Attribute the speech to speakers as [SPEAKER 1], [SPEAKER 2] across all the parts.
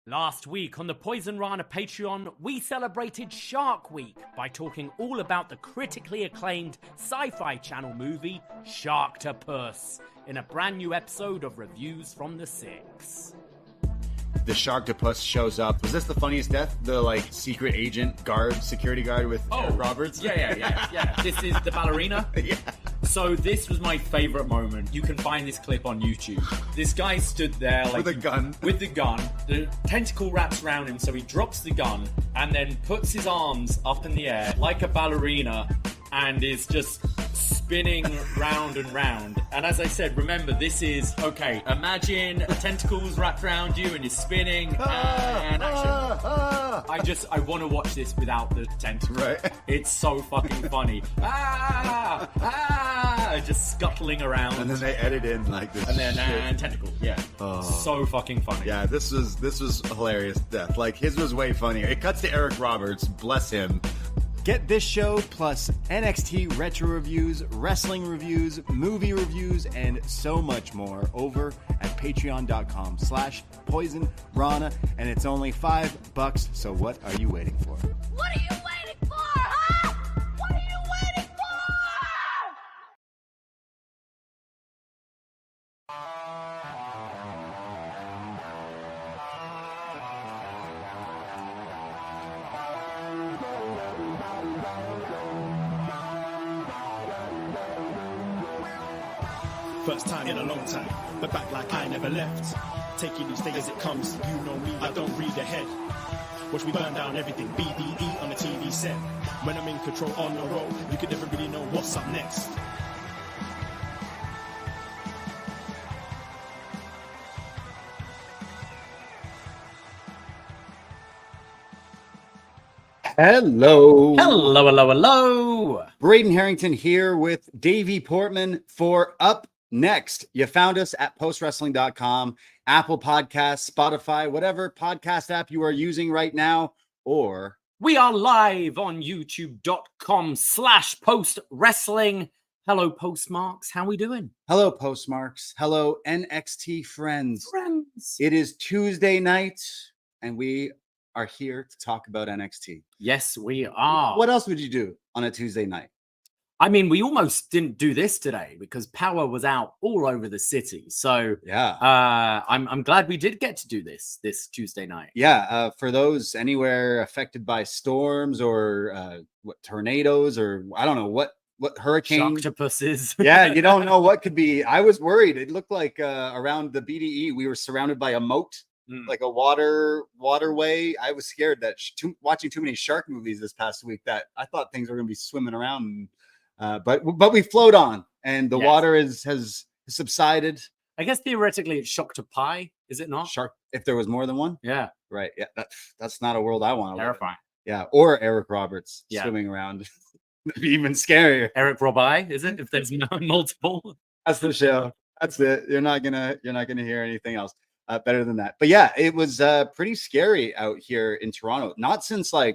[SPEAKER 1] Last week on the Poisonrana Patreon, we celebrated Shark Week by talking all about the critically acclaimed sci-fi channel movie Sharktopus in a brand new episode of Reviews from the Six.
[SPEAKER 2] The Sharktopus shows up. Was this the funniest death? The secret agent guard, security guard with Eric Roberts?
[SPEAKER 1] Yeah. This is the ballerina.
[SPEAKER 2] Yeah.
[SPEAKER 1] So this was my favorite moment. You can find this clip on YouTube. This guy stood there
[SPEAKER 2] with a gun.
[SPEAKER 1] With the gun. The tentacle wraps around him, so he drops the gun and then puts his arms up in the air like a ballerina and is just spinning round and round. And as I said, remember, this is, okay, imagine tentacles wrapped around you and you're spinning and action. I want to watch this without the tentacles.
[SPEAKER 2] Right.
[SPEAKER 1] It's so fucking funny. Just scuttling around.
[SPEAKER 2] And then they edit in this
[SPEAKER 1] and then
[SPEAKER 2] shit.
[SPEAKER 1] tentacle. Yeah. So fucking funny.
[SPEAKER 2] Yeah, this was hilarious death. His was way funnier. It cuts to Eric Roberts, bless him.
[SPEAKER 3] Get this show plus NXT retro reviews, wrestling reviews, movie reviews, and so much more over at patreon.com/poisonrana. And it's only $5, so what are you waiting for?
[SPEAKER 4] What are you waiting for, huh? What are you waiting for?
[SPEAKER 5] First time in a long time, but back like I never left. Taking each day as it comes, you know me, I don't read ahead. Watch me burn down everything, BDE on the TV set. When I'm in control on the road, you can never really know what's up next.
[SPEAKER 3] Hello. Braden Herrington here with Davie Portman for upNXT. You found us at postwrestling.com, Apple Podcasts, Spotify, whatever podcast app you are using right now, or
[SPEAKER 1] we are live on youtube.com/postwrestling. Hello, Postmarks. How we doing?
[SPEAKER 3] Hello, Postmarks. Hello, NXT friends. It is Tuesday night, and we are here to talk about NXT.
[SPEAKER 1] Yes, we are.
[SPEAKER 3] What else would you do on a Tuesday night?
[SPEAKER 1] I mean, we almost didn't do this today because power was out all over the city. So
[SPEAKER 3] yeah,
[SPEAKER 1] I'm glad we did get to do this Tuesday night.
[SPEAKER 3] Yeah, for those anywhere affected by storms or tornadoes or I don't know what hurricane
[SPEAKER 1] Sharktopuses.
[SPEAKER 3] Yeah, you don't know what could be. I was worried. It looked like around the BDE we were surrounded by a moat. Like a waterway. I was scared that watching too many shark movies this past week that I thought things were going to be swimming around. But we float on, and the water has subsided.
[SPEAKER 1] I guess theoretically it's Sharktopus, is it not?
[SPEAKER 3] Shark. If there was more than one,
[SPEAKER 1] yeah,
[SPEAKER 3] right. Yeah, that's not a world I want to live in.
[SPEAKER 1] Terrifying.
[SPEAKER 3] Yeah, or Eric Roberts swimming around. That'd be even scarier.
[SPEAKER 1] Eric Robai, is it? If there's multiple,
[SPEAKER 3] that's the show. That's it. You're not gonna hear anything else. Better than that. But yeah, it was pretty scary out here in Toronto. Not since I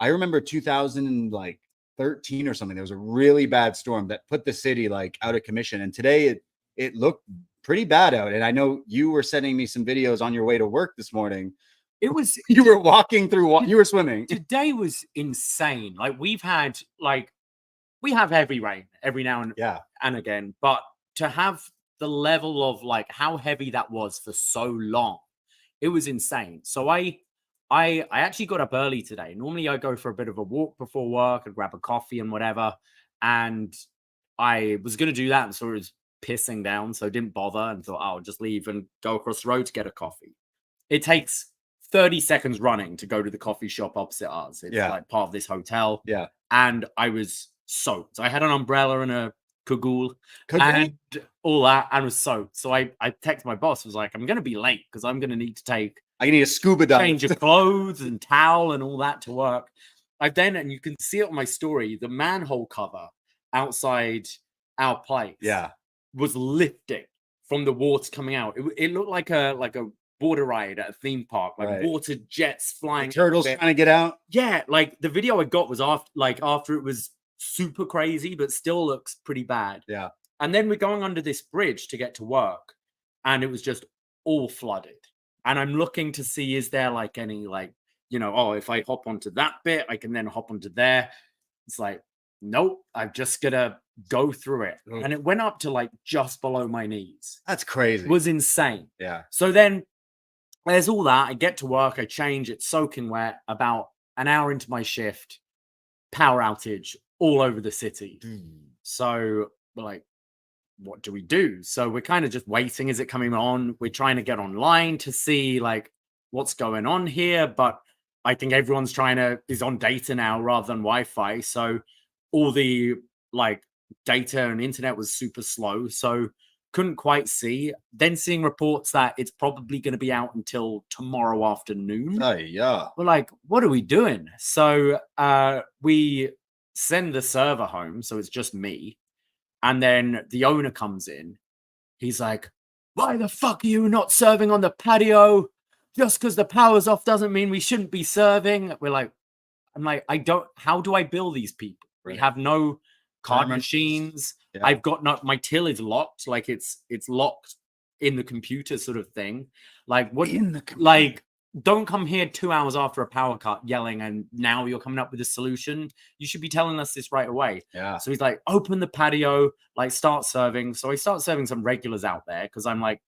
[SPEAKER 3] remember 2013 or something. There was a really bad storm that put the city out of commission. And today it looked pretty bad out. And I know you were sending me some videos on your way to work this morning.
[SPEAKER 1] It was
[SPEAKER 3] you were walking through you were swimming.
[SPEAKER 1] Today was insane. We have heavy rain every now and again, but to have the level of how heavy that was for so long, it was insane. So I actually got up early today. Normally I go for a bit of a walk before work and grab a coffee and whatever. And I was going to do that and so it was pissing down. So I didn't bother and thought, I'll just leave and go across the road to get a coffee. It takes 30 seconds running to go to the coffee shop opposite us. It's part of this hotel.
[SPEAKER 3] Yeah.
[SPEAKER 1] And I was soaked. I had an umbrella and a cagoule and all that and was soaked. So I texted my boss, was like, I'm going to be late because I'm going to need to
[SPEAKER 3] I need a scuba dive,
[SPEAKER 1] change of clothes and towel and all that to work. And you can see it on my story, the manhole cover outside our place was lifting from the water coming out. It looked like a water ride at a theme park, water jets flying.
[SPEAKER 3] The turtles trying to get out.
[SPEAKER 1] Yeah, the video I got was after it was super crazy, but still looks pretty bad.
[SPEAKER 3] Yeah.
[SPEAKER 1] And then we're going under this bridge to get to work, and it was just all flooded. and I'm looking to see, is there like any like, oh, if I hop onto that bit, I can then hop onto there. It's like, nope, I'm just gonna go through it. And it went up to like just below my knees.
[SPEAKER 3] That's crazy.
[SPEAKER 1] It was insane.
[SPEAKER 3] Yeah.
[SPEAKER 1] So then there's all that. I get to work, I change, it's soaking wet. About an hour into my shift, power outage all over the city. So we're like, what do we do? So we're kind of just waiting. Is it coming on? We're trying to get online to see like what's going on here. But I think everyone's is on data now rather than Wi-Fi. So all the like data and internet was super slow. So couldn't quite see. Then seeing reports that it's probably going to be out until tomorrow afternoon.
[SPEAKER 3] Oh, yeah.
[SPEAKER 1] We're like, what are we doing? So we send the server home. So it's just me. And then the owner comes in. He's like, why the fuck are you not serving on the patio? Just because the power's off doesn't mean we shouldn't be serving. I'm like, how do I bill these people?
[SPEAKER 3] Right.
[SPEAKER 1] We have no card machines. Yeah. I've got my till is locked. Like it's locked in the computer sort of thing. Like what like don't come here 2 hours after a power cut yelling and now you're coming up with a solution. You should be telling us this right away.
[SPEAKER 3] Yeah.
[SPEAKER 1] So he's like, open the patio, like start serving. So I start serving some regulars out there because I'm like,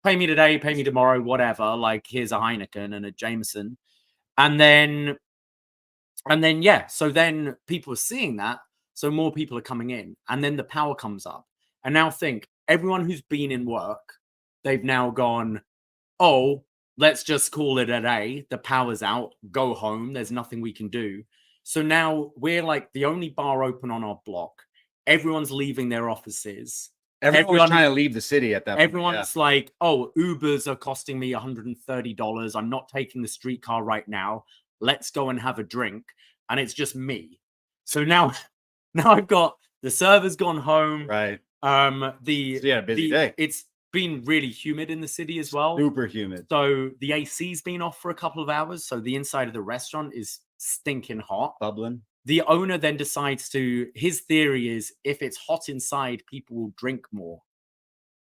[SPEAKER 1] pay me today, pay me tomorrow, whatever. Like here's a Heineken and a Jameson. And then yeah. So then people are seeing that. So more people are coming in. And then the power comes up. And now think, everyone who's been in work, they've now gone, oh, let's just call it a day. The power's out. Go home. There's nothing we can do. So now we're like the only bar open on our block. Everyone's leaving their offices.
[SPEAKER 3] Everyone's trying to leave the city at that point.
[SPEAKER 1] Everyone's like, oh, Ubers are costing me $130. I'm not taking the streetcar right now. Let's go and have a drink. And it's just me. So now I've got the server's gone home.
[SPEAKER 3] Right.
[SPEAKER 1] Busy
[SPEAKER 3] day.
[SPEAKER 1] It's been really humid in the city as well.
[SPEAKER 3] Super humid.
[SPEAKER 1] So the AC's been off for a couple of hours. So the inside of the restaurant is stinking hot.
[SPEAKER 3] Bubbling.
[SPEAKER 1] The owner then decides his theory is if it's hot inside, people will drink more.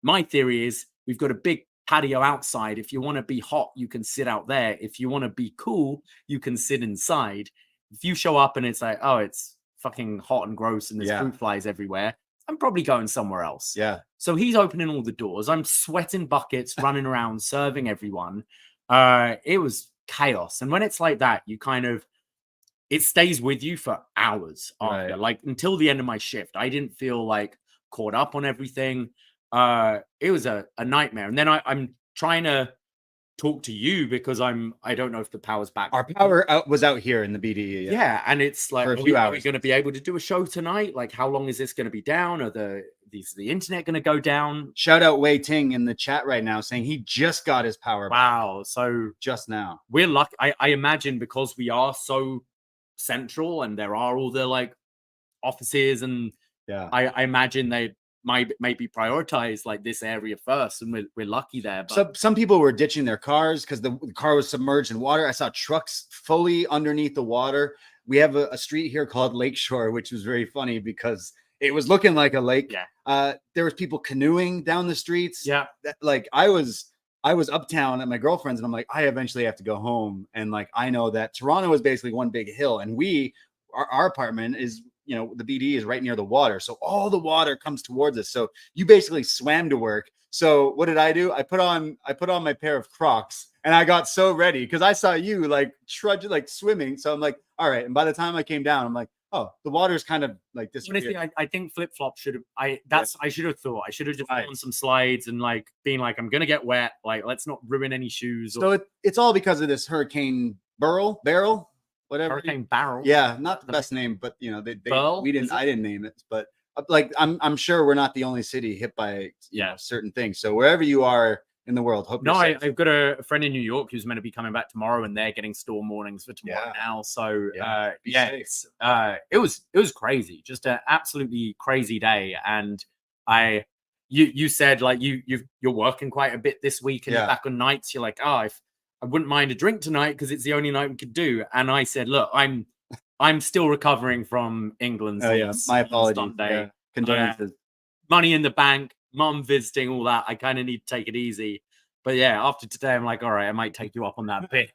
[SPEAKER 1] My theory is we've got a big patio outside. If you want to be hot, you can sit out there. If you want to be cool, you can sit inside. If you show up and it's like, oh, it's fucking hot and gross and there's fruit flies everywhere, I'm probably going somewhere else.
[SPEAKER 3] Yeah.
[SPEAKER 1] So he's opening all the doors. I'm sweating buckets, running around, serving everyone. It was chaos. And when it's like that, it stays with you for hours after,
[SPEAKER 3] right.
[SPEAKER 1] Like until the end of my shift. I didn't feel like caught up on everything. It was a nightmare. And then I'm trying to talk to you because I don't know if the power's back.
[SPEAKER 3] Our power was out here in the BDE.
[SPEAKER 1] Yeah. And it's like,
[SPEAKER 3] for a few hours.
[SPEAKER 1] Are we going to be able to do a show tonight? Like, how long is this going to be down? Are the internet going to go down?
[SPEAKER 3] Shout out Wei Ting in the chat right now saying he just got his power back.
[SPEAKER 1] Wow. So
[SPEAKER 3] just now.
[SPEAKER 1] We're lucky. I imagine because we are so central and there are all the like offices and I imagine they maybe prioritize like this area first, and we're lucky there. But
[SPEAKER 3] some people were ditching their cars because the car was submerged in water. I saw trucks fully underneath the water. We have a street here called Lakeshore, which was very funny because it was looking like a lake.
[SPEAKER 1] Yeah.
[SPEAKER 3] There was people canoeing down the streets.
[SPEAKER 1] Yeah.
[SPEAKER 3] Like I was uptown at my girlfriend's and I'm like, I eventually have to go home. And like, I know that Toronto is basically one big hill and our apartment is, you know, the BD is right near the water. So all the water comes towards us. So you basically swam to work. So what did I do? I put on my pair of Crocs and I got so ready because I saw you like trudging, like swimming. So I'm like, all right. And by the time I came down, I'm like, oh, the water's kind of like this.
[SPEAKER 1] Honestly, I think flip-flop should have I should have thought. I should have just on some slides and like being like, I'm gonna get wet. Like, let's not ruin any shoes.
[SPEAKER 3] So it's all because of this Hurricane Barrel, whatever.
[SPEAKER 1] Hurricane Barrel.
[SPEAKER 3] Yeah, not the best name, but you know, I didn't name it, but like I'm sure we're not the only city hit by certain things. So wherever you are in the world,
[SPEAKER 1] I've got a friend in New York who's meant to be coming back tomorrow, and they're getting storm warnings for tomorrow now. So it was crazy, just an absolutely crazy day. And you said like you're working quite a bit this week, and you're back on nights. You're like, oh, I wouldn't mind a drink tonight because it's the only night we could do. And I said, look, I'm still recovering from England's
[SPEAKER 3] my apologies. Condolences.
[SPEAKER 1] Money in the bank, mum visiting, all that. I kind of need to take it easy. But yeah, after today, I'm like, all right, I might take you up on that bit.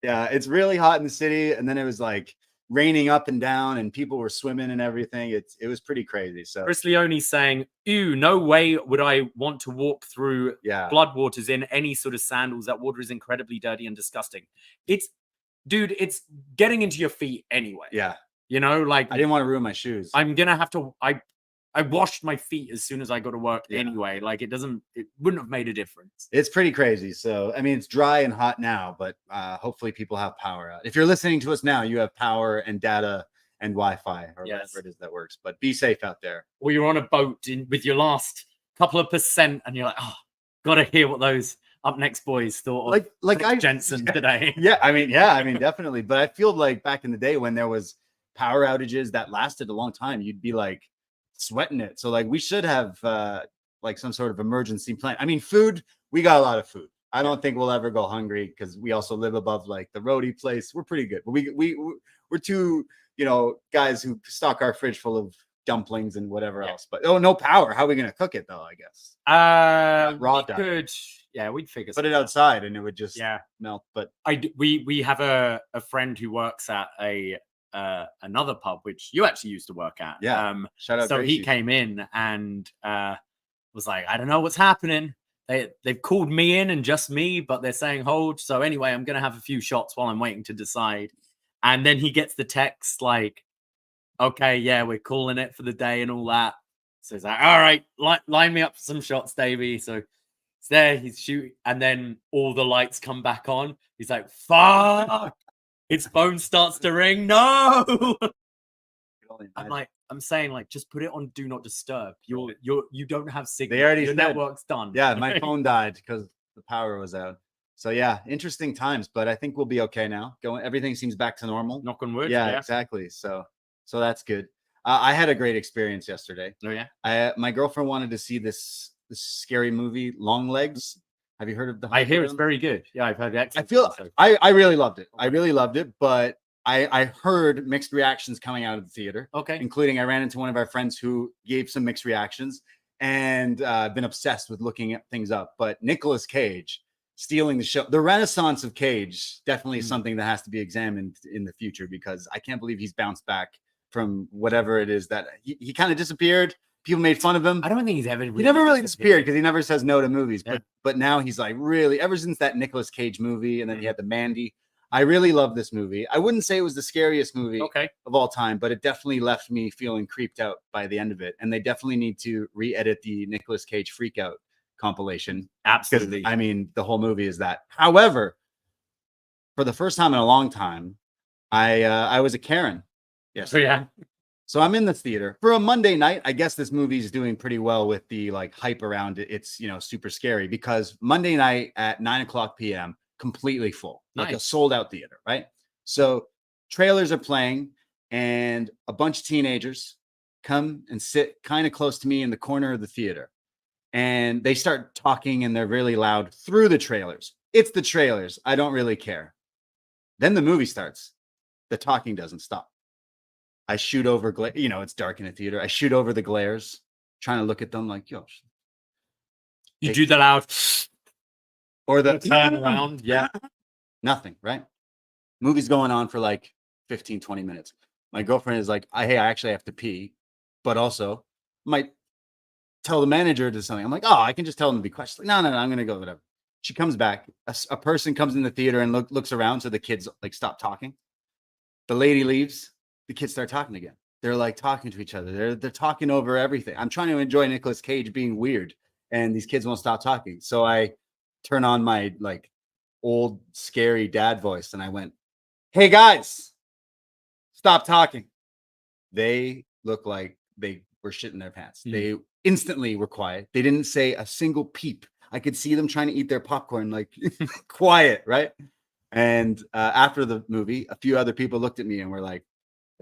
[SPEAKER 3] Yeah, it's really hot in the city, and then it was like raining up and down, and people were swimming and everything. It was pretty crazy. So
[SPEAKER 1] Chris Leone's saying, "Ew, no way would I want to walk through flood waters in any sort of sandals. That water is incredibly dirty and disgusting." It's getting into your feet anyway.
[SPEAKER 3] Yeah,
[SPEAKER 1] you know, like
[SPEAKER 3] I didn't want to ruin my shoes.
[SPEAKER 1] I'm gonna have to. I washed my feet as soon as I got to work anyway. Like it wouldn't have made a difference.
[SPEAKER 3] It's pretty crazy. So, I mean, it's dry and hot now, but hopefully people have power out. If you're listening to us now, you have power and data and Wi-Fi or whatever it is that works, but be safe out there.
[SPEAKER 1] Or you're on a boat with your last couple of percent and you're like, oh, got to hear what those upNXT boys thought of Jensen today.
[SPEAKER 3] I mean, definitely. But I feel like back in the day when there was power outages that lasted a long time, you'd be like, sweating it. So like we should have like some sort of emergency plan. I mean, food, we got a lot of food. I don't think we'll ever go hungry because we also live above like the roadie place. We're pretty good. But we're two, guys who stock our fridge full of dumplings and whatever else. But no power. How are we gonna cook it though? I guess
[SPEAKER 1] raw diet. We'd figure
[SPEAKER 3] put it outside and it would just melt. But
[SPEAKER 1] we have a friend who works at another pub which you actually used to work at.
[SPEAKER 3] Shout out.
[SPEAKER 1] So he came in and was like, I don't know what's happening. They've called me in and just me, but they're saying hold. So anyway, I'm gonna have a few shots while I'm waiting to decide. And then he gets the text like, okay, we're calling it for the day and all that. So he's like, all right, line me up for some shots, Davie. So it's there, he's shooting, and then all the lights come back on. He's like, fuck. His phone starts to ring. No, I'm saying just put it on do not disturb. You don't have signal. Your network's done.
[SPEAKER 3] Yeah, my phone died because the power was out. So yeah, interesting times, but I think we'll be okay now. Everything seems back to normal.
[SPEAKER 1] Knock on wood.
[SPEAKER 3] Yeah, exactly. So that's good. I had a great experience yesterday.
[SPEAKER 1] Oh yeah.
[SPEAKER 3] My girlfriend wanted to see this scary movie, Long Legs. Have you heard of the?
[SPEAKER 1] I hear it's very good. Yeah, I've heard that.
[SPEAKER 3] I really loved it. I really loved it, but I heard mixed reactions coming out of the theater.
[SPEAKER 1] Okay.
[SPEAKER 3] Including I ran into one of our friends who gave some mixed reactions and been obsessed with looking at things up. But Nicolas Cage stealing the show. The renaissance of Cage definitely is something that has to be examined in the future because I can't believe he's bounced back from whatever it is that he kind of disappeared. People made fun of him.
[SPEAKER 1] I don't think he
[SPEAKER 3] never really disappeared because he never says no to movies. But now he's like really ever since that Nicolas Cage movie and then he had the Mandy. I really love this movie. I wouldn't say it was the scariest movie of all time, but it definitely left me feeling creeped out by the end of it. And they definitely need to re-edit the Nicolas Cage Freak Out compilation.
[SPEAKER 1] Absolutely.
[SPEAKER 3] I mean, the whole movie is that. However, for the first time in a long time, I was a Karen. Yes. So I'm in the theater for a Monday night. I guess this movie is doing pretty well with the hype around it. It's super scary because Monday night at 9:00 p.m. completely full, like a sold out theater, right? So trailers are playing and a bunch of teenagers come and sit kind of close to me in the corner of the theater. And they start talking and they're really loud through the trailers. It's the trailers. I don't really care. Then the movie starts. The talking doesn't stop. I shoot over, it's dark in a theater. I shoot over the glares, trying to look at them like, yo.
[SPEAKER 1] You do the loud.
[SPEAKER 3] Or the
[SPEAKER 1] turn around. Yeah.
[SPEAKER 3] Nothing, right? Movie's going on for 15, 20 minutes. My girlfriend is like, hey, I actually have to pee, but also might tell the manager to do something. I'm like, oh, I can just tell them to be quiet. She's like, no, I'm going to go, whatever. She comes back. A person comes in the theater and looks around. So the kids stop talking. The lady leaves. The kids start talking again. They're talking to each other. They're talking over everything. I'm trying to enjoy Nicolas Cage being weird. And these kids won't stop talking. So I turn on my old scary dad voice. And I went, hey guys, stop talking. They look like they were shitting their pants. They instantly were quiet. They didn't say a single peep. I could see them trying to eat their popcorn, quiet, right? And after the movie, a few other people looked at me and were like,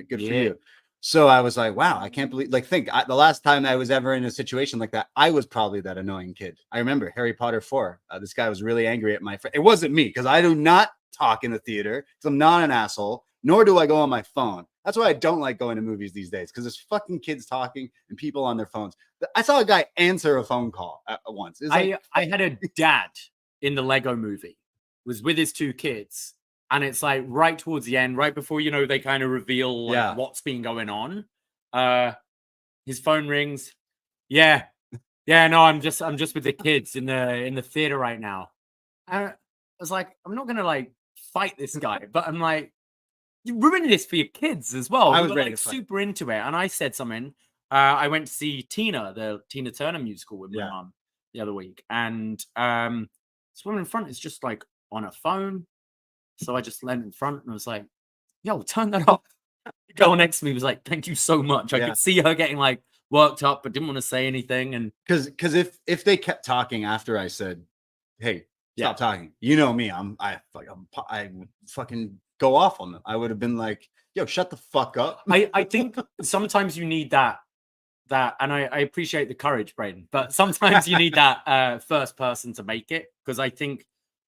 [SPEAKER 3] good for you. So I was like, wow, I can't believe, the last time I was ever in a situation like that, I was probably that annoying kid. I remember Harry Potter 4. This guy was really angry at my friend. It wasn't me because I do not talk in the theater because I'm not an asshole, nor do I go on my phone. That's why I don't like going to movies these days, because there's fucking kids talking and people on their phones. I saw a guy answer a phone call at once.
[SPEAKER 1] I had a dad in the Lego movie, was with his 2 kids, and it's like right towards the end, right before, you know, they kind of reveal like what's been going on. His phone rings. Yeah, no, I'm just with the kids in the theater right now. I was like, I'm not gonna like fight this guy, but I'm like, you ruined this for your kids as well.
[SPEAKER 3] I was
[SPEAKER 1] like super into it, and I said something. I went to see Tina, the Tina Turner musical, with my mom the other week, and this woman in front is just like on her phone. So I just leaned in front and was like, "Yo, turn that off." The girl next to me was like, "Thank you so much." I could see her getting like worked up, but didn't want to say anything. And
[SPEAKER 3] because if they kept talking after I said, "Hey, stop talking," you know me, I would fucking go off on them. I would have been like, "Yo, shut the fuck up."
[SPEAKER 1] I think sometimes you need that, and I appreciate the courage, Braden, but sometimes you need that first person to make it, because I think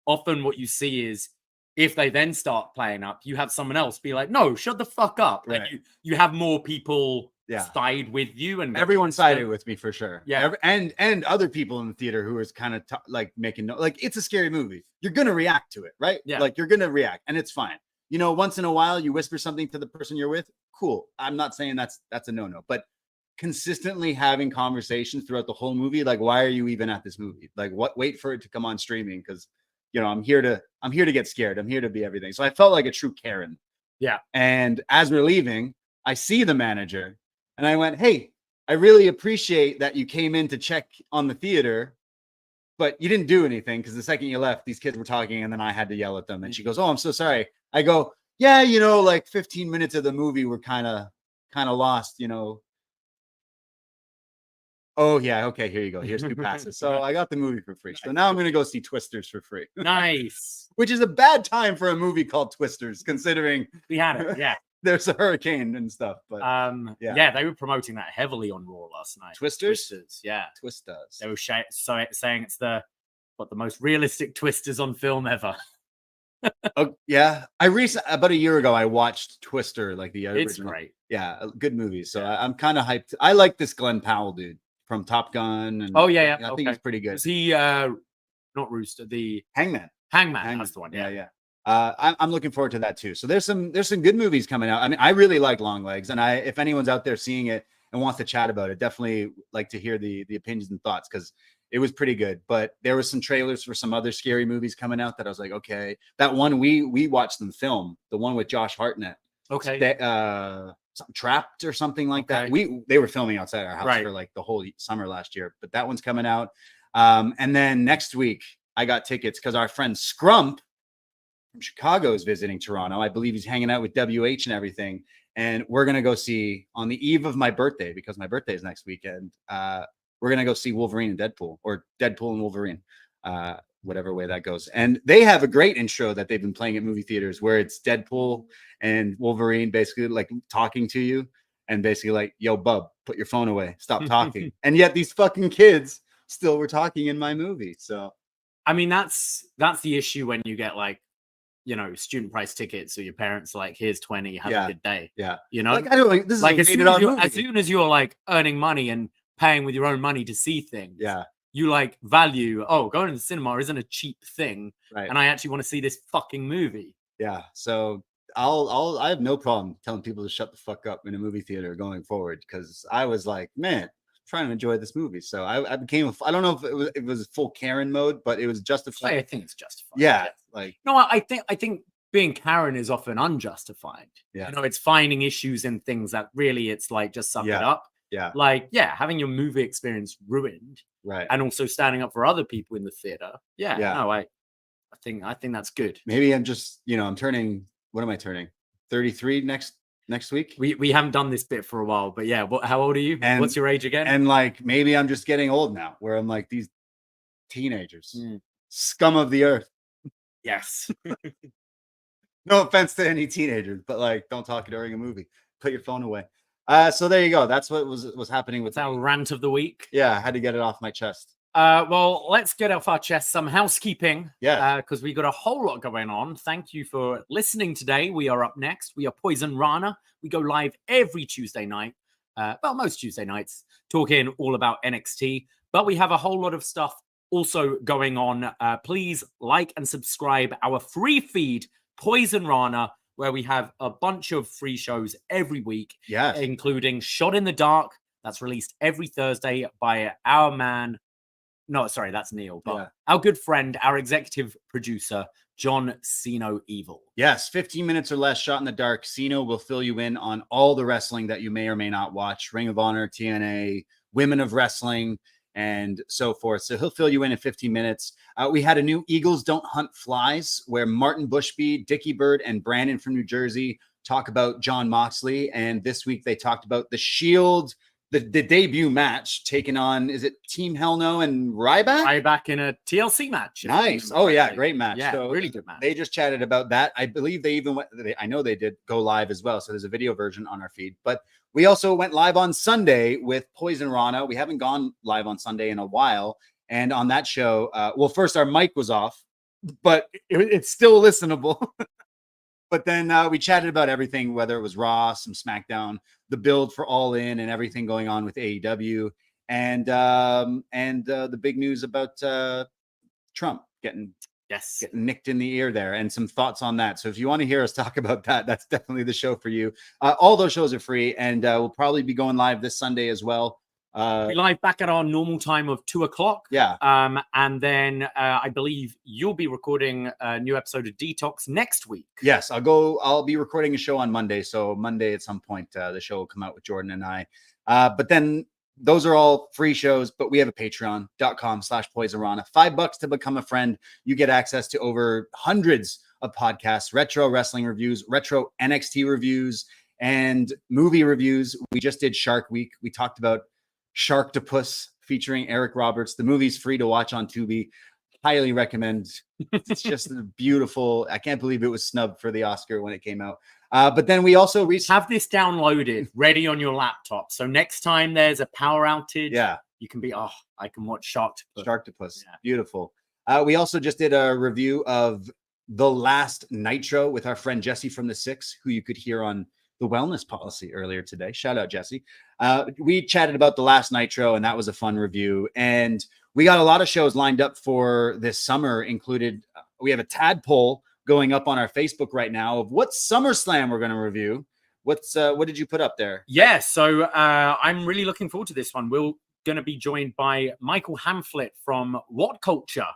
[SPEAKER 1] often what you see is, if they then start playing up, you have someone else be like, "No, shut the fuck up." Right. And you have more people side with you, and
[SPEAKER 3] everyone sided with me for sure.
[SPEAKER 1] Yeah,
[SPEAKER 3] and other people in the theater who was kind of like making like, it's a scary movie. You're gonna react to it, right?
[SPEAKER 1] Yeah,
[SPEAKER 3] like you're gonna react, and it's fine. You know, once in a while you whisper something to the person you're with. Cool. I'm not saying that's a no, but consistently having conversations throughout the whole movie, like, why are you even at this movie? Like, wait for it to come on streaming, because you know I'm here to get scared. I'm here to be everything. So I felt like a true Karen.
[SPEAKER 1] Yeah.
[SPEAKER 3] And as we're leaving, I see the manager, and I went, "Hey, I really appreciate that you came in to check on the theater, but you didn't do anything, because the second you left, these kids were talking, and then I had to yell at them." And she goes, "Oh, I'm so sorry." I go, "Yeah, you know, like 15 minutes of the movie were kind of lost, you know." "Oh yeah, okay, here you go. Here's 2 passes." So I got the movie for free. So now I'm gonna go see Twisters for free.
[SPEAKER 1] Nice.
[SPEAKER 3] Which is a bad time for a movie called Twisters, considering
[SPEAKER 1] we had it. Yeah.
[SPEAKER 3] There's a hurricane and stuff, but
[SPEAKER 1] yeah, they were promoting that heavily on Raw last night.
[SPEAKER 3] Twisters,
[SPEAKER 1] yeah,
[SPEAKER 3] Twisters.
[SPEAKER 1] They were saying it's the most realistic Twisters on film ever.
[SPEAKER 3] Oh yeah, about a year ago I watched Twister, like the original.
[SPEAKER 1] It's great.
[SPEAKER 3] Yeah, good movie. So I'm kind of hyped. I like this Glenn Powell dude from Top Gun. And
[SPEAKER 1] oh yeah,
[SPEAKER 3] I think he's pretty good.
[SPEAKER 1] Is he not Rooster? The
[SPEAKER 3] Hangman.
[SPEAKER 1] That's the one.
[SPEAKER 3] Yeah. I'm looking forward to that too. So there's some good movies coming out. I mean, I really like Long Legs, and if anyone's out there seeing it and wants to chat about it, definitely like to hear the opinions and thoughts, because it was pretty good. But there was some trailers for some other scary movies coming out that I was like, okay, that one we watched them film, the one with Josh Hartnett.
[SPEAKER 1] Okay.
[SPEAKER 3] Trapped or something like that. They were filming outside our house for like the whole summer last year, but that one's coming out. And then next week I got tickets because our friend Scrump from Chicago is visiting Toronto. I believe he's hanging out with WH and everything. And we're going to go see, on the eve of my birthday, because my birthday is next weekend, we're going to go see Wolverine and Deadpool, or Deadpool and Wolverine, whatever way that goes. And they have a great intro that they've been playing at movie theaters, where it's Deadpool and Wolverine basically like talking to you and basically like, "Yo, bub, put your phone away. Stop talking." And yet these fucking kids still were talking in my movie. So,
[SPEAKER 1] I mean, that's the issue when you get like, you know, student price tickets, or your parents are like, "Here's 20, have a good day."
[SPEAKER 3] Yeah.
[SPEAKER 1] You know,
[SPEAKER 3] like, I don't like, this is
[SPEAKER 1] like as soon as you're like earning money and paying with your own money to see things.
[SPEAKER 3] Yeah.
[SPEAKER 1] You like value, going to the cinema isn't a cheap thing.
[SPEAKER 3] Right.
[SPEAKER 1] And I actually want to see this fucking movie.
[SPEAKER 3] Yeah. So I have no problem telling people to shut the fuck up in a movie theater going forward, because I was like, man, I'm trying to enjoy this movie. So I became I don't know if it was full Karen mode, but it was justified.
[SPEAKER 1] I think it's justified.
[SPEAKER 3] Yeah. Like,
[SPEAKER 1] no, I think being Karen is often unjustified.
[SPEAKER 3] Yeah.
[SPEAKER 1] You know, it's finding issues in things that really it's like, just suck it up.
[SPEAKER 3] Yeah.
[SPEAKER 1] Like, having your movie experience ruined.
[SPEAKER 3] Right.
[SPEAKER 1] And also standing up for other people in the theater. Yeah.
[SPEAKER 3] Yeah.
[SPEAKER 1] No, I think that's good.
[SPEAKER 3] Maybe I'm just, I'm turning, what am I turning? 33 next week.
[SPEAKER 1] We haven't done this bit for a while, but yeah. How old are you?
[SPEAKER 3] And
[SPEAKER 1] what's your age again?
[SPEAKER 3] And like, maybe I'm just getting old now, where I'm like, these teenagers, scum of the earth.
[SPEAKER 1] Yes.
[SPEAKER 3] No offense to any teenagers, but like, don't talk during a movie. Put your phone away. So there you go. That's what was happening with
[SPEAKER 1] our rant of the week.
[SPEAKER 3] Yeah, I had to get it off my chest.
[SPEAKER 1] Well, let's get off our chest some housekeeping.
[SPEAKER 3] Yeah.
[SPEAKER 1] Because we got a whole lot going on. Thank you for listening today. We are up next. We are Poison Rana. We go live every Tuesday night. Well, most Tuesday nights, talking all about NXT. But we have a whole lot of stuff also going on. Please like and subscribe our free feed, Poison Rana, where we have a bunch of free shows every week, including Shot in the Dark. That's released every Thursday by our man. No, sorry, that's Neil. But our good friend, our executive producer, John Cino Evil.
[SPEAKER 3] Yes, 15 minutes or less, Shot in the Dark. Cino will fill you in on all the wrestling that you may or may not watch. Ring of Honor, TNA, Women of Wrestling, and so forth. So he'll fill you in 15 minutes. We had a new Eagles Don't Hunt Flies, where Martin Bushby, Dickie Bird, and Brandon from New Jersey talk about John Moxley. And this week they talked about the Shield, the debut match, taking on, is it Team Hell No and Ryback?
[SPEAKER 1] Ryback in a TLC match.
[SPEAKER 3] Nice. Oh, yeah. Great match.
[SPEAKER 1] Yeah,
[SPEAKER 3] so
[SPEAKER 1] really good match.
[SPEAKER 3] They just chatted about that. I believe they even went, I know they did go live as well. So there's a video version on our feed. But we also went live on Sunday with Poison Rana. We haven't gone live on Sunday in a while. And on that show, well, first our mic was off, but it's still listenable. But then we chatted about everything, whether it was Raw, some SmackDown, the build for All In, and everything going on with AEW, and the big news about Trump getting nicked in the ear there, and some thoughts on that. So if you want to hear us talk about that, that's definitely the show for you. All those shows are free, and we'll probably be going live this Sunday as well.
[SPEAKER 1] We live back at our normal time of 2:00.
[SPEAKER 3] Yeah.
[SPEAKER 1] And then I believe you'll be recording a new episode of Detox next week.
[SPEAKER 3] Yes, I'll be recording a show on Monday. So Monday at some point, the show will come out with Jordan and I. But then those are all free shows, but we have a patreon.com/Poisonrana. $5 to become a friend. You get access to over hundreds of podcasts, retro wrestling reviews, retro NXT reviews, and movie reviews. We just did Shark Week. We talked about Sharktopus featuring Eric Roberts. The movie's free to watch on Tubi. Highly recommend. It's just beautiful. I can't believe it was snubbed for the Oscar when it came out. But then we also
[SPEAKER 1] have this downloaded, ready on your laptop. So next time there's a power outage, you can be, I can watch Sharktopus.
[SPEAKER 3] Sharktopus. Yeah. Beautiful. We also just did a review of The Last Nitro with our friend Jacy from the Six, who you could hear on The Wellness Policy earlier today. Shout out, Jacy. We chatted about The Last Nitro, and that was a fun review. And we got a lot of shows lined up for this summer, included, we have a tadpole going up on our Facebook right now of what SummerSlam we're going to review. What did you put up there?
[SPEAKER 1] Yeah, so I'm really looking forward to this one. We're going to be joined by Michael Hamflett from What Culture.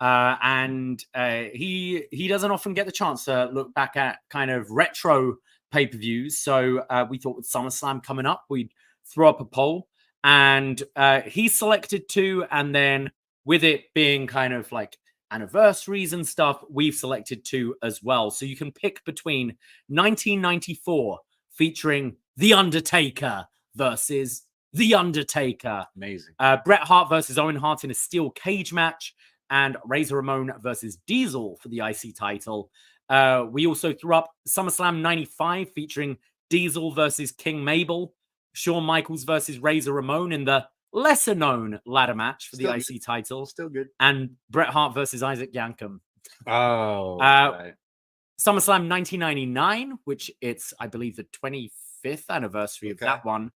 [SPEAKER 1] And he doesn't often get the chance to look back at kind of retro pay-per-views. So we thought with SummerSlam coming up, we'd throw up a poll, and he selected 2. And then with it being kind of like anniversaries and stuff, we've selected 2 as well. So you can pick between 1994 featuring The Undertaker versus The Undertaker.
[SPEAKER 3] Amazing.
[SPEAKER 1] Bret Hart versus Owen Hart in a steel cage match, and Razor Ramon versus Diesel for the IC title. We also threw up SummerSlam 95 featuring Diesel versus King Mabel, Shawn Michaels versus Razor Ramon in the lesser known ladder match for the IC title.
[SPEAKER 3] Still good.
[SPEAKER 1] And Bret Hart versus Isaac Yankem.
[SPEAKER 3] Oh, right.
[SPEAKER 1] SummerSlam 1999, which it's, I believe, the 25th anniversary of that one,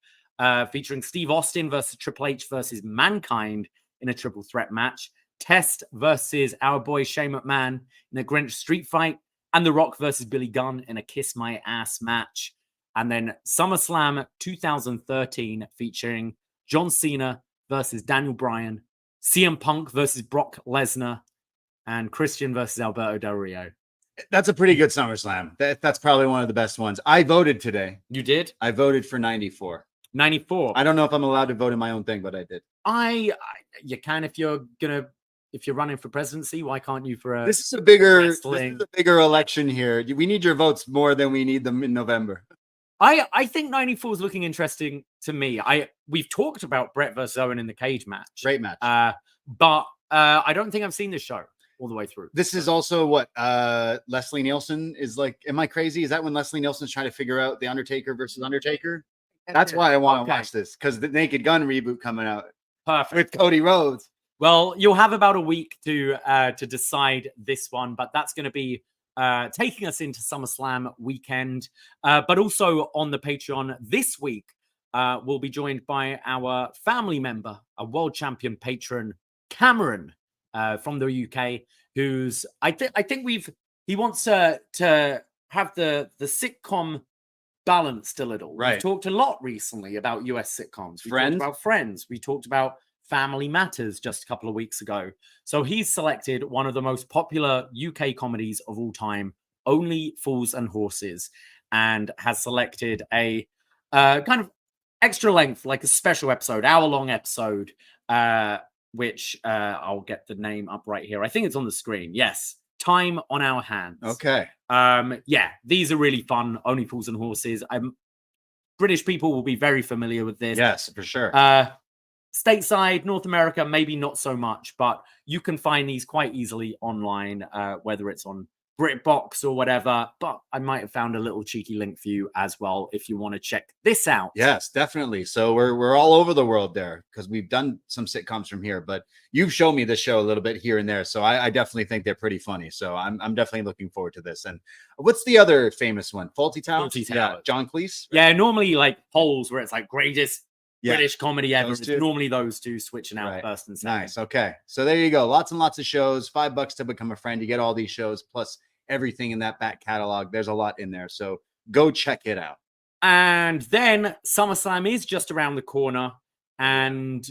[SPEAKER 1] featuring Steve Austin versus Triple H versus Mankind in a triple threat match. Test versus our boy Shane McMahon in a Grinch street fight, and The Rock versus Billy Gunn in a Kiss My Ass match. And then SummerSlam 2013 featuring John Cena versus Daniel Bryan, CM Punk versus Brock Lesnar, and Christian versus Alberto Del Rio.
[SPEAKER 3] That's a pretty good SummerSlam. That's probably one of the best ones. I voted today.
[SPEAKER 1] You did?
[SPEAKER 3] I voted for 94.
[SPEAKER 1] 94.
[SPEAKER 3] I don't know if I'm allowed to vote in my own thing, but I did.
[SPEAKER 1] You can if you're running for presidency. Why can't you for a
[SPEAKER 3] this is a bigger election here. We need your votes more than we need them in November.
[SPEAKER 1] I think 94 is looking interesting to me. We've talked about Bret versus Owen in the cage match.
[SPEAKER 3] Great match.
[SPEAKER 1] But I don't think I've seen this show all the way through.
[SPEAKER 3] This is also what Leslie Nielsen is like. Am I crazy? Is that when Leslie Nielsen's trying to figure out the Undertaker versus Undertaker? That's why I want to watch this, because the Naked Gun reboot coming out.
[SPEAKER 1] Perfect.
[SPEAKER 3] With Cody Rhodes.
[SPEAKER 1] Well, you'll have about a week to decide this one, but that's going to be taking us into SummerSlam weekend. But also on the Patreon this week, we'll be joined by our family member, a world champion patron, Cameron, from the UK, who's I think he wants to have the sitcom balanced a little.
[SPEAKER 3] Right.
[SPEAKER 1] We've talked a lot recently about US sitcoms. We
[SPEAKER 3] Friends.
[SPEAKER 1] talked about Friends. We talked about Family Matters just a couple of weeks ago. So he's selected one of the most popular UK comedies of all time, Only Fools and Horses, and has selected a kind of extra length, like a special episode, hour-long episode, which I'll get the name up right here. I think it's on the screen. Yes. Time on Our Hands.
[SPEAKER 3] Okay.
[SPEAKER 1] Yeah, these are really fun. Only Fools and Horses. British people will be very familiar with this.
[SPEAKER 3] Yes, for sure.
[SPEAKER 1] Stateside, North America, maybe not so much, but you can find these quite easily online, whether it's on BritBox or whatever. But I might have found a little cheeky link for you as well if you want to check this out.
[SPEAKER 3] Yes, definitely. So we're all over the world there because we've done some sitcoms from here, but you've shown me the show a little bit here and there. So I definitely think they're pretty funny. So I'm definitely looking forward to this. And what's the other famous one? Fawlty Towers?
[SPEAKER 1] Fawlty
[SPEAKER 3] Yeah,
[SPEAKER 1] Towers.
[SPEAKER 3] John Cleese. Right?
[SPEAKER 1] Yeah, normally like polls where it's like greatest British comedy ever.
[SPEAKER 3] Those
[SPEAKER 1] It's
[SPEAKER 3] two?
[SPEAKER 1] normally those two switching out
[SPEAKER 3] Right.
[SPEAKER 1] first and second.
[SPEAKER 3] Nice. Okay. So there you go. Lots and lots of shows. $5 to become a friend. You get all these shows plus everything in that back catalog. There's a lot in there. So go check it out.
[SPEAKER 1] And then SummerSlam is just around the corner, and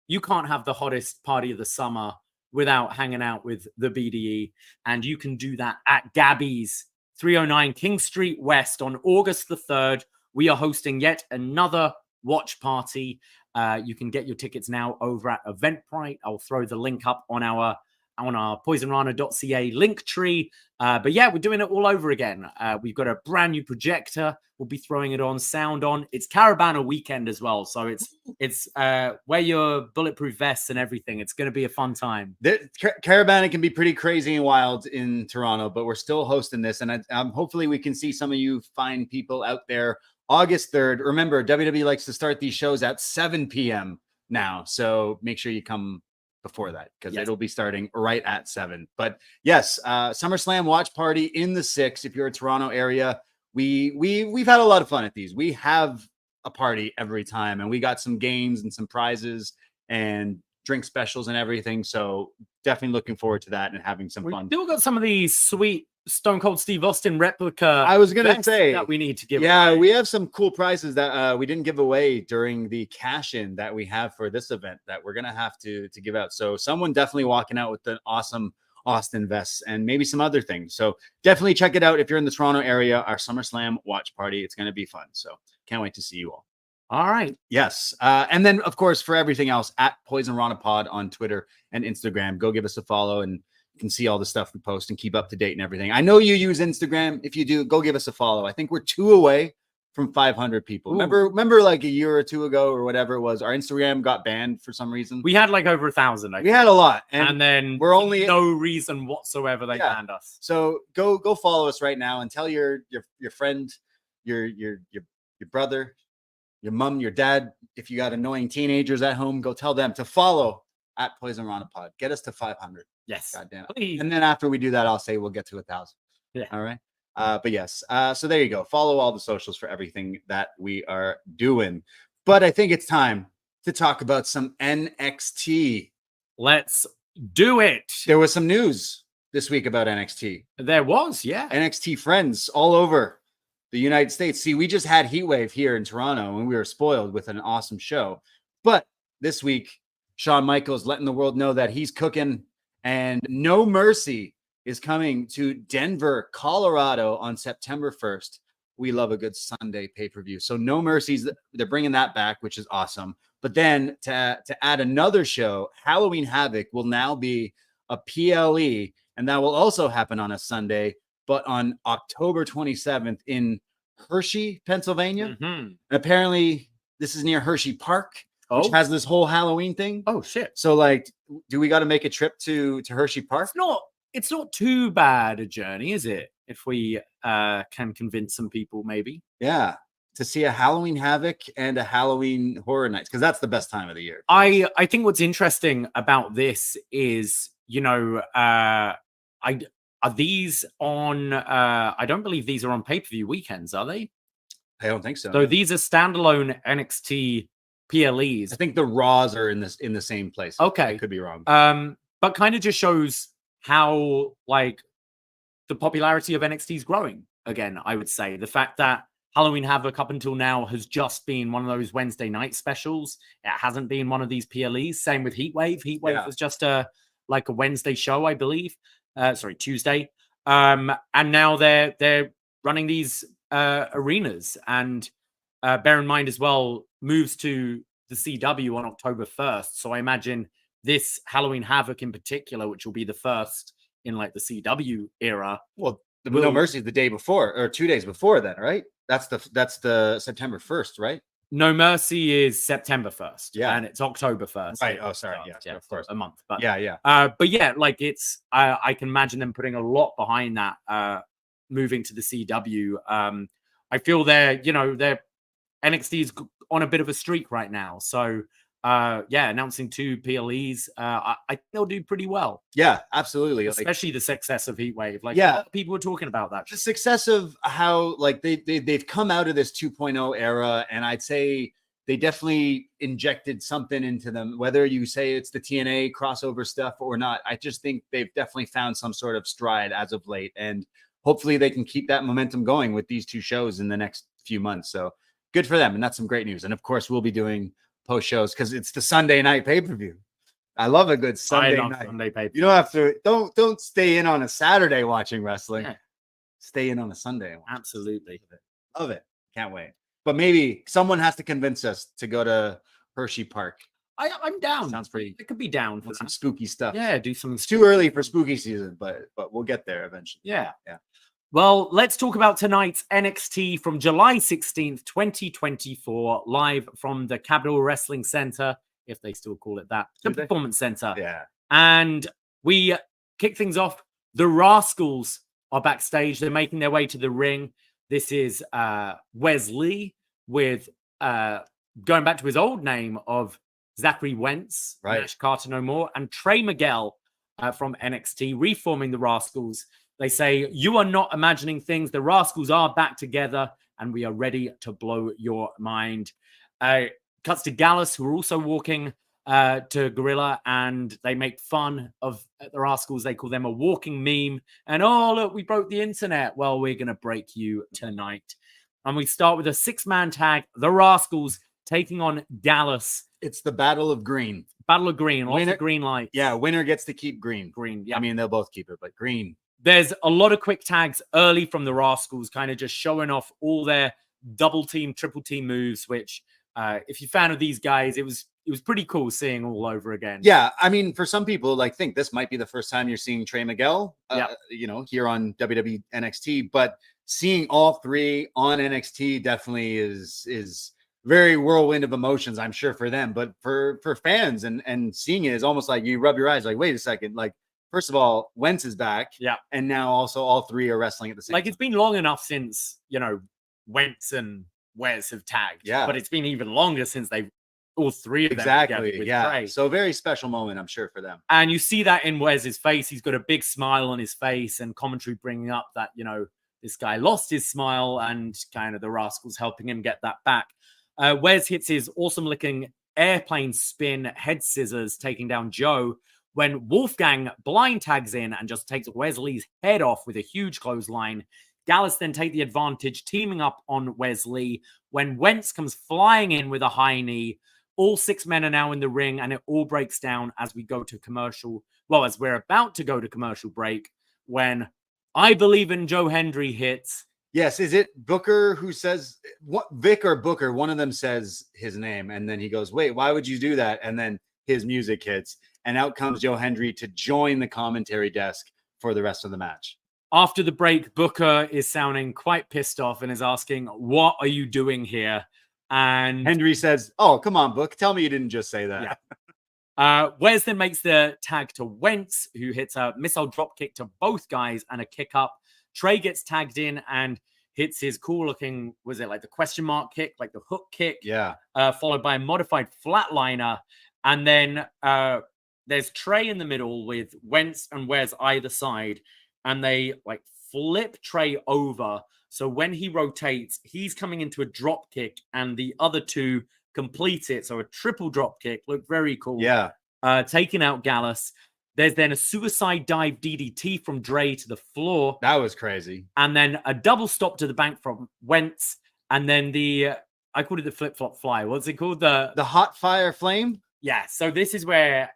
[SPEAKER 1] you can't have the hottest party of the summer without hanging out with the BDE. And you can do that at Gabby's 309 King Street West on August the 3rd. We are hosting yet another watch party. You can get your tickets now over at Eventbrite. I'll throw the link up on our Poisonrana.ca link tree. But yeah, we're doing it all over again. We've got a brand new projector. We'll be throwing it on, sound on. It's Caravana weekend as well. So it's wear your bulletproof vests and everything. It's going to be a fun time.
[SPEAKER 3] Caravana can be pretty crazy and wild in Toronto, but we're still hosting this. And hopefully we can see some of you fine people out there August 3rd. Remember, WWE likes to start these shows at 7 p.m. now. So make sure you come before that because it'll be starting right at 7. But yes, SummerSlam watch party in the 6. If you're a Toronto area, we've had a lot of fun at these. We have a party every time, and we got some games and some prizes and drink specials and everything. So definitely looking forward to that and having some fun.
[SPEAKER 1] We still got some of these sweet Stone Cold Steve Austin replica.
[SPEAKER 3] I was gonna say
[SPEAKER 1] that we need to give.
[SPEAKER 3] Yeah,
[SPEAKER 1] away.
[SPEAKER 3] we have some cool prizes that we didn't give away during the cash-in that we have for this event that we're gonna have to give out. So someone definitely walking out with an awesome Austin vests and maybe some other things. So definitely check it out if you're in the Toronto area. Our SummerSlam watch party. It's gonna be fun. So can't wait to see you all.
[SPEAKER 1] All right.
[SPEAKER 3] Yes. And then of course for everything else at Poisonrana Pod on Twitter and Instagram. Go give us a follow and can see all the stuff we post and keep up to date and everything. I know you use Instagram. If you do, go give us a follow. I think we're 2 away from 500 people. Remember like a year or 2 ago or whatever it was, our Instagram got banned for some reason.
[SPEAKER 1] We had like over 1,000.
[SPEAKER 3] We had a lot.
[SPEAKER 1] And then
[SPEAKER 3] we're only
[SPEAKER 1] no reason whatsoever they banned us.
[SPEAKER 3] So go follow us right now and tell your friend, your brother, your mom, your dad, if you got annoying teenagers at home, go tell them to follow at Poisonrana Pod. Get us to 500.
[SPEAKER 1] Yes.
[SPEAKER 3] God damn it.
[SPEAKER 1] Please.
[SPEAKER 3] And then after we do that, I'll say we'll get to 1,000.
[SPEAKER 1] Yeah.
[SPEAKER 3] All right. But yes. So there you go. Follow all the socials for everything that we are doing. But I think it's time to talk about some NXT.
[SPEAKER 1] Let's do it.
[SPEAKER 3] There was some news this week about NXT.
[SPEAKER 1] There was, yeah.
[SPEAKER 3] NXT friends all over the United States. See, we just had Heatwave here in Toronto and we were spoiled with an awesome show. But this week, Shawn Michaels letting the world know that he's cooking. And No Mercy is coming to Denver, Colorado on September 1st. We love a good Sunday pay-per-view. So No Mercy's, they're bringing that back, which is awesome. But then to add another show, Halloween Havoc will now be a PLE, and that will also happen on a Sunday, but on October 27th in Hershey, Pennsylvania.
[SPEAKER 1] Mm-hmm.
[SPEAKER 3] Apparently, this is near Hershey Park. Which has this whole Halloween thing.
[SPEAKER 1] Oh shit!
[SPEAKER 3] So like, do we got to make a trip to Hershey Park?
[SPEAKER 1] It's not too bad a journey, is it? If we can convince some people, maybe.
[SPEAKER 3] Yeah. to see a Halloween Havoc and a Halloween Horror Nights, because that's the best time of the year.
[SPEAKER 1] I think what's interesting about this is, you know, are these on? I don't believe these are on pay-per-view weekends, are they?
[SPEAKER 3] I don't think so.
[SPEAKER 1] So these are standalone NXT PLEs.
[SPEAKER 3] I think the Raws are in the same place.
[SPEAKER 1] Okay,
[SPEAKER 3] I could be wrong.
[SPEAKER 1] But kind of just shows how like the popularity of NXT is growing again. I would say the fact that Halloween Havoc up until now has just been one of those Wednesday night specials. It hasn't been one of these PLEs. Same with Heatwave. Heatwave was just a Wednesday show, I believe. Tuesday. And now they're running these arenas. And bear in mind as well, moves to the CW on October 1st. So I imagine this Halloween Havoc in particular, which will be the first in like the CW era.
[SPEAKER 3] Well, No Mercy the day before or 2 days before then, right? That's the September 1st, right?
[SPEAKER 1] No Mercy is September 1st.
[SPEAKER 3] Yeah.
[SPEAKER 1] And it's October 1st.
[SPEAKER 3] Right. Oh, sorry. Yeah, of course.
[SPEAKER 1] A month. But
[SPEAKER 3] yeah.
[SPEAKER 1] But yeah, like it's I can imagine them putting a lot behind that, moving to the CW. I feel they're NXT's on a bit of a streak right now. So announcing 2 PLEs, I think they'll do pretty well.
[SPEAKER 3] Yeah, absolutely.
[SPEAKER 1] Especially the success of Heatwave. Like,
[SPEAKER 3] yeah,
[SPEAKER 1] a lot of people were talking about that.
[SPEAKER 3] The success of how like they've come out of this 2.0 era, and I'd say they definitely injected something into them. Whether you say it's the TNA crossover stuff or not, I just think they've definitely found some sort of stride as of late, and hopefully they can keep that momentum going with these 2 shows in the next few months. So good for them, and that's some great news. And of course, we'll be doing post shows because it's the Sunday night pay-per-view. I love a good Sunday night.
[SPEAKER 1] Sunday pay-per-view.
[SPEAKER 3] You don't have to don't stay in on a Saturday watching wrestling. Yeah. Stay in on a Sunday.
[SPEAKER 1] Absolutely.
[SPEAKER 3] Love it. Can't wait. But maybe someone has to convince us to go to Hershey Park.
[SPEAKER 1] I'm down.
[SPEAKER 3] Sounds pretty.
[SPEAKER 1] It could be down for
[SPEAKER 3] some spooky stuff.
[SPEAKER 1] Yeah, do something.
[SPEAKER 3] It's too early for spooky season, but we'll get there eventually.
[SPEAKER 1] Yeah.
[SPEAKER 3] Yeah.
[SPEAKER 1] Well, let's talk about tonight's NXT from July 16th, 2024, live from the Capitol Wrestling Center, if they still call it that, the Performance Center.
[SPEAKER 3] Yeah.
[SPEAKER 1] And we kick things off. The Rascals are backstage. They're making their way to the ring. This is Wesley with going back to his old name of Zachary Wentz,
[SPEAKER 3] right?
[SPEAKER 1] Nash Carter no more, and Trey Miguel from NXT reforming the Rascals. They say, you are not imagining things. The Rascals are back together, and we are ready to blow your mind. Cuts to Gallus, who are also walking to Gorilla, and they make fun of the Rascals. They call them a walking meme. And, oh, look, we broke the internet. Well, we're going to break you tonight. And we start with a 6-man tag. The Rascals taking on Gallus.
[SPEAKER 3] It's the Battle of Green.
[SPEAKER 1] Battle of Green. Lots of green lights.
[SPEAKER 3] Yeah, winner gets to keep green.
[SPEAKER 1] Green, yeah.
[SPEAKER 3] I mean, they'll both keep it, but green.
[SPEAKER 1] There's a lot of quick tags early from the Rascals, kind of just showing off all their double team, triple team moves, which if you're a fan of these guys, it was pretty cool seeing all over again.
[SPEAKER 3] Yeah, I mean, for some people, think this might be the first time you're seeing Trey Miguel, here on WWE NXT, but seeing all 3 on NXT definitely is very whirlwind of emotions, I'm sure, for them. But for fans and seeing it is almost like you rub your eyes, like, wait a second, like, first of all, Wentz is back.
[SPEAKER 1] Yeah.
[SPEAKER 3] And now also all 3 are wrestling at the same time.
[SPEAKER 1] It's been long enough since, Wentz and Wes have tagged.
[SPEAKER 3] Yeah.
[SPEAKER 1] But it's been even longer since all 3 of them.
[SPEAKER 3] Exactly. Yeah.
[SPEAKER 1] Trey.
[SPEAKER 3] So very special moment, I'm sure, for them.
[SPEAKER 1] And you see that in Wes's face. He's got a big smile on his face, and commentary bringing up that, this guy lost his smile, and kind of the Rascals helping him get that back. Wes hits his awesome looking airplane spin head scissors, taking down Joe, when Wolfgang blind tags in and just takes Wesley's head off with a huge clothesline. Gallus then take the advantage, teaming up on Wesley, when Wentz comes flying in with a high knee. All 6 men are now in the ring, and it all breaks down as we go to commercial. Well, as we're about to go to commercial break, when I Believe in Joe Hendry hits.
[SPEAKER 3] Yes, is it Booker who says, Vic or Booker? One of them says his name, and then he goes, wait, why would you do that? And then his music hits, and out comes Joe Hendry to join the commentary desk for the rest of the match.
[SPEAKER 1] After the break, Booker is sounding quite pissed off and is asking, what are you doing here? And
[SPEAKER 3] Hendry says, oh, come on, Book. Tell me you didn't just say that.
[SPEAKER 1] Yeah. Wes then makes the tag to Wentz, who hits a missile drop kick to both guys and a kick up. Trey gets tagged in and hits his cool looking, was it like the question mark kick, like the hook kick?
[SPEAKER 3] Yeah.
[SPEAKER 1] Followed by a modified flatliner. And then there's Trey in the middle with Wentz and Wes either side. And they like flip Trey over. So when he rotates, he's coming into a drop kick and the other two complete it. So a triple drop kick. Looked very cool.
[SPEAKER 3] Yeah.
[SPEAKER 1] Taking out Gallus. There's then a suicide dive DDT from Dre to the floor.
[SPEAKER 3] That was crazy.
[SPEAKER 1] And then a double stop to the bank from Wentz. And then I called it the flip-flop fly. What's it called? The
[SPEAKER 3] hot fire flame?
[SPEAKER 1] Yeah. So this is where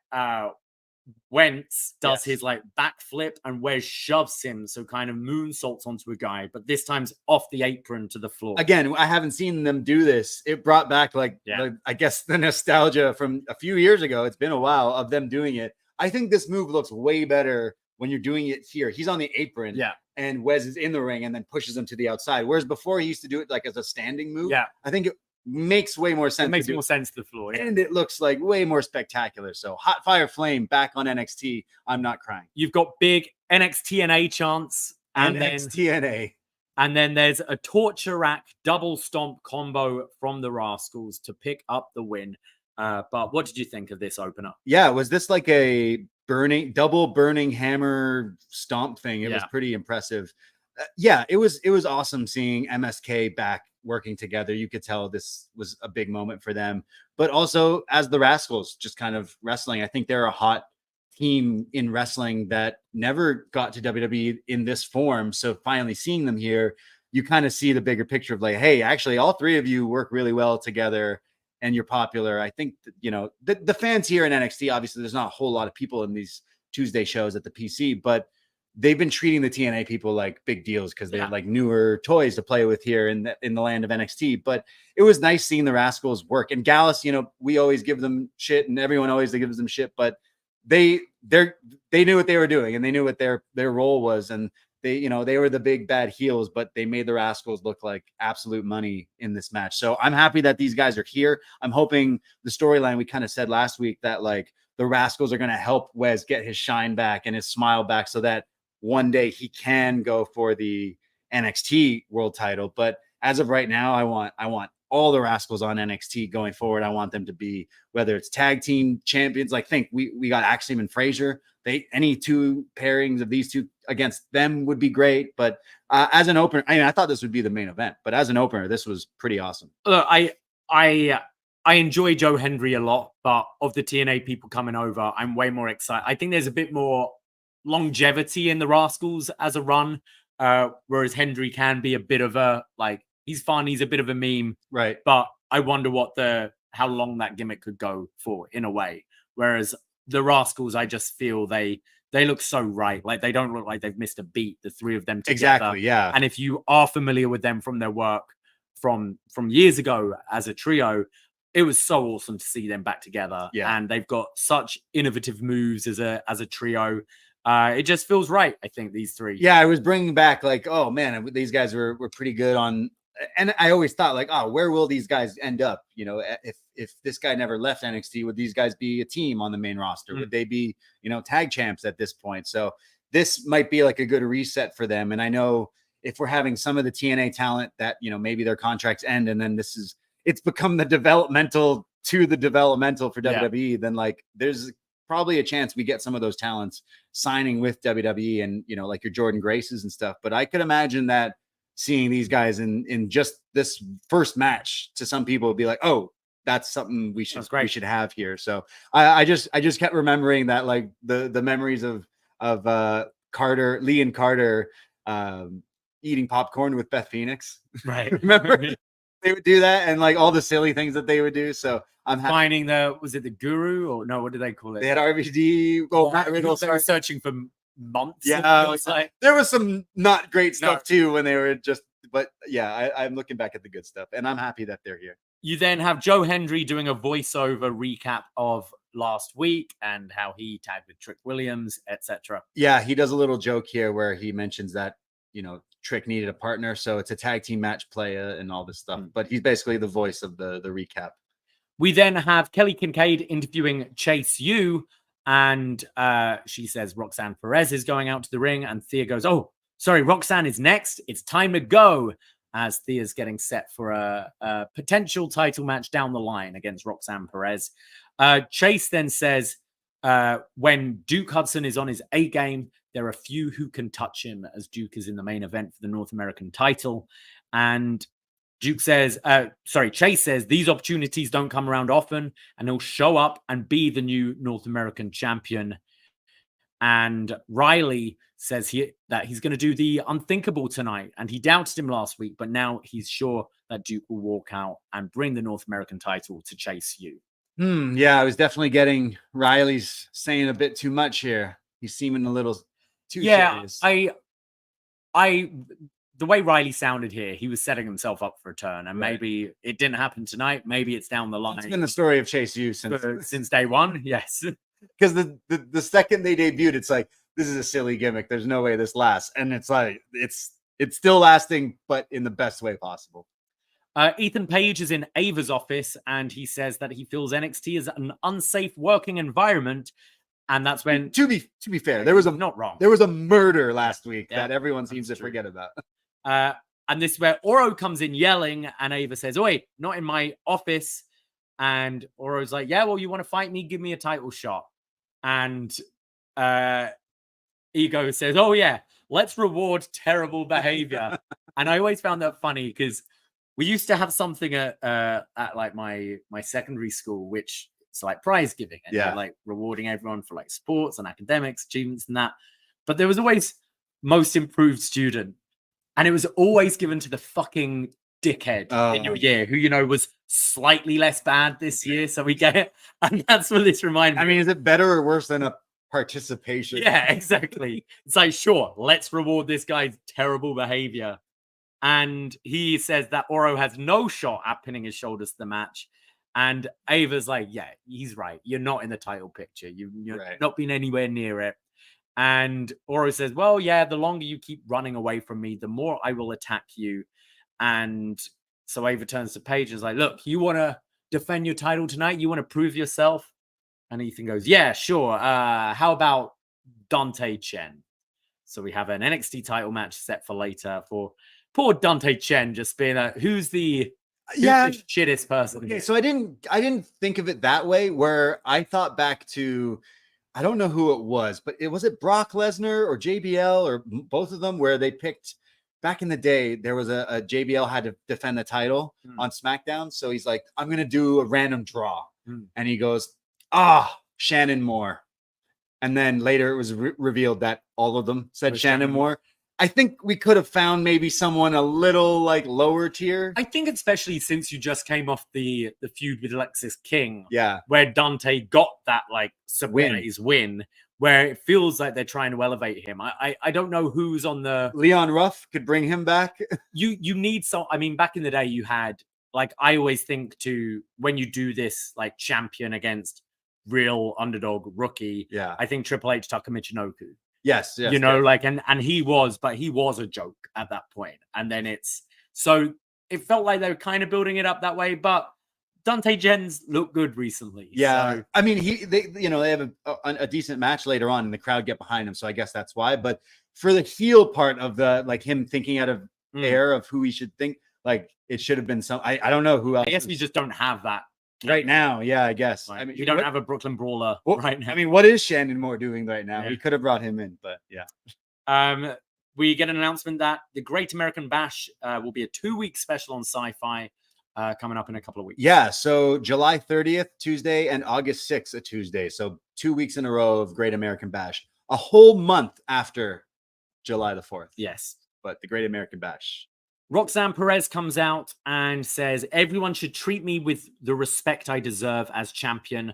[SPEAKER 1] Wentz does his like backflip and Wes shoves him. So kind of moonsaults onto a guy, but this time's off the apron to the floor.
[SPEAKER 3] Again, I haven't seen them do this. It brought back I guess the nostalgia from a few years ago. It's been a while of them doing it. I think this move looks way better when you're doing it here. He's on the apron, and Wes is in the ring and then pushes him to the outside. Whereas before he used to do it like as a standing move.
[SPEAKER 1] Yeah,
[SPEAKER 3] I think it makes way more sense.
[SPEAKER 1] It makes more sense to the floor,
[SPEAKER 3] and it looks like way more spectacular. So hot fire flame back on NXT. I'm not crying.
[SPEAKER 1] You've got big NXTNA chants and
[SPEAKER 3] NXTNA.
[SPEAKER 1] And then there's a torture rack double stomp combo from the Rascals to pick up the win. But what did you think of this opener?
[SPEAKER 3] Yeah, was this like a double burning hammer stomp thing? It was pretty impressive. It was awesome seeing MSK back working together. You could tell this was a big moment for them. But also as the Rascals just kind of wrestling, I think they're a hot team in wrestling that never got to WWE in this form. So finally seeing them here, you kind of see the bigger picture of like, hey, actually all three of you work really well together. And you're popular. I think, the fans here in NXT, obviously there's not a whole lot of people in these Tuesday shows at the PC, but they've been treating the TNA people like big deals because they're like newer toys to play with here in the land of NXT. But it was nice seeing the Rascals work. And Gallus, we always give them shit and everyone always gives them shit, but they knew what they were doing and they knew what their role was. And they were the big bad heels, but they made the Rascals look like absolute money in this match. So I'm happy that these guys are here. I'm hoping the storyline we kind of said last week that like the Rascals are going to help Wes get his shine back and his smile back so that one day he can go for the NXT world title. But as of right now, I want all the Rascals on NXT going forward. I want them to be, whether it's tag team champions, like think we got Axiom and Frazier. Any two pairings of these two against them would be great. But as an opener, I thought this would be the main event, but as an opener, this was pretty awesome.
[SPEAKER 1] Look, I enjoy Joe Hendry a lot, but of the TNA people coming over, I'm way more excited. I think there's a bit more longevity in the Rascals as a run, whereas Hendry can be a bit of a, like, he's fun, he's a bit of a meme.
[SPEAKER 3] Right.
[SPEAKER 1] But I wonder how long that gimmick could go for in a way. Whereas the Rascals, I just feel they look so right. Like they don't look like they've missed a beat, the three of them together.
[SPEAKER 3] Exactly, yeah.
[SPEAKER 1] And if you are familiar with them from their work from years ago as a trio, it was so awesome to see them back together.
[SPEAKER 3] Yeah.
[SPEAKER 1] And they've got such innovative moves as a trio. It just feels right, I think, these three.
[SPEAKER 3] Yeah, I was bringing back like, oh man, these guys were pretty good on. And I always thought like, oh, where will these guys end up? If this guy never left NXT, would these guys be a team on the main roster? Would they be, tag champs at this point? So this might be like a good reset for them. And I know if we're having some of the TNA talent that, maybe their contracts end and then it's become the developmental for WWE, then like there's probably a chance we get some of those talents signing with WWE and, like your Jordan Graces and stuff. But I could imagine that seeing these guys in just this first match to some people would be like, oh, that's something we should have here. So I just kept remembering that, like the memories of Lee and Carter eating popcorn with Beth Phoenix.
[SPEAKER 1] Right.
[SPEAKER 3] Remember they would do that and like all the silly things that they would do. So I'm
[SPEAKER 1] finding was it the Guru or no? What did they call it?
[SPEAKER 3] They had RVD.
[SPEAKER 1] They were searching for months.
[SPEAKER 3] Yeah, there was some not great stuff too when they were but yeah, I'm looking back at the good stuff and I'm happy that they're here.
[SPEAKER 1] You then have Joe Hendry doing a voiceover recap of last week and how he tagged with Trick Williams, etc.
[SPEAKER 3] Yeah, he does a little joke here where he mentions that, Trick needed a partner, so it's a tag team match playa and all this stuff. But he's basically the voice of the recap.
[SPEAKER 1] We then have Kelly Kincaid interviewing Chase U, and she says Roxanne Perez is going out to the ring, and Thea goes, "Oh, sorry, Roxanne is next. It's time to go." as Thea's getting set for a potential title match down the line against Roxanne Perez. Chase then says, when Duke Hudson is on his A game, there are few who can touch him, as Duke is in the main event for the North American title. And Chase says these opportunities don't come around often, and he'll show up and be the new North American champion. And Riley says that he's going to do the unthinkable tonight, and he doubted him last week, but now he's sure that Duke will walk out and bring the North American title to Chase U.
[SPEAKER 3] Yeah, I was definitely getting Riley's saying a bit too much here. He's seeming a little too serious.
[SPEAKER 1] The way Riley sounded here, he was setting himself up for a turn, and maybe it didn't happen tonight. Maybe it's down the line.
[SPEAKER 3] It's been the story of Chase U since
[SPEAKER 1] day one. Yes.
[SPEAKER 3] Because the second they debuted, it's like, this is a silly gimmick. There's no way this lasts. And it's like, it's still lasting, but in the best way possible.
[SPEAKER 1] Ethan Page is in Ava's office, and he says that he feels NXT is an unsafe working environment. And that's when,
[SPEAKER 3] to be fair,
[SPEAKER 1] not wrong.
[SPEAKER 3] There was a murder last week that everyone seems to forget about.
[SPEAKER 1] And this is where Oro comes in yelling, and Ava says, "Oi, not in my office." And Oro's like, "Yeah, well, you want to fight me? Give me a title shot." And Ego says, "Oh yeah, let's reward terrible behavior." And I always found that funny because we used to have something at like my secondary school, which it's like prize giving, and like rewarding everyone for like sports and academics achievements and that. But there was always most improved student, and it was always given to the fucking dickhead in your year who, you know, was slightly less bad this year. So we get it. And that's what this reminds me.
[SPEAKER 3] I mean, is it better or worse than a participation?
[SPEAKER 1] Yeah, exactly. It's like, sure, let's reward this guy's terrible behavior. And he says that Oro has no shot at pinning his shoulders to the match. And Ava's like, yeah, he's right. You're not in the title picture. You're not been anywhere near it. And Oro says, well, yeah, the longer you keep running away from me, the more I will attack you. And so Ava turns to Paige and is like, look, you want to defend your title tonight? You want to prove yourself? And Ethan goes, yeah, sure. How about Dante Chen? So we have an NXT title match set for later for poor Dante Chen, just being who's the shittest person.
[SPEAKER 3] Okay, so I didn't think of it that way, where I thought back to, I don't know who it was, but was it Brock Lesnar or JBL or both of them, where they picked back in the day, there was a JBL had to defend the title on SmackDown. So he's like, I'm going to do a random draw. And he goes, Shannon Moore. And then later it was revealed that all of them said Shannon Moore. I think we could have found maybe someone a little like lower tier.
[SPEAKER 1] I think especially since you just came off the feud with Alexis King,
[SPEAKER 3] where
[SPEAKER 1] Dante got that like surprise win, where it feels like they're trying to elevate him. I don't know who's on the
[SPEAKER 3] Leon Ruff could bring him back.
[SPEAKER 1] You need some. I mean, back in the day, you had like, I always think to when you do this like champion against real underdog rookie. I think Triple H took Michinoku.
[SPEAKER 3] Yes,
[SPEAKER 1] you know, like, and he was a joke at that point. And then it felt like they were kind of building it up that way. But Dante Jen's looked good recently.
[SPEAKER 3] Yeah,
[SPEAKER 1] so.
[SPEAKER 3] I mean, they have a decent match later on, and the crowd get behind him. So I guess that's why. But for the heel part of the like him thinking out of air of who he should think, like it should have been some. I don't know who else.
[SPEAKER 1] I guess we just don't have that.
[SPEAKER 3] Right now, yeah, I guess.
[SPEAKER 1] Like, I mean, you don't have a Brooklyn Brawler right now.
[SPEAKER 3] I mean, what is Shannon Moore doing right now? We could have brought him in, but yeah.
[SPEAKER 1] We get an announcement that the Great American Bash will be a 2-week special on Sci-Fi coming up in a couple of weeks.
[SPEAKER 3] Yeah, so July 30th, Tuesday, and August 6th, a Tuesday. So 2 weeks in a row of Great American Bash. A whole month after July the 4th.
[SPEAKER 1] Yes.
[SPEAKER 3] But the Great American Bash.
[SPEAKER 1] Roxanne Perez comes out and says, everyone should treat me with the respect I deserve as champion.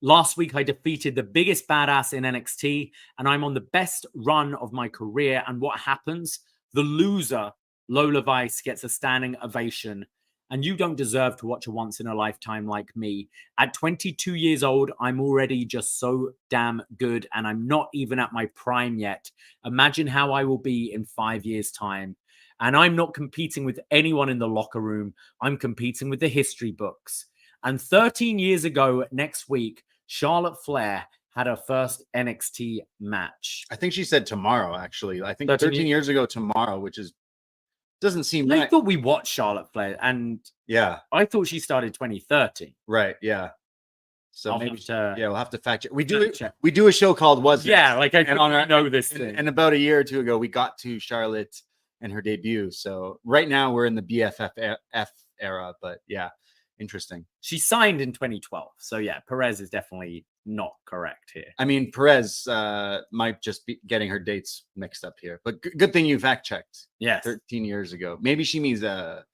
[SPEAKER 1] Last week, I defeated the biggest badass in NXT, and I'm on the best run of my career. And what happens? The loser, Lola Vice, gets a standing ovation. And you don't deserve to watch a once-in-a-lifetime like me. At 22 years old, I'm already just so damn good, and I'm not even at my prime yet. Imagine how I will be in 5 years' time. And I'm not competing with anyone in the locker room. I'm competing with the history books. And 13 years ago, next week, Charlotte Flair had her first NXT match.
[SPEAKER 3] I think she said tomorrow, actually. I think 13 years ago tomorrow, which is Doesn't seem
[SPEAKER 1] I
[SPEAKER 3] right.
[SPEAKER 1] thought we watched Charlotte Flair, and
[SPEAKER 3] Yeah,
[SPEAKER 1] I thought she started 2013.
[SPEAKER 3] right. Yeah. So
[SPEAKER 1] I'll
[SPEAKER 3] maybe
[SPEAKER 1] have to-
[SPEAKER 3] yeah, we'll have to fact check.
[SPEAKER 1] check.
[SPEAKER 3] We do a show called Was This?
[SPEAKER 1] Yeah, like I
[SPEAKER 3] and on our
[SPEAKER 1] know this thing.
[SPEAKER 3] and about a year or two ago, we got to Charlotte and her debut. So right now we're in the BFF era, but yeah, interesting.
[SPEAKER 1] She signed in 2012. So yeah, Perez is definitely not correct here.
[SPEAKER 3] I mean, Perez might just be getting her dates mixed up here, but good thing you fact checked.
[SPEAKER 1] Yes.
[SPEAKER 3] 13 years ago. Maybe she means a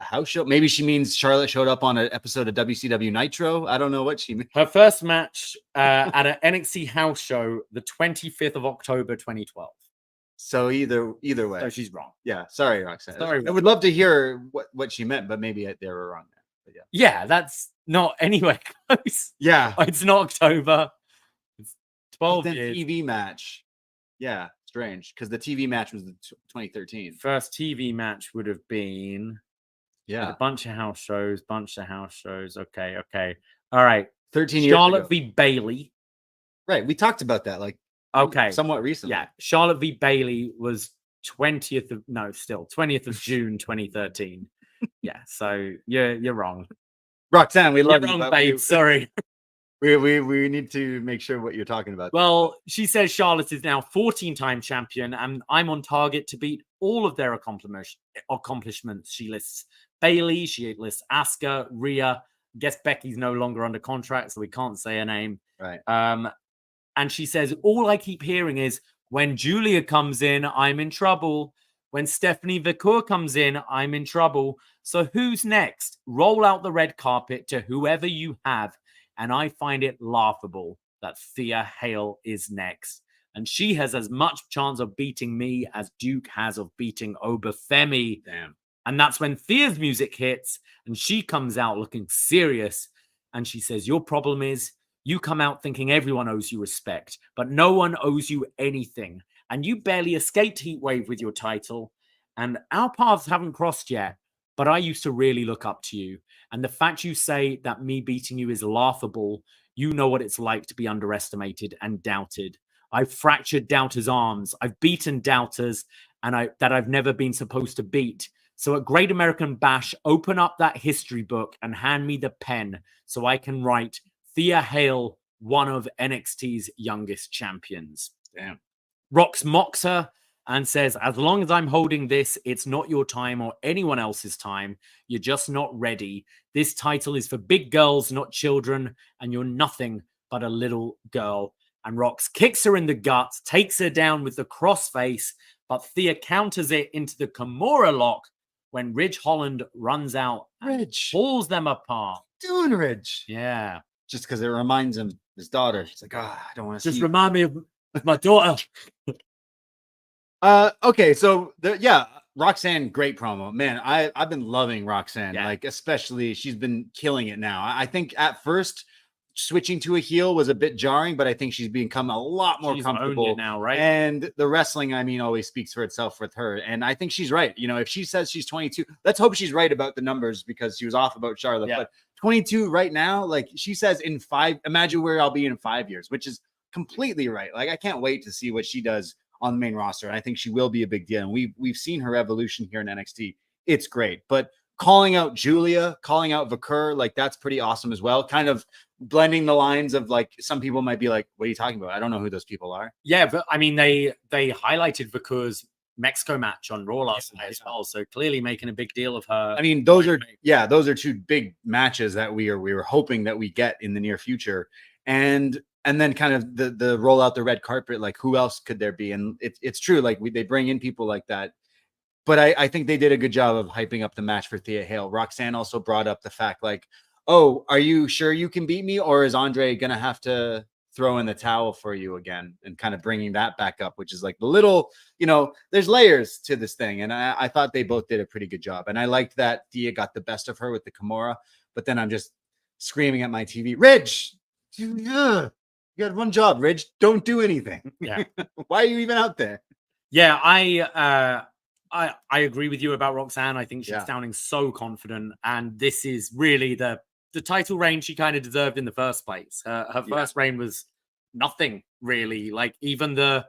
[SPEAKER 3] house show. Maybe she means Charlotte showed up on an episode of WCW Nitro. I don't know what she means.
[SPEAKER 1] Her first match at an NXT house show, the 25th of October, 2012.
[SPEAKER 3] So either way.
[SPEAKER 1] So she's wrong.
[SPEAKER 3] Yeah, sorry, Roxanne.
[SPEAKER 1] Sorry,
[SPEAKER 3] I would love to hear what she meant, but maybe they were wrong there. But yeah.
[SPEAKER 1] Yeah, that's not anywhere close.
[SPEAKER 3] Yeah.
[SPEAKER 1] It's not October. It's 12
[SPEAKER 3] Then
[SPEAKER 1] years.
[SPEAKER 3] TV match. Yeah, strange because the TV match was the 2013.
[SPEAKER 1] First TV match would have been
[SPEAKER 3] Yeah,
[SPEAKER 1] a bunch of house shows. Okay. All right.
[SPEAKER 3] 13 years
[SPEAKER 1] Charlotte
[SPEAKER 3] ago.
[SPEAKER 1] v. Bailey.
[SPEAKER 3] Right, we talked about that like somewhat recently.
[SPEAKER 1] Yeah, Charlotte v. Bailey was 20th of June 2013. Yeah, so you're wrong.
[SPEAKER 3] Roxanne, we love
[SPEAKER 1] You're
[SPEAKER 3] you,
[SPEAKER 1] wrong,
[SPEAKER 3] but
[SPEAKER 1] babe. Sorry.
[SPEAKER 3] we need to make sure what you're talking about.
[SPEAKER 1] Well, she says Charlotte is now 14-time champion, and I'm on target to beat all of their accomplishments. She lists Bailey, she lists Asuka, Rhea. Guess Becky's no longer under contract, so we can't say her name.
[SPEAKER 3] Right.
[SPEAKER 1] And she says, all I keep hearing is, when Julia comes in, I'm in trouble. When Stephanie Vacour comes in, I'm in trouble. So who's next? Roll out the red carpet to whoever you have. And I find it laughable that Thea Hale is next. And she has as much chance of beating me as Duke has of beating Femi.
[SPEAKER 3] Damn.
[SPEAKER 1] And that's when Thea's music hits and she comes out looking serious. And she says, your problem is you come out thinking everyone owes you respect, but no one owes you anything. And you barely escaped Heatwave with your title. And our paths haven't crossed yet, but I used to really look up to you. And the fact you say that me beating you is laughable, you know what it's like to be underestimated and doubted. I've fractured doubters' arms. I've beaten doubters that I've never been supposed to beat. So at Great American Bash, open up that history book and hand me the pen so I can write Thea Hale, one of NXT's youngest champions.
[SPEAKER 3] Damn.
[SPEAKER 1] Rox mocks her and says, as long as I'm holding this, it's not your time or anyone else's time. You're just not ready. This title is for big girls, not children, and you're nothing but a little girl. And Rox kicks her in the gut, takes her down with the crossface, but Thea counters it into the Kimura lock when Ridge Holland runs out and pulls them apart.
[SPEAKER 3] Doing Ridge.
[SPEAKER 1] Yeah.
[SPEAKER 3] Just because it reminds him of his daughter. It's like, I don't want to
[SPEAKER 1] Just remind me of my daughter.
[SPEAKER 3] Okay, so Roxanne, great promo. Man, I've been loving Roxanne.
[SPEAKER 1] Yeah.
[SPEAKER 3] Like, especially she's been killing it now. I think at first switching to a heel was a bit jarring, but I think she's become a lot more comfortable
[SPEAKER 1] now, right?
[SPEAKER 3] And the wrestling, I mean, always speaks for itself with her. And I think she's right. You know, if she says she's 22, let's hope she's right about the numbers because she was off about Charlotte.
[SPEAKER 1] Yeah.
[SPEAKER 3] But 22 right now, like she says imagine where I'll be in 5 years, which is completely right. Like I can't wait to see what she does on the main roster. And I think she will be a big deal. And we've seen her evolution here in NXT. It's great. But calling out Julia, calling out Vacour, like that's pretty awesome as well. Kind of blending the lines of like some people might be like, what are you talking about? I don't know who those people are.
[SPEAKER 1] Yeah, but I mean they highlighted Vacour's Mexico match on Raw last night as well. So clearly making a big deal of her.
[SPEAKER 3] I mean, those are two big matches that we were hoping that we get in the near future. And then kind of the roll out the red carpet, like who else could there be? And it's true, like they bring in people like that. But I think they did a good job of hyping up the match for Thea Hale. Roxanne also brought up the fact like, oh, are you sure you can beat me? Or is Andre going to have to throw in the towel for you again? And kind of bringing that back up, which is like the little, there's layers to this thing. And I thought they both did a pretty good job. And I liked that Thea got the best of her with the Kimura. But then I'm just screaming at my TV, Ridge, you got one job, Ridge. Don't do anything.
[SPEAKER 1] Yeah.
[SPEAKER 3] Why are you even out there?
[SPEAKER 1] Yeah, I agree with you about Roxanne. I think she's sounding so confident, and this is really the title reign she kind of deserved in the first place. Her first reign was nothing really. Like even the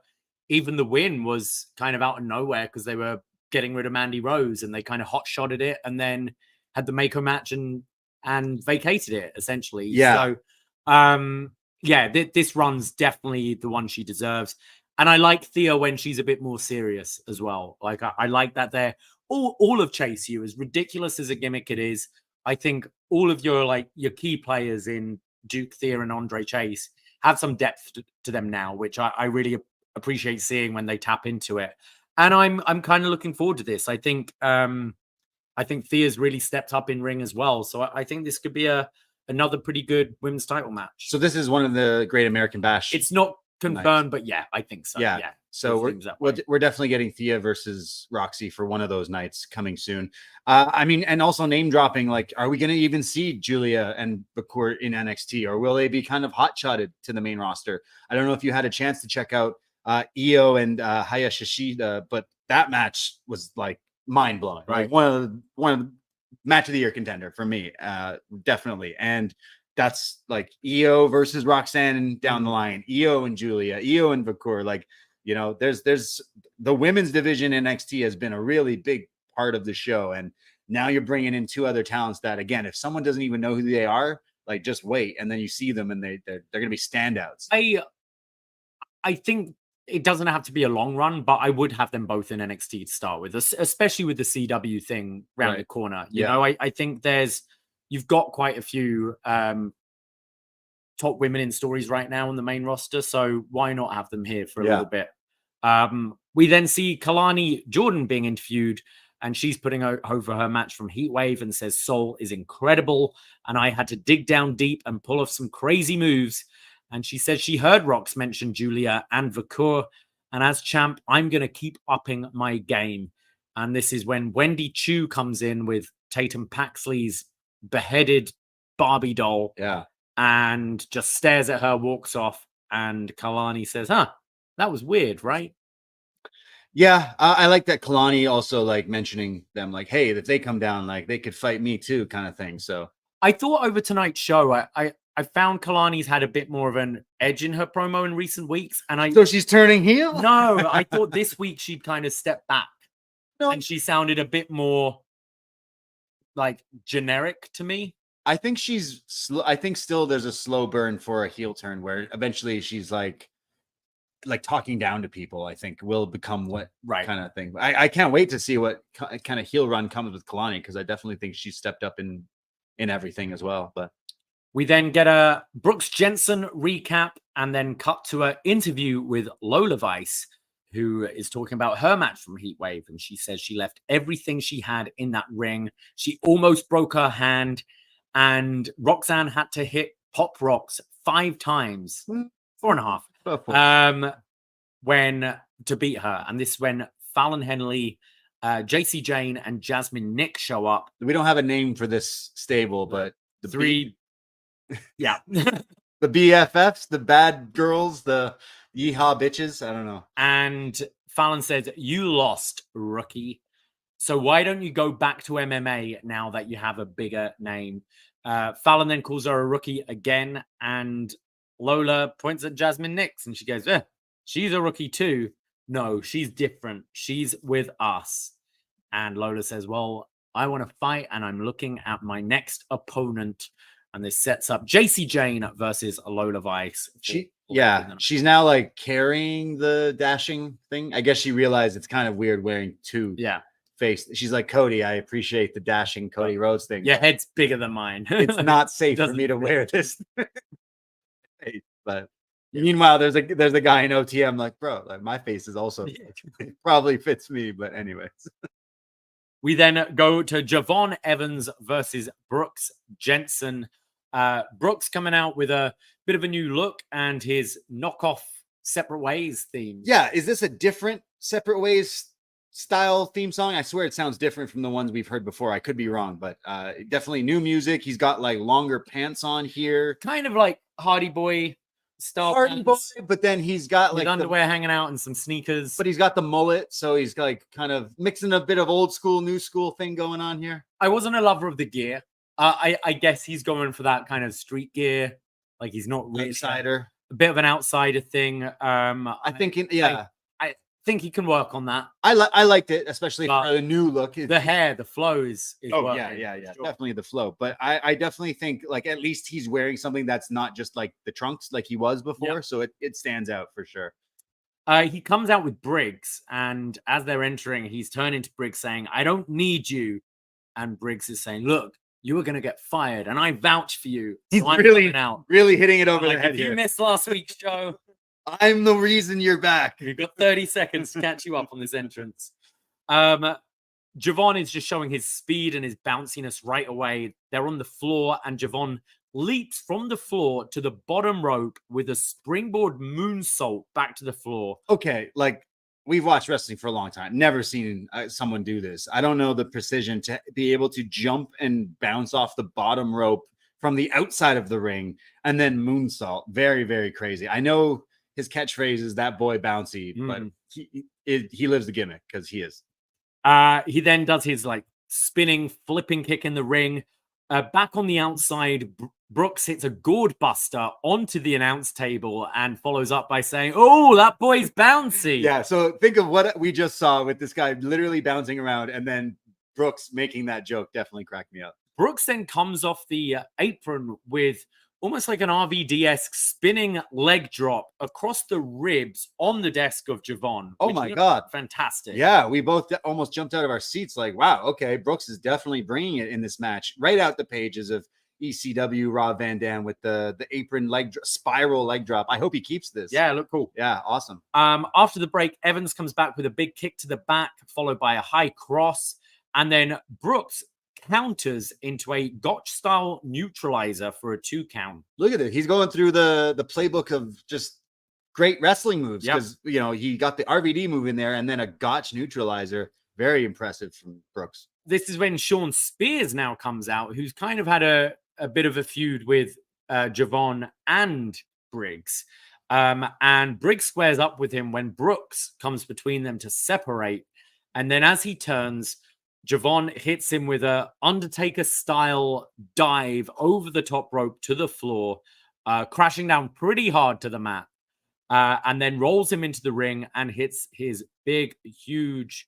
[SPEAKER 1] win was kind of out of nowhere because they were getting rid of Mandy Rose, and they kind of hot-shotted it and then had the Mako match and vacated it, essentially.
[SPEAKER 3] Yeah.
[SPEAKER 1] So, this run's definitely the one she deserves. And I like Thea when she's a bit more serious as well. Like, I like that they're all of Chase U, as ridiculous as a gimmick it is. I think all of your key players in Duke, Thea, and Andre Chase have some depth to them now, which I really appreciate seeing when they tap into it. And I'm kind of looking forward to this. I think Thea's really stepped up in ring as well. So I think this could be another pretty good women's title match.
[SPEAKER 3] So this is one of the Great American Bash.
[SPEAKER 1] It's not confirmed, but yeah, I think so. Yeah.
[SPEAKER 3] So we're definitely getting Thea versus Roxy for one of those nights coming soon. I mean, and also name dropping, like, are we going to even see Julia and Bakur in NXT, or will they be kind of hot-shotted to the main roster? I don't know if you had a chance to check out Io and Haya Shishida, but that match was like mind-blowing.
[SPEAKER 1] Right.
[SPEAKER 3] Like one of the match of the year contender for me, definitely. And that's like Io versus Roxanne down the line, Io and Julia, Io and Bakur. Like, you know, there's the women's division in NXT has been a really big part of the show. And now you're bringing in two other talents that, again, if someone doesn't even know who they are, like, just wait. And then you see them and they're going to be standouts.
[SPEAKER 1] I think it doesn't have to be a long run, but I would have them both in NXT to start with, especially with the CW thing around the corner. You know, I think you've got quite a few top women in stories right now on the main roster. So why not have them here for a little bit? We then see Kalani Jordan being interviewed, and she's putting over her match from Heatwave and says Soul is incredible. And I had to dig down deep and pull off some crazy moves. And she said she heard Rox mention Julia and Vakur. And as champ, I'm going to keep upping my game. And this is when Wendy Chu comes in with Tatum Paxley's beheaded Barbie doll.
[SPEAKER 3] Yeah.
[SPEAKER 1] And just stares at her, walks off. And Kalani says, that was weird, right?
[SPEAKER 3] Yeah, I like that Kalani also like mentioning them, like, hey, if they come down, like, they could fight me too, kind of thing. So
[SPEAKER 1] I thought over tonight's show, I found Kalani's had a bit more of an edge in her promo in recent weeks. And
[SPEAKER 3] so she's turning heel?
[SPEAKER 1] No, I thought this week she'd kind of step back. No. And she sounded a bit more like generic to me.
[SPEAKER 3] I think she's I think still there's a slow burn for a heel turn where eventually she's like talking down to people. I think will become what kind of thing. I can't wait to see what kind of heel run comes with Kalani, because I definitely think she's stepped up in everything as well. But
[SPEAKER 1] we then get a Brooks Jensen recap and then cut to an interview with Lola Vice, who is talking about her match from Heatwave. And she says she left everything she had in that ring. She almost broke her hand, and Roxanne had to hit Pop Rocks 5 times, 4.5, when to beat her. And this is when Fallon Henley, Jacy Jayne, and Jasmine Nick show up.
[SPEAKER 3] We don't have a name for this stable, but the
[SPEAKER 1] 3. Yeah.
[SPEAKER 3] The BFFs, the bad girls, the yeehaw bitches. I don't know.
[SPEAKER 1] And Fallon says, you lost, rookie. So why don't you go back to MMA now that you have a bigger name? Fallon then calls her a rookie again. And Lola points at Jasmine Nix and she goes, she's a rookie too. No, she's different. She's with us. And Lola says, well, I want to fight and I'm looking at my next opponent. And this sets up Jacy Jayne versus Lola Vice.
[SPEAKER 3] She's now like carrying the dashing thing. I guess she realized it's kind of weird wearing 2 face. She's like, Cody, I appreciate the dashing Cody Rhodes thing.
[SPEAKER 1] Your head's bigger than mine.
[SPEAKER 3] It's not safe for me to wear this. But meanwhile, there's a guy in OTM like, bro, like my face is also it probably fits me. But anyways.
[SPEAKER 1] We then go to Javon Evans versus Brooks Jensen. Brooks coming out with a bit of a new look and his knockoff Separate Ways theme.
[SPEAKER 3] Yeah, is this a different Separate Ways style theme song? I swear it sounds different from the ones we've heard before. I could be wrong, but definitely new music. He's got like longer pants on here.
[SPEAKER 1] Kind of like Hardy Boy style.
[SPEAKER 3] Hardy Boy, but then he's got like
[SPEAKER 1] underwear hanging out and some sneakers.
[SPEAKER 3] But he's got the mullet, so he's like kind of mixing a bit of old school, new school thing going on here.
[SPEAKER 1] I wasn't a lover of the gear. I guess he's going for that kind of street gear. Like he's not really
[SPEAKER 3] outsider.
[SPEAKER 1] A bit of an outsider thing.
[SPEAKER 3] I think
[SPEAKER 1] think he can work on that.
[SPEAKER 3] I liked it, especially
[SPEAKER 1] But
[SPEAKER 3] for the new look.
[SPEAKER 1] The hair, the flow is
[SPEAKER 3] yeah,
[SPEAKER 1] sure.
[SPEAKER 3] definitely the flow. But I definitely think like at least he's wearing something that's not just like the trunks like he was before.
[SPEAKER 1] Yep.
[SPEAKER 3] So it stands out for sure.
[SPEAKER 1] He comes out with Briggs, and as they're entering, he's turning to Briggs saying, "I don't need you." And Briggs is saying, "Look, you were going to get fired, and I vouch for you."
[SPEAKER 3] He's
[SPEAKER 1] so I'm
[SPEAKER 3] really
[SPEAKER 1] coming out.
[SPEAKER 3] Really hitting it over
[SPEAKER 1] Like,
[SPEAKER 3] the head
[SPEAKER 1] if
[SPEAKER 3] here.
[SPEAKER 1] you missed last week's show,
[SPEAKER 3] I'm the reason you're back.
[SPEAKER 1] you've got 30 seconds to catch you up on this entrance. Javon is just showing his speed and his bounciness right away. They're on the floor, and Javon leaps from the floor to the bottom rope with a springboard moonsault back to the floor.
[SPEAKER 3] Okay, like we've watched wrestling for a long time. Never seen someone do this. I don't know the precision to be able to jump and bounce off the bottom rope from the outside of the ring and then moonsault. Very, very crazy. I know his catchphrase is "that boy bouncy," but he lives the gimmick because he is.
[SPEAKER 1] He then does his like spinning, flipping kick in the ring. Back on the outside, Brooks hits a gourd buster onto the announce table and follows up by saying, "Oh, that boy's bouncy."
[SPEAKER 3] Yeah, so think of what we just saw with this guy literally bouncing around, and then Brooks making that joke definitely cracked me up.
[SPEAKER 1] Brooks then comes off the apron with almost like an RVD-esque spinning leg drop across the ribs on the desk of Javon.
[SPEAKER 3] Oh my God.
[SPEAKER 1] Fantastic.
[SPEAKER 3] Yeah, we both almost jumped out of our seats like, wow, okay, Brooks is definitely bringing it in this match. Right out the pages of ECW Rob Van Dam with the apron spiral leg drop. I hope he keeps this.
[SPEAKER 1] Yeah, look cool.
[SPEAKER 3] Yeah, awesome.
[SPEAKER 1] After the break, Evans comes back with a big kick to the back, followed by a high cross. And then Brooks counters into a Gotch-style neutralizer for a 2 count.
[SPEAKER 3] Look at it. He's going through the playbook of just great wrestling moves because, you know, he got the RVD move in there and then a Gotch neutralizer. Very impressive from Brooks.
[SPEAKER 1] This is when Sean Spears now comes out, who's kind of had a bit of a feud with Javon and Briggs. And Briggs squares up with him when Brooks comes between them to separate. And then as he turns, Javon hits him with a Undertaker-style dive over the top rope to the floor, crashing down pretty hard to the mat, and then rolls him into the ring and hits his big, huge,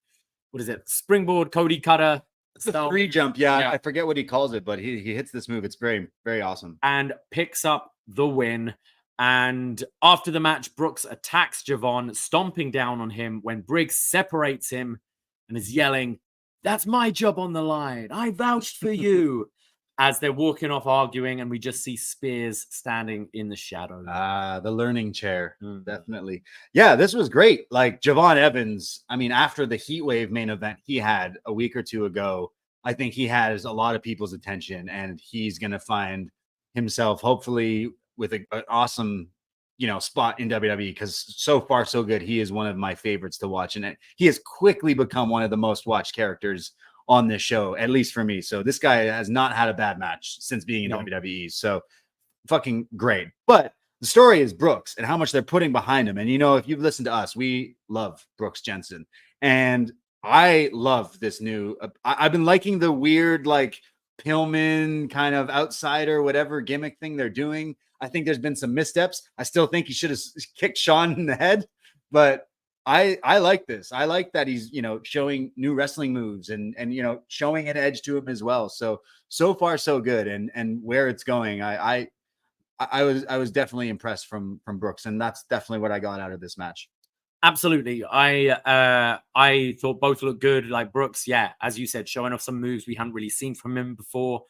[SPEAKER 1] springboard Cody Cutter.
[SPEAKER 3] It's a 3 jump. Yeah, I forget what he calls it, but he hits this move. It's very, very awesome.
[SPEAKER 1] And picks up the win. And after the match, Brooks attacks Javon, stomping down on him when Briggs separates him and is yelling, "That's my job on the line. I vouched for you." As they're walking off arguing, and we just see Spears standing in the shadows.
[SPEAKER 3] The learning chair. Definitely. Yeah, this was great. Like Javon Evans, I mean, after the Heat Wave main event he had a week or two ago, I think he has a lot of people's attention, and he's going to find himself hopefully with an awesome, you know, spot in WWE, because so far so good. He is one of my favorites to watch, and he has quickly become one of the most watched characters on this show, at least for me. So this guy has not had a bad match since being in WWE. So fucking great. But the story is Brooks and how much they're putting behind him. And, you know, if you've listened to us, we love Brooks Jensen. And I love this new, I've been liking the weird, like Pillman kind of outsider, whatever gimmick thing they're doing. I think there's been some missteps. I still think he should have kicked Sean in the head, but I like this. I like that he's, you know, showing new wrestling moves and, you know, showing an edge to him as well. So far so good. And where it's going, I was definitely impressed from Brooks, and that's definitely what I got out of this match.
[SPEAKER 1] Absolutely. I thought both looked good. Like Brooks, yeah, as you said, showing off some moves we hadn't really seen from him before.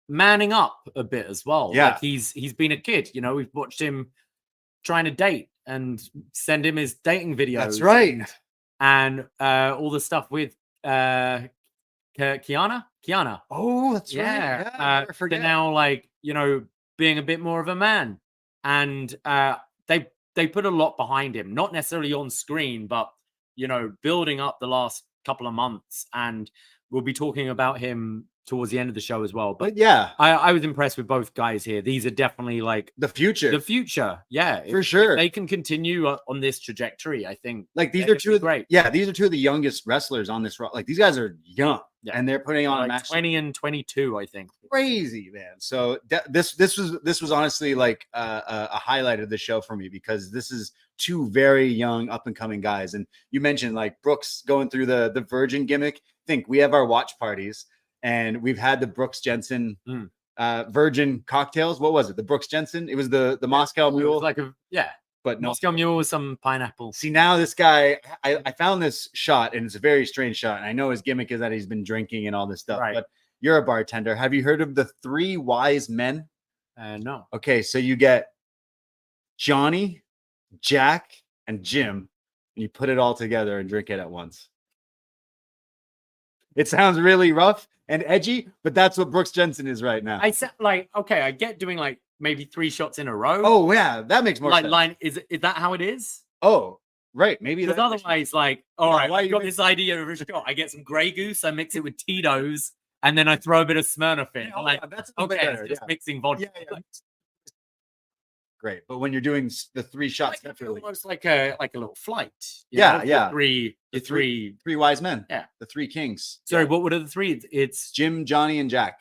[SPEAKER 1] Manning up a bit as well.
[SPEAKER 3] Yeah.
[SPEAKER 1] Like he's been a kid, you know, we've watched him trying to date and send him his dating videos.
[SPEAKER 3] That's right.
[SPEAKER 1] And all the stuff with Kiana.
[SPEAKER 3] Oh, that's
[SPEAKER 1] yeah.
[SPEAKER 3] right. Yeah,
[SPEAKER 1] They're now, like, you know, being a bit more of a man. And they put a lot behind him, not necessarily on screen, but, you know, building up the last couple of months. And we'll be talking about him towards the end of the show as well.
[SPEAKER 3] But yeah,
[SPEAKER 1] I was impressed with both guys here. These are definitely like
[SPEAKER 3] the future.
[SPEAKER 1] The future, yeah,
[SPEAKER 3] for sure.
[SPEAKER 1] If they can continue on this trajectory, I think
[SPEAKER 3] like these are two of
[SPEAKER 1] great.
[SPEAKER 3] Yeah, these are two of the youngest wrestlers on this. Like these guys are young, and they're putting on
[SPEAKER 1] like
[SPEAKER 3] a match
[SPEAKER 1] 20 and 22, I think.
[SPEAKER 3] Crazy, man. So this was honestly like a highlight of the show for me, because this is two very young up and coming guys. And you mentioned like Brooks going through the Virgin gimmick. Think we have our watch parties, and we've had the Brooks Jensen Virgin cocktails. What was it? The Brooks Jensen? It was the Moscow Mule.
[SPEAKER 1] Like but Moscow Mule with some pineapple.
[SPEAKER 3] See, now this guy, I found this shot, and it's a very strange shot. And I know his gimmick is that he's been drinking and all this stuff.
[SPEAKER 1] Right.
[SPEAKER 3] But you're a bartender. Have you heard of the 3 wise men?
[SPEAKER 1] No.
[SPEAKER 3] Okay, so you get Johnny, Jack, and Jim, and you put it all together and drink it at once. It sounds really rough and edgy, but that's what Brooks Jensen is right now.
[SPEAKER 1] I said, like, okay, I get doing like maybe 3 shots in a row.
[SPEAKER 3] Oh yeah, that makes more sense.
[SPEAKER 1] Is that how it is?
[SPEAKER 3] Oh, right. Maybe
[SPEAKER 1] because otherwise, like, all right, I got this idea of a shot. I get some Grey Goose, I mix it with Tito's, and then I throw a bit of Smirnoff in.
[SPEAKER 3] Yeah, that's
[SPEAKER 1] okay,
[SPEAKER 3] better.
[SPEAKER 1] just mixing vodka.
[SPEAKER 3] Yeah. Great, but when you're doing the 3 shots,
[SPEAKER 1] that's really almost like a little flight.
[SPEAKER 3] Yeah.
[SPEAKER 1] The three
[SPEAKER 3] wise men.
[SPEAKER 1] Yeah,
[SPEAKER 3] the 3 kings.
[SPEAKER 1] Sorry, what were the 3? It's
[SPEAKER 3] Jim, Johnny, and Jack.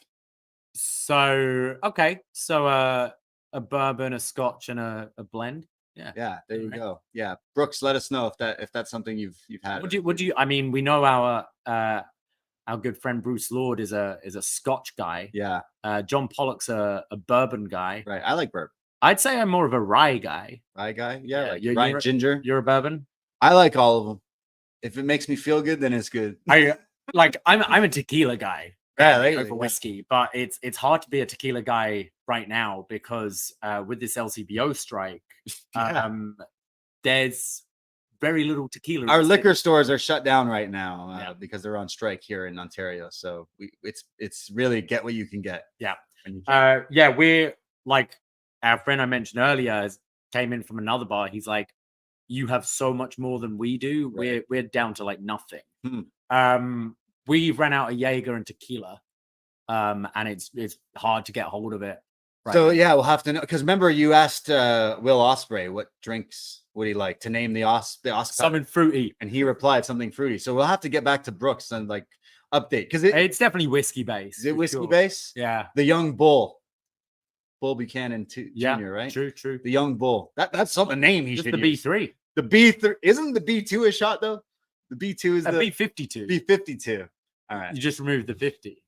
[SPEAKER 1] So okay, so a bourbon, a Scotch, and a blend.
[SPEAKER 3] Yeah. There you go. Yeah, Brooks, let us know if that's something you've had.
[SPEAKER 1] Would you? I mean, we know our good friend Bruce Lord is a Scotch guy.
[SPEAKER 3] Yeah.
[SPEAKER 1] John Pollock's a bourbon guy.
[SPEAKER 3] Right. I like bourbon.
[SPEAKER 1] I'd say I'm more of a rye guy.
[SPEAKER 3] Rye guy? Yeah. Like
[SPEAKER 1] you're
[SPEAKER 3] ginger.
[SPEAKER 1] You're a bourbon?
[SPEAKER 3] I like all of them. If it makes me feel good, then it's good.
[SPEAKER 1] I'm a tequila guy. Over whiskey, but it's hard to be a tequila guy right now because with this LCBO strike, there's very little tequila.
[SPEAKER 3] Our liquor stores are shut down right now because they're on strike here in Ontario. So it's really get what you can get.
[SPEAKER 1] Yeah. We're like our friend I mentioned earlier came in from another bar. He's like, you have so much more than we do. Right. We're down to like nothing. We've ran out of Jaeger and tequila, and it's hard to get hold of it.
[SPEAKER 3] Right. So we'll have to know, because remember you asked Will Ospreay what drinks would he like to name the Ospreay
[SPEAKER 1] something fruity,
[SPEAKER 3] and he replied something fruity. So we'll have to get back to Brooks and like update, because
[SPEAKER 1] it's definitely whiskey based.
[SPEAKER 3] Is it whiskey based?
[SPEAKER 1] Yeah,
[SPEAKER 3] the Young Bull Buchanan Jr. Right?
[SPEAKER 1] True.
[SPEAKER 3] The Young Bull. That's a name he should use.
[SPEAKER 1] The B3.
[SPEAKER 3] The B3 isn't the B2 a shot though? The B2 is the
[SPEAKER 1] B52.
[SPEAKER 3] B52. All right.
[SPEAKER 1] You just removed the 50.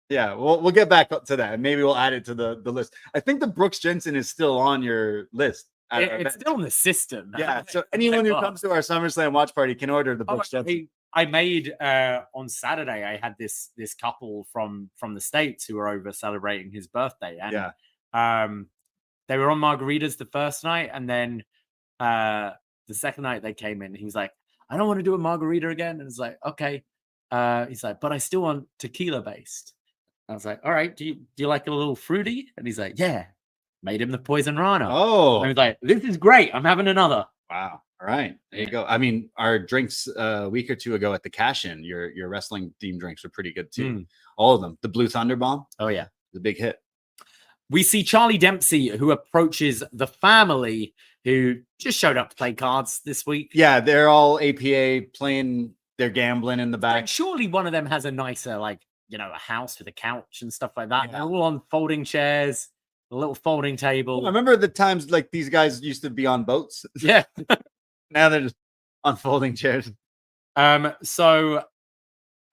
[SPEAKER 3] Yeah, we'll get back up to that, and maybe we'll add it to the list. I think the Brooks Jensen is still on your list.
[SPEAKER 1] It's still in the system.
[SPEAKER 3] Yeah, so anyone who comes to our SummerSlam watch party can order the Brooks Jensen.
[SPEAKER 1] I made on Saturday. I had this couple from the States who were over celebrating his birthday, and they were on margaritas the first night, and then the second night they came in. And he was like, "I don't want to do a margarita again," and it's like, "Okay." He's like, "But I still want tequila based." I was like, "All right, do you like a little fruity?" And he's like, "Yeah." Made him the Poisonrana.
[SPEAKER 3] Oh,
[SPEAKER 1] and I was like, "This is great. I'm having another."
[SPEAKER 3] Wow. All right, there you go. I mean, our drinks a week or two ago at the cash-in, your wrestling themed drinks were pretty good too. All of them. The Blue Thunder Bomb.
[SPEAKER 1] Oh yeah,
[SPEAKER 3] the big hit.
[SPEAKER 1] We see Charlie Dempsey, who approaches the family, who just showed up to play cards this week.
[SPEAKER 3] Yeah, they're all APA playing. They're gambling in the back.
[SPEAKER 1] Like, surely one of them has a nicer, like, a house with a couch and stuff like that. Yeah. They're all on folding chairs, a little folding table.
[SPEAKER 3] Well, I remember the times like these guys used to be on boats.
[SPEAKER 1] Yeah.
[SPEAKER 3] Now they're just on folding chairs.
[SPEAKER 1] So,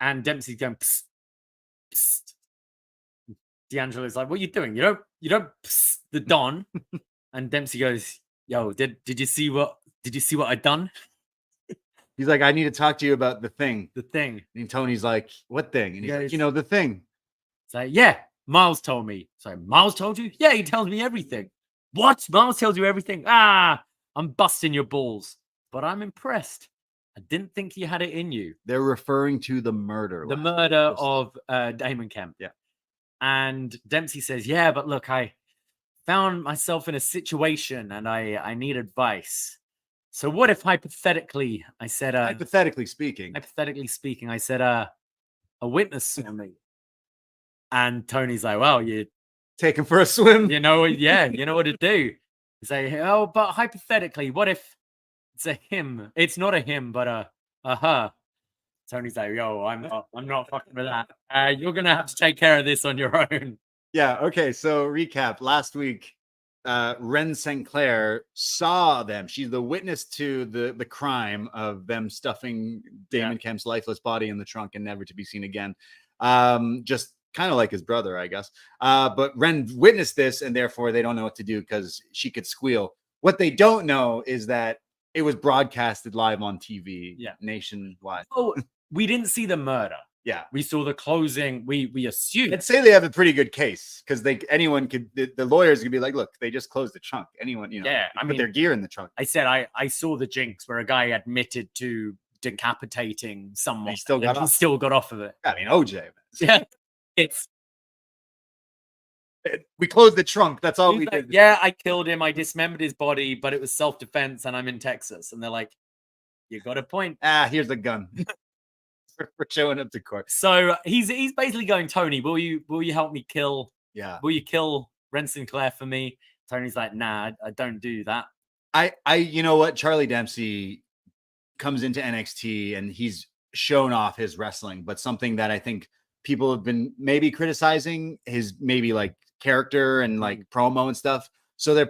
[SPEAKER 1] and Dempsey's going, psst, psst. D'Angelo's like, "What are you doing? You don't psst the Don." And Dempsey goes, "Yo, did you see what I done?"
[SPEAKER 3] He's like, "I need to talk to you about the thing."
[SPEAKER 1] The thing.
[SPEAKER 3] And Tony's like, "What thing?" And he's like, "The thing."
[SPEAKER 1] It's like, "Yeah, Miles told me." So Miles told you? Yeah, he tells me everything. What? Miles tells you everything? Ah, I'm busting your balls. But I'm impressed. I didn't think you had it in you.
[SPEAKER 3] They're referring to the murder.
[SPEAKER 1] The murder of Damon Kemp.
[SPEAKER 3] Yeah.
[SPEAKER 1] And Dempsey says, "Yeah, but look, I found myself in a situation and I need advice. So what if hypothetically I said
[SPEAKER 3] hypothetically speaking,
[SPEAKER 1] I said a witness saw me And Tony's like, well, you
[SPEAKER 3] take him for a swim.
[SPEAKER 1] You know what to do. Say, oh, but hypothetically, what if it's a him? It's not a him, but a her. Tony's like, yo, I'm not fucking with that. You're gonna have to take care of this on your own.
[SPEAKER 3] Yeah. Okay. So recap. Last week, Ren St. Clair saw them. She's the witness to the crime of them stuffing Damon Kemp's lifeless body in the trunk and never to be seen again. Just kind of like his brother, I guess. But Ren witnessed this, and therefore they don't know what to do because she could squeal. What they don't know is that it was broadcasted live on TV, nationwide.
[SPEAKER 1] Oh, we didn't see the murder.
[SPEAKER 3] Yeah,
[SPEAKER 1] we saw the closing. We assumed.
[SPEAKER 3] I'd say they have a pretty good case because anyone could. The lawyers could be like, look, they just closed the trunk. Anyone, put their gear in the trunk.
[SPEAKER 1] I said I saw the jinx where a guy admitted to decapitating someone.
[SPEAKER 3] He still
[SPEAKER 1] got off of it.
[SPEAKER 3] I mean, OJ.
[SPEAKER 1] Yeah,
[SPEAKER 3] we closed the trunk. That's all we did.
[SPEAKER 1] Yeah, I killed him. I dismembered his body, but it was self-defense, and I'm in Texas. And they're like, "You got a point."
[SPEAKER 3] Here's the gun for showing up to court.
[SPEAKER 1] So he's basically going, Tony, will you help me kill?
[SPEAKER 3] Yeah.
[SPEAKER 1] Will you kill Ren Sinclair for me? Tony's like, nah, I don't do that.
[SPEAKER 3] You know what? Charlie Dempsey comes into NXT and he's shown off his wrestling, but something that I think people have been maybe criticizing his maybe like character and like promo and stuff. So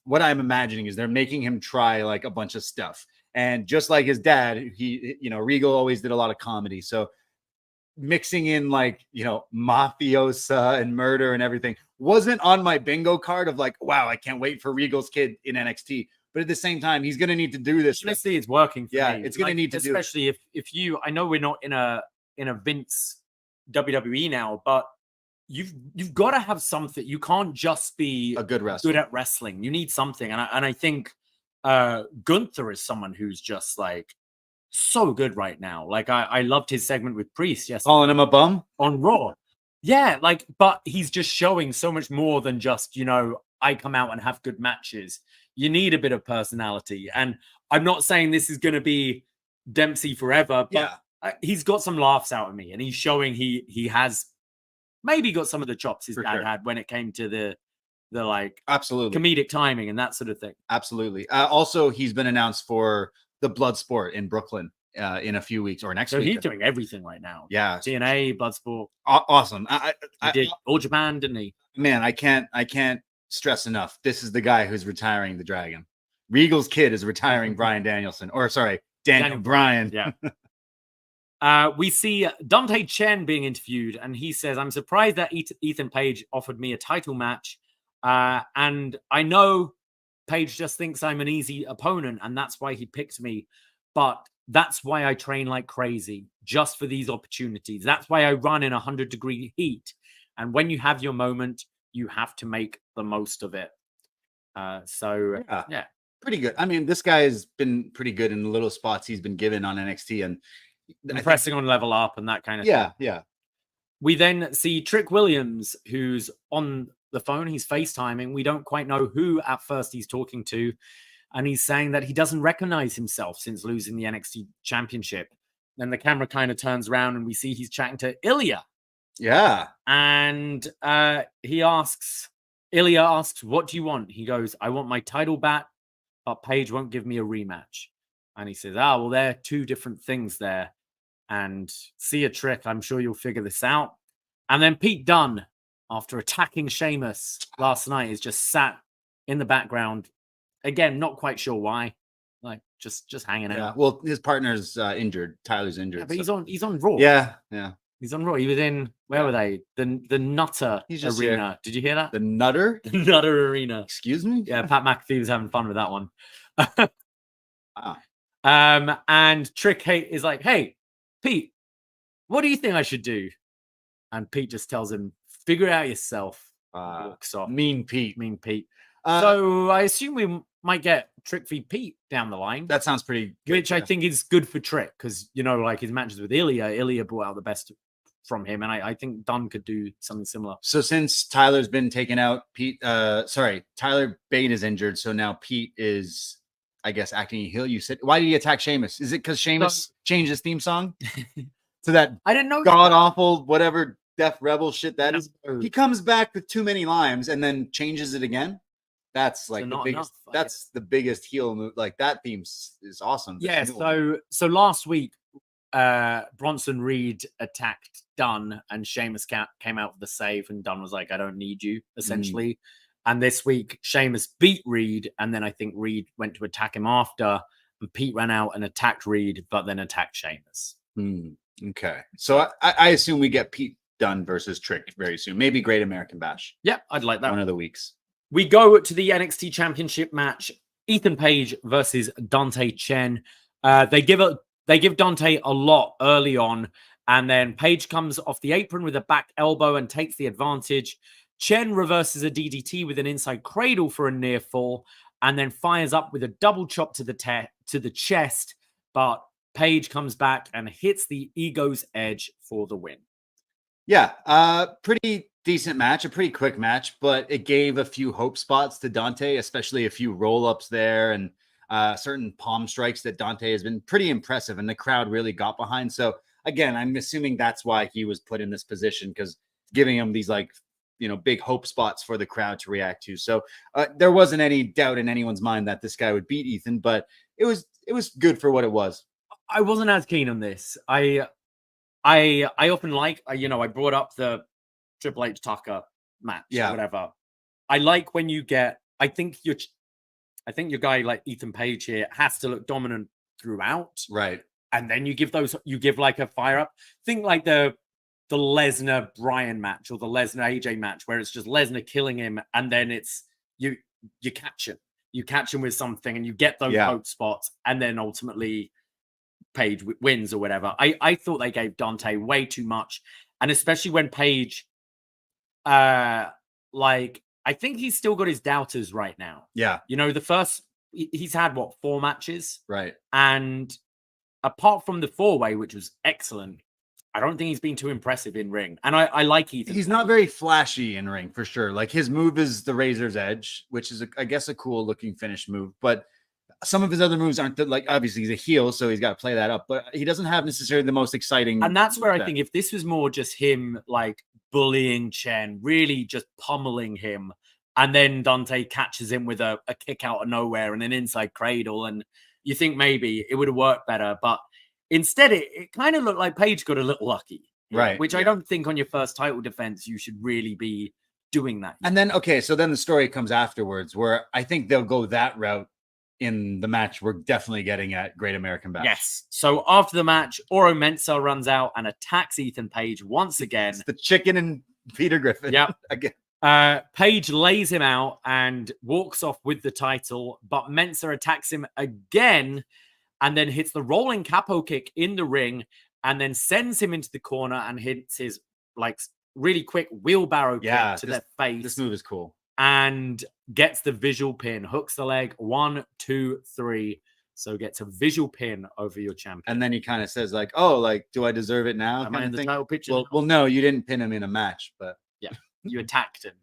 [SPEAKER 3] what I'm imagining is they're making him try like a bunch of stuff. And just like his dad, Regal always did a lot of comedy. So mixing in like, mafiosa and murder and everything wasn't on my bingo card of like, wow, I can't wait for Regal's kid in NXT. But at the same time, he's going to need to do this.
[SPEAKER 1] Honestly, it's working for me.
[SPEAKER 3] It's going to need to do it.
[SPEAKER 1] Especially if you, I know we're not in a Vince WWE now, but you've got to have something. You can't just be
[SPEAKER 3] a good wrestler.
[SPEAKER 1] Good at wrestling. You need something. And I think Gunther is someone who's just like so good right now. Like I loved his segment with Priest yesterday.
[SPEAKER 3] Calling him a bum
[SPEAKER 1] on Raw. Yeah, but he's just showing so much more than just, I come out and have good matches. You need a bit of personality. And I'm not saying this is going to be Dempsey forever, but he's got some laughs out of me, and he's showing he has maybe got some of the chops his dad had when it came to the like
[SPEAKER 3] absolutely
[SPEAKER 1] comedic timing and that sort of thing.
[SPEAKER 3] Absolutely. Also, he's been announced for the Bloodsport in Brooklyn in a few weeks or next week.
[SPEAKER 1] So he's doing everything right now.
[SPEAKER 3] Yeah,
[SPEAKER 1] TNA, Bloodsport.
[SPEAKER 3] Awesome.
[SPEAKER 1] He did All Japan, didn't he?
[SPEAKER 3] Man, I can't stress enough. This is the guy who's retiring the Dragon. Regal's kid is retiring Bryan Danielson, or sorry, Daniel Bryan.
[SPEAKER 1] Yeah. We see Dante Chen being interviewed, and he says, I'm surprised that Ethan Page offered me a title match. And I know Page just thinks I'm an easy opponent, and that's why he picked me. But that's why I train like crazy, just for these opportunities. That's why I run in 100-degree heat. And when you have your moment, you have to make the most of it. Yeah.
[SPEAKER 3] Pretty good. I mean, this guy has been pretty good in the little spots he's been given on NXT, and
[SPEAKER 1] pressing on Level Up and that kind of thing.
[SPEAKER 3] Yeah.
[SPEAKER 1] We then see Trick Williams, who's on the phone. He's FaceTiming. We don't quite know who at first he's talking to. And he's saying that he doesn't recognize himself since losing the NXT championship. Then the camera kind of turns around and we see he's chatting to Ilya.
[SPEAKER 3] Yeah.
[SPEAKER 1] And Ilya asks, what do you want? He goes, I want my title back, but Page won't give me a rematch. And he says, well, there are two different things there. And see a Trick, I'm sure you'll figure this out. And then Pete Dunne, after attacking Sheamus last night, is just sat in the background. Again, not quite sure why. Like, just hanging out.
[SPEAKER 3] Well, his partner's injured. Tyler's injured.
[SPEAKER 1] Yeah, but he's on Raw.
[SPEAKER 3] Yeah.
[SPEAKER 1] He's on Raw. He was in, where were they? The Nutter Arena.
[SPEAKER 3] Here.
[SPEAKER 1] Did you hear that?
[SPEAKER 3] The Nutter?
[SPEAKER 1] The Nutter Arena.
[SPEAKER 3] Excuse me?
[SPEAKER 1] Yeah, Pat McAfee was having fun with that one.
[SPEAKER 3] Wow.
[SPEAKER 1] And Trick is like, hey, Pete, what do you think I should do? And Pete just tells him, figure it out yourself. Walks off.
[SPEAKER 3] Mean Pete.
[SPEAKER 1] So I assume we might get Trick v Pete down the line.
[SPEAKER 3] That sounds pretty good.
[SPEAKER 1] Which I think is good for Trick because, like his matches with Ilya brought out the best from him. And I think Dunn could do something similar.
[SPEAKER 3] So since Tyler's been taken out, Tyler Bate is injured. So now Pete is, I guess, acting heel. You said, why did he attack Sheamus? Is it because Sheamus changed his theme song to that
[SPEAKER 1] I didn't know
[SPEAKER 3] god awful whatever Def Rebel shit that is. He comes back with too many limes and then changes it again. That's like the biggest. That's the biggest heel move. Like that theme is awesome.
[SPEAKER 1] Yeah. So last week, Bronson Reed attacked Dunn, and Sheamus came out with the save, and Dunn was like, "I don't need you," essentially. And this week, Sheamus beat Reed, and then I think Reed went to attack him after, and Pete ran out and attacked Reed, but then attacked Sheamus.
[SPEAKER 3] Okay, so I assume we get Pete Dunne versus Trick very soon. Maybe Great American Bash.
[SPEAKER 1] Yeah, I'd like that.
[SPEAKER 3] One of the weeks.
[SPEAKER 1] We go to the NXT Championship match: Ethan Page versus Dante Chen. They give Dante a lot early on, and then Page comes off the apron with a back elbow and takes the advantage. Chen reverses a DDT with an inside cradle for a near fall, and then fires up with a double chop to the chest. But Page comes back and hits the Ego's Edge for the win.
[SPEAKER 3] Yeah, pretty decent match, a pretty quick match, but it gave a few hope spots to Dante, especially a few roll-ups there and certain palm strikes that Dante has been pretty impressive, and the crowd really got behind. So again, I'm assuming that's why he was put in this position, because giving him these big hope spots for the crowd to react to. So there wasn't any doubt in anyone's mind that this guy would beat Ethan, but it was good for what it was.
[SPEAKER 1] I wasn't as keen on this. I often like, I brought up the Triple H Tucker match, or whatever. I like when you get, I think your guy like Ethan Page here has to look dominant throughout.
[SPEAKER 3] Right.
[SPEAKER 1] And then you give like a fire up. Think like the Lesnar Bryan match or the Lesnar AJ match, where it's just Lesnar killing him, and then it's you catch him with something, and you get those hope spots, and then ultimately Page wins or whatever. I thought they gave Dante way too much, and especially when Page, I think he's still got his doubters right now.
[SPEAKER 3] Yeah,
[SPEAKER 1] the first he's had 4 matches,
[SPEAKER 3] right?
[SPEAKER 1] And apart from the 4-way, which was excellent, I don't think he's been too impressive in ring. And I like Ethan.
[SPEAKER 3] He's not very flashy in ring for sure. Like his move is the Razor's Edge, which is I guess a cool looking finish move, but some of his other moves aren't obviously he's a heel, so he's got to play that up, but he doesn't have necessarily the most exciting.
[SPEAKER 1] And that's where I think if this was more just him bullying Chen, really just pummeling him, and then Dante catches him with a kick out of nowhere and an inside cradle, and you think maybe it would have worked better, but instead it kind of looked like Page got a little lucky.
[SPEAKER 3] Right.
[SPEAKER 1] Which I don't think on your first title defense you should really be doing that.
[SPEAKER 3] And then, so then the story comes afterwards where I think they'll go that route in the match we're definitely getting at Great American Bash.
[SPEAKER 1] Yes. So after the match, Oro Mensah runs out and attacks Ethan Page once again.
[SPEAKER 3] It's the chicken and Peter Griffin.
[SPEAKER 1] Yep.
[SPEAKER 3] Again.
[SPEAKER 1] Page lays him out and walks off with the title, but Mensah attacks him again and then hits the rolling capo kick in the ring and then sends him into the corner and hits his really quick wheelbarrow kick to their face.
[SPEAKER 3] This move is cool.
[SPEAKER 1] And gets the visual pin, hooks the leg, 1, 2, 3. So gets a visual pin over your champion.
[SPEAKER 3] And then he kind of says do I deserve it now?
[SPEAKER 1] Am I in the title picture?
[SPEAKER 3] Well, no, you didn't pin him in a match, but
[SPEAKER 1] yeah, you attacked him.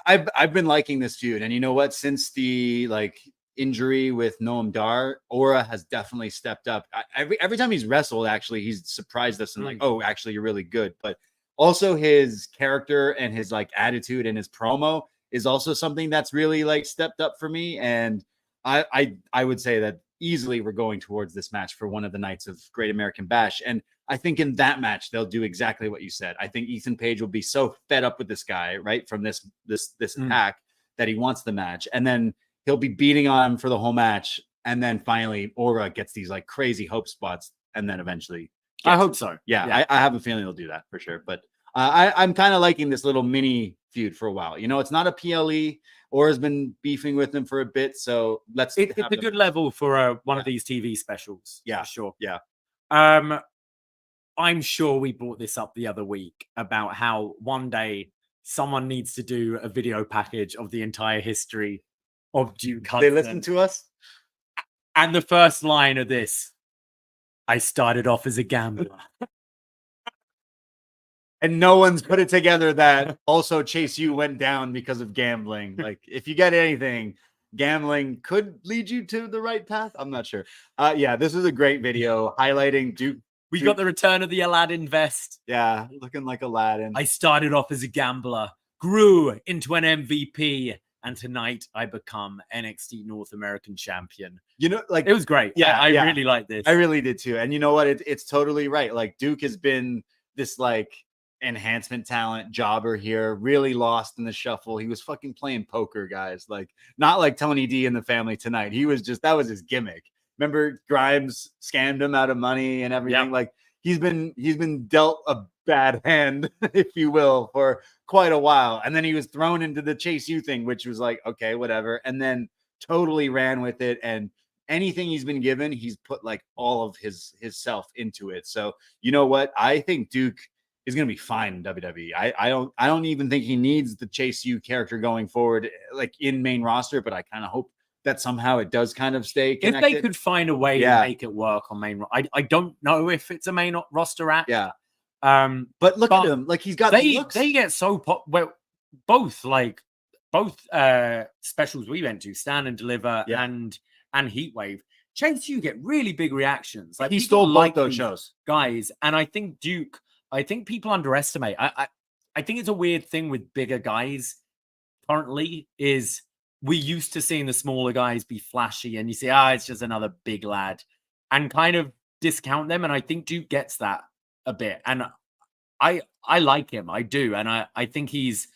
[SPEAKER 3] I've been liking this feud, and you know what? Since the injury with Noam Dar, Aura has definitely stepped up. Every time he's wrestled, actually, he's surprised us and actually, you're really good. But also his character and his attitude and his promo is also something that's really stepped up for me. And I would say that easily we're going towards this match for one of the nights of Great American Bash. And I think in that match, they'll do exactly what you said. I think Ethan Page will be so fed up with this guy, right, from this attack that he wants the match. And then he'll be beating on him for the whole match. And then finally Aura gets these crazy hope spots. And then eventually.
[SPEAKER 1] I hope so.
[SPEAKER 3] Yeah. I have a feeling he'll do that for sure. But I'm kind of liking this little mini feud for a while. It's not a PLE. Aura's been beefing with him for a bit, so it's
[SPEAKER 1] a good level for one of these TV specials.
[SPEAKER 3] Yeah,
[SPEAKER 1] for sure.
[SPEAKER 3] Yeah.
[SPEAKER 1] I'm sure we brought this up the other week about how one day someone needs to do a video package of the entire history of Duke Hudson.
[SPEAKER 3] They listen to us,
[SPEAKER 1] and the first line of this: "I started off as a gambler."
[SPEAKER 3] And no one's put it together that also Chase U went down because of gambling. If you get anything, gambling could lead you to the right path. I'm not sure. This is a great video highlighting Duke
[SPEAKER 1] We got the return of the Aladdin vest.
[SPEAKER 3] Yeah, looking like Aladdin.
[SPEAKER 1] I started off as a gambler, grew into an MVP, and tonight I become NXT North American champion.
[SPEAKER 3] You know, like
[SPEAKER 1] it was great.
[SPEAKER 3] Yeah,
[SPEAKER 1] I really like this.
[SPEAKER 3] I really did too. And you know what? It's totally right. Like Duke has been this like enhancement talent jobber here, really lost in the shuffle. He was fucking playing poker, guys. Like not like Tony D and the Family Tonight. He was just, that was his gimmick. Remember Grimes scammed him out of money and everything. Yep. Like he's been dealt a bad hand, if you will, for quite a while. And then he was thrown into the Chase U thing, which was like, okay, whatever. And then totally ran with it. And anything he's been given, he's put like all of his self into it. So you know what? I think Duke is going to be fine in WWE. I don't even think he needs the Chase U character going forward, like in main roster, but I kind of hope that somehow it does kind of stay connected.
[SPEAKER 1] If they could find a way to make it work on main, I don't know if it's a main roster act.
[SPEAKER 3] Yeah. But look at him, like he's got
[SPEAKER 1] they get so both specials we went to, Stand and Deliver and Heatwave. Chase U get really big reactions. Like
[SPEAKER 3] he stole like those shows,
[SPEAKER 1] guys. And I think Duke. I think people underestimate. I think it's a weird thing with bigger guys currently is we used to seeing the smaller guys be flashy and you say, it's just another big lad and kind of discount them. And I think Duke gets that a bit. And I like him. I do. And I think he's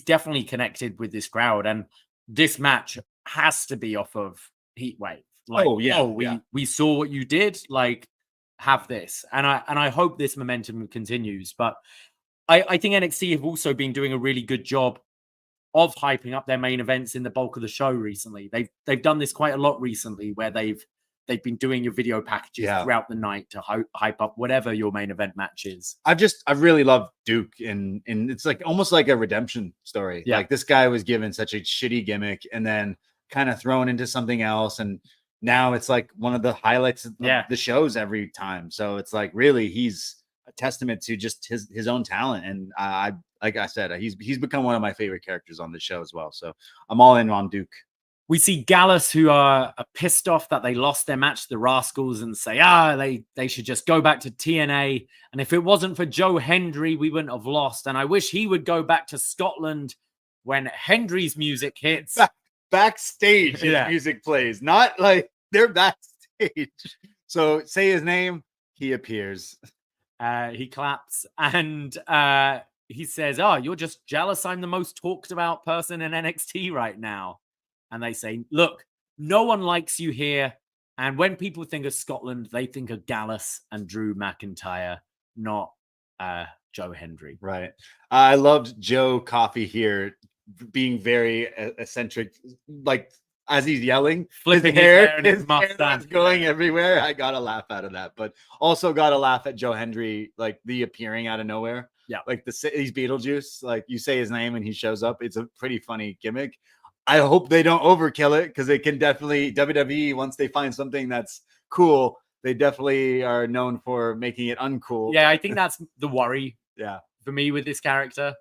[SPEAKER 1] definitely connected with this crowd. And this match has to be off of Heatwave. Like, we saw what you did. Like, have this. And I hope this momentum continues. But I think NXT have also been doing a really good job of hyping up their main events in the bulk of the show recently. They've done this quite a lot recently where they've been doing your video packages throughout the night to hype up whatever your main event match is. I've
[SPEAKER 3] really loved Duke and it's like almost like a redemption story. Yeah. Like this guy was given such a shitty gimmick and then kind of thrown into something else. And now it's like one of the highlights of the shows every time. So it's like really he's a testament to just his own talent. And like I said, he's become one of my favorite characters on the show as well. So I'm all in on Duke.
[SPEAKER 1] We see Gallus, who are pissed off that they lost their match to the Rascals and say, they should just go back to TNA. And if it wasn't for Joe Hendry, we wouldn't have lost. And I wish he would go back to Scotland when Hendry's music hits.
[SPEAKER 3] Backstage music plays, not like they're backstage. So say his name, he appears.
[SPEAKER 1] He claps and he says, you're just jealous I'm the most talked about person in NXT right now. And they say, look, no one likes you here. And when people think of Scotland, they think of Gallus and Drew McIntyre, not Joe Hendry.
[SPEAKER 3] Right. I loved Joe Coffey here being very eccentric, like as he's yelling,
[SPEAKER 1] flipping his hair and his
[SPEAKER 3] mustache going everywhere. I got a laugh out of that, but also got a laugh at Joe Hendry, like the appearing out of nowhere.
[SPEAKER 1] Yeah.
[SPEAKER 3] Like he's Beetlejuice, like you say his name and he shows up. It's a pretty funny gimmick. I hope they don't overkill it because they can definitely WWE, once they find something that's cool, they definitely are known for making it uncool.
[SPEAKER 1] Yeah, I think that's the worry.
[SPEAKER 3] For
[SPEAKER 1] me with this character.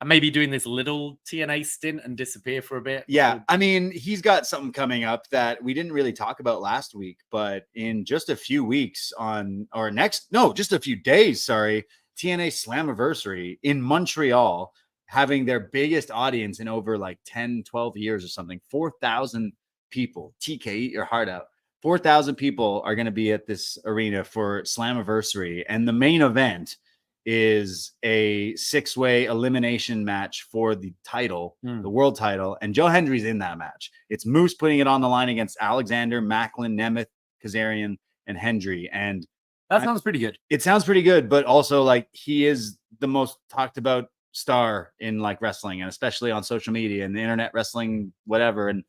[SPEAKER 1] And maybe doing this little TNA stint and disappear for a bit.
[SPEAKER 3] Yeah, I mean, he's got something coming up that we didn't really talk about last week, but in just a few weeks just a few days, TNA Slammiversary in Montreal, having their biggest audience in over like 10, 12 years or something. 4,000 people. TK, eat your heart out. 4,000 people are going to be at this arena for Slammiversary. And the main event is a 6-way elimination match for the title, the world title. And Joe Hendry's in that match. It's Moose putting it on the line against Alexander, Macklin, Nemeth, Kazarian, and Hendry. And
[SPEAKER 1] that sounds pretty good.
[SPEAKER 3] It sounds pretty good, but also like he is the most talked about star in like wrestling and especially on social media and the internet wrestling, whatever. And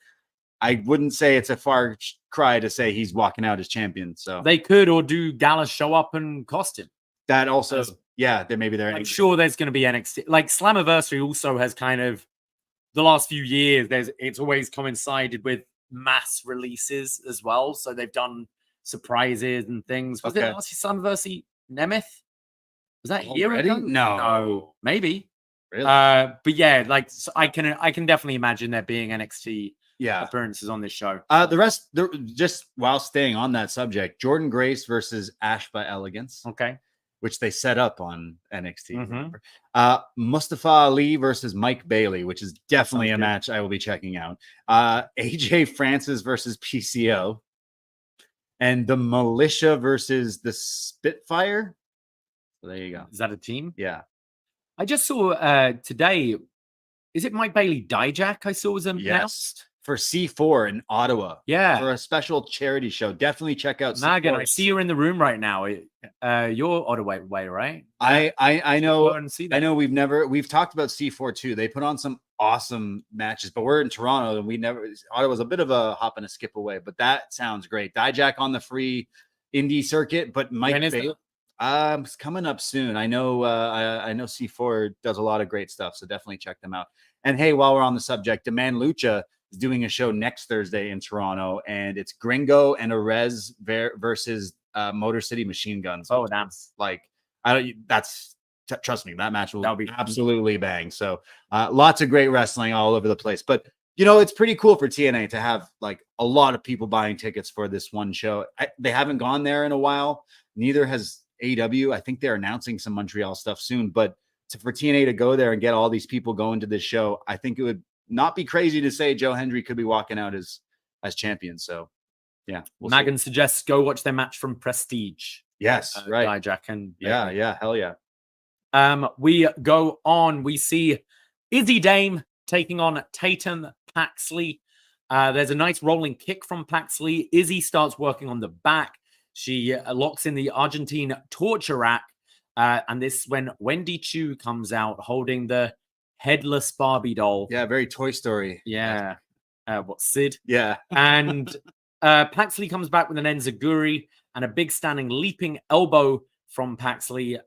[SPEAKER 3] I wouldn't say it's a far cry to say he's walking out as champion. So
[SPEAKER 1] they could, or do Gallus show up and cost him?
[SPEAKER 3] That also, maybe they're.
[SPEAKER 1] I'm sure there's going to be NXT. Like Slammiversary also has kind of the last few years. It's always coincided with mass releases as well. So they've done surprises and things. Was it last year's Slammiversary Nemeth? Was that here already? No, maybe.
[SPEAKER 3] Really?
[SPEAKER 1] But yeah, like so I can definitely imagine there being NXT appearances on this show.
[SPEAKER 3] The rest, just while staying on that subject, Jordan Grace versus Ash by Elegance.
[SPEAKER 1] Okay.
[SPEAKER 3] Which they set up on NXT. Mustafa Ali versus Mike Bailey, which is definitely a match I will be checking out. AJ Francis versus PCO. And the Militia versus the Spitfire. So there you go.
[SPEAKER 1] Is that a team?
[SPEAKER 3] Yeah.
[SPEAKER 1] I just saw today, is it Mike Bailey Dijak I saw was announced?
[SPEAKER 3] For C4 in Ottawa.
[SPEAKER 1] Yeah.
[SPEAKER 3] For a special charity show. Definitely check out
[SPEAKER 1] Megan, I see you're in the room right now. You're Ottawa way, right?
[SPEAKER 3] I know.
[SPEAKER 1] And see that.
[SPEAKER 3] I know we've talked about C4 too. They put on some awesome matches, but we're in Toronto and Ottawa's a bit of a hop and a skip away, but that sounds great. Dijak on the free indie circuit, but Mike Bailey. It's coming up soon. I know C4 does a lot of great stuff, so definitely check them out. And hey, while we're on the subject, Demand Lucha is doing a show next Thursday in Toronto, and it's Gringo and Arez versus Motor City Machine Guns.
[SPEAKER 1] Oh, that's
[SPEAKER 3] trust me, that match will be absolutely bang. So lots of great wrestling all over the place. But it's pretty cool for TNA to have like a lot of people buying tickets for this one show. They haven't gone there in a while. Neither has AEW. I think they're announcing some Montreal stuff soon, but for TNA to go there and get all these people going to this show, I think it would not be crazy to say Joe Hendry could be walking out as champion. So yeah.
[SPEAKER 1] Megan suggests go watch their match from Prestige.
[SPEAKER 3] Yes, right.
[SPEAKER 1] Dijak and
[SPEAKER 3] hell yeah.
[SPEAKER 1] We go on. We see Izzy Dame taking on Tatum Paxley. There's a nice rolling kick from Paxley. Izzy starts working on the back. She locks in the Argentine torture rack. And this is when Wendy Chu comes out holding the headless Barbie doll.
[SPEAKER 3] Yeah, very Toy Story.
[SPEAKER 1] Yeah. Sid?
[SPEAKER 3] Yeah.
[SPEAKER 1] And Paxley comes back with an enziguri and a big standing leaping elbow from Paxley.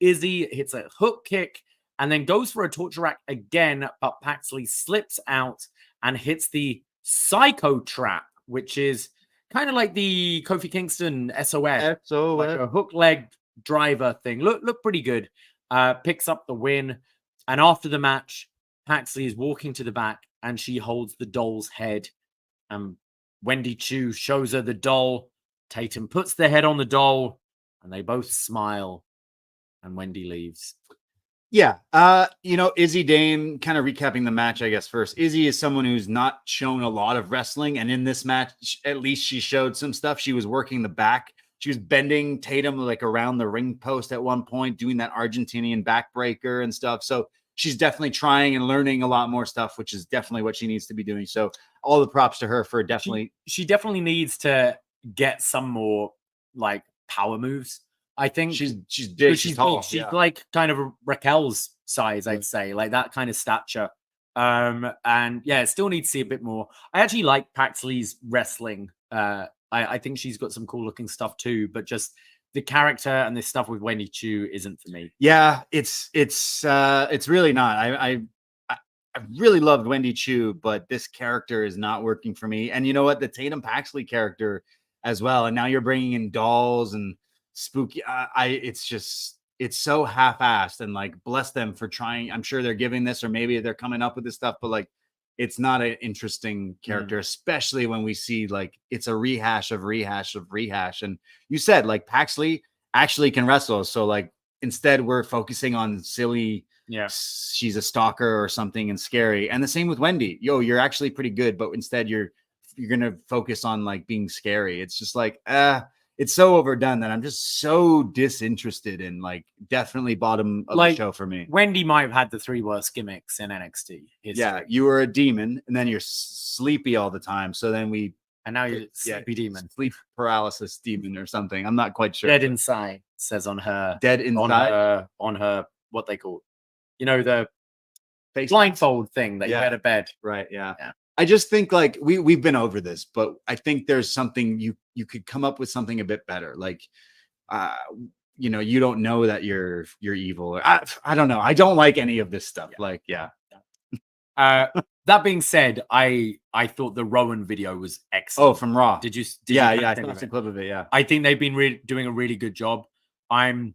[SPEAKER 1] Izzy hits a hook kick and then goes for a torture rack again, but Paxley slips out and hits the Psycho Trap, which is kind of like the Kofi Kingston SOS. Like a hook leg driver thing. Look pretty good. Picks up the win. And after the match, Paxley is walking to the back and she holds the doll's head. Wendy Chu shows her the doll. Tatum puts their head on the doll and they both smile. And Wendy leaves.
[SPEAKER 3] Yeah. Izzy Dame, kind of recapping the match, I guess, first. Izzy is someone who's not shown a lot of wrestling. And in this match, at least she showed some stuff. She was working the back. She was bending Tatum like around the ring post at one point, doing that Argentinian backbreaker and stuff. So she's definitely trying and learning a lot more stuff, which is definitely what she needs to be doing. So all the props to her for definitely.
[SPEAKER 1] She definitely needs to get some more like power moves. I think
[SPEAKER 3] she's big. She's tall.
[SPEAKER 1] She's like kind of a Raquel's size, I'd say, like that kind of stature. And yeah, still need to see a bit more. I actually like Paxley's wrestling. I think she's got some cool looking stuff too, but just the character and this stuff with Wendy Chu isn't for me.
[SPEAKER 3] Yeah, it's really not. I really loved Wendy Chu, but this character is not working for me. And you know what? The Tatum Paxley character as well. And now you're bringing in dolls and spooky. It's so half-assed, and like bless them for trying. I'm sure they're giving this, or maybe they're coming up with this stuff, but like it's not an interesting character, especially when we see like it's a rehash of rehash of rehash. And you said like Paxley actually can wrestle, so like instead we're focusing on silly.
[SPEAKER 1] Yeah,
[SPEAKER 3] she's a stalker or something and scary. And the same with Wendy. You're actually pretty good, but instead you're gonna focus on like being scary. It's just like it's so overdone that I'm just so disinterested in, like, definitely bottom of the show for me.
[SPEAKER 1] Wendy might have had the 3 worst gimmicks in NXT.
[SPEAKER 3] Yeah, you were a demon, and then you're sleepy all the time. So then
[SPEAKER 1] and now you're sleepy demon,
[SPEAKER 3] sleep paralysis demon or something. I'm not quite sure.
[SPEAKER 1] Dead inside says on her.
[SPEAKER 3] Dead inside
[SPEAKER 1] on her what they call, the
[SPEAKER 3] face
[SPEAKER 1] blindfold thing that you had a bed.
[SPEAKER 3] Right. Yeah. I just think like we've been over this, but I think there's something you could come up with something a bit better. Like, you don't know that you're evil. I don't know. I don't like any of this stuff.
[SPEAKER 1] That being said, I thought the Rowan video was excellent.
[SPEAKER 3] Oh, from Raw.
[SPEAKER 1] Did you?
[SPEAKER 3] I think it's a clip of it. Yeah.
[SPEAKER 1] I think they've been doing a really good job. I'm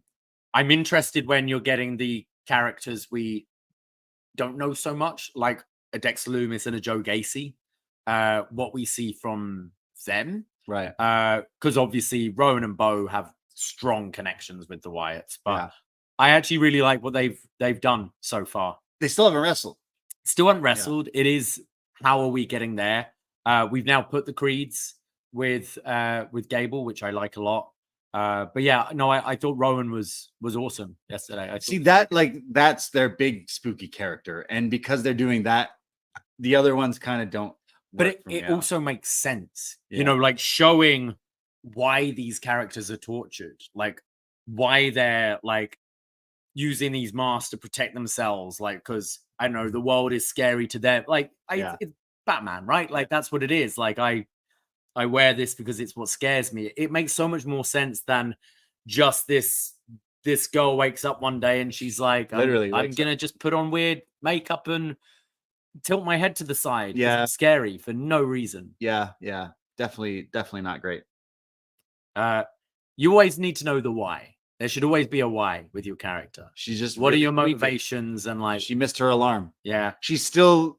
[SPEAKER 1] interested when you're getting the characters we don't know so much, like a Dexter Lumis and a Joe Gacy. what we see from them.
[SPEAKER 3] Right.
[SPEAKER 1] Because obviously Rowan and Bo have strong connections with the Wyatts, but I actually really like what they've done so far.
[SPEAKER 3] They still haven't wrestled.
[SPEAKER 1] Still haven't wrestled. It is, how are we getting there? We've now put the Creeds with Gable, which I like a lot. But yeah, no, I thought Rowan was awesome yesterday. I
[SPEAKER 3] see that, like, that's their big spooky character, and because they're doing that, the other ones kind of don't.
[SPEAKER 1] But it also makes sense, you know, like showing why these characters are tortured, like why they're like using these masks to protect themselves, like because I know the world is scary to them. Like it's Batman, right? Like that's what it is. Like I wear this because it's what scares me. It makes so much more sense than just this girl wakes up one day and she's like, I'm gonna just put on weird makeup and tilt my head to the side.
[SPEAKER 3] Yeah,
[SPEAKER 1] it's scary for no reason.
[SPEAKER 3] Yeah, definitely not great.
[SPEAKER 1] You always need to know the why. There should always be a why with your character.
[SPEAKER 3] She's just,
[SPEAKER 1] what are your motivations? And like,
[SPEAKER 3] she missed her alarm.
[SPEAKER 1] Yeah,
[SPEAKER 3] she's still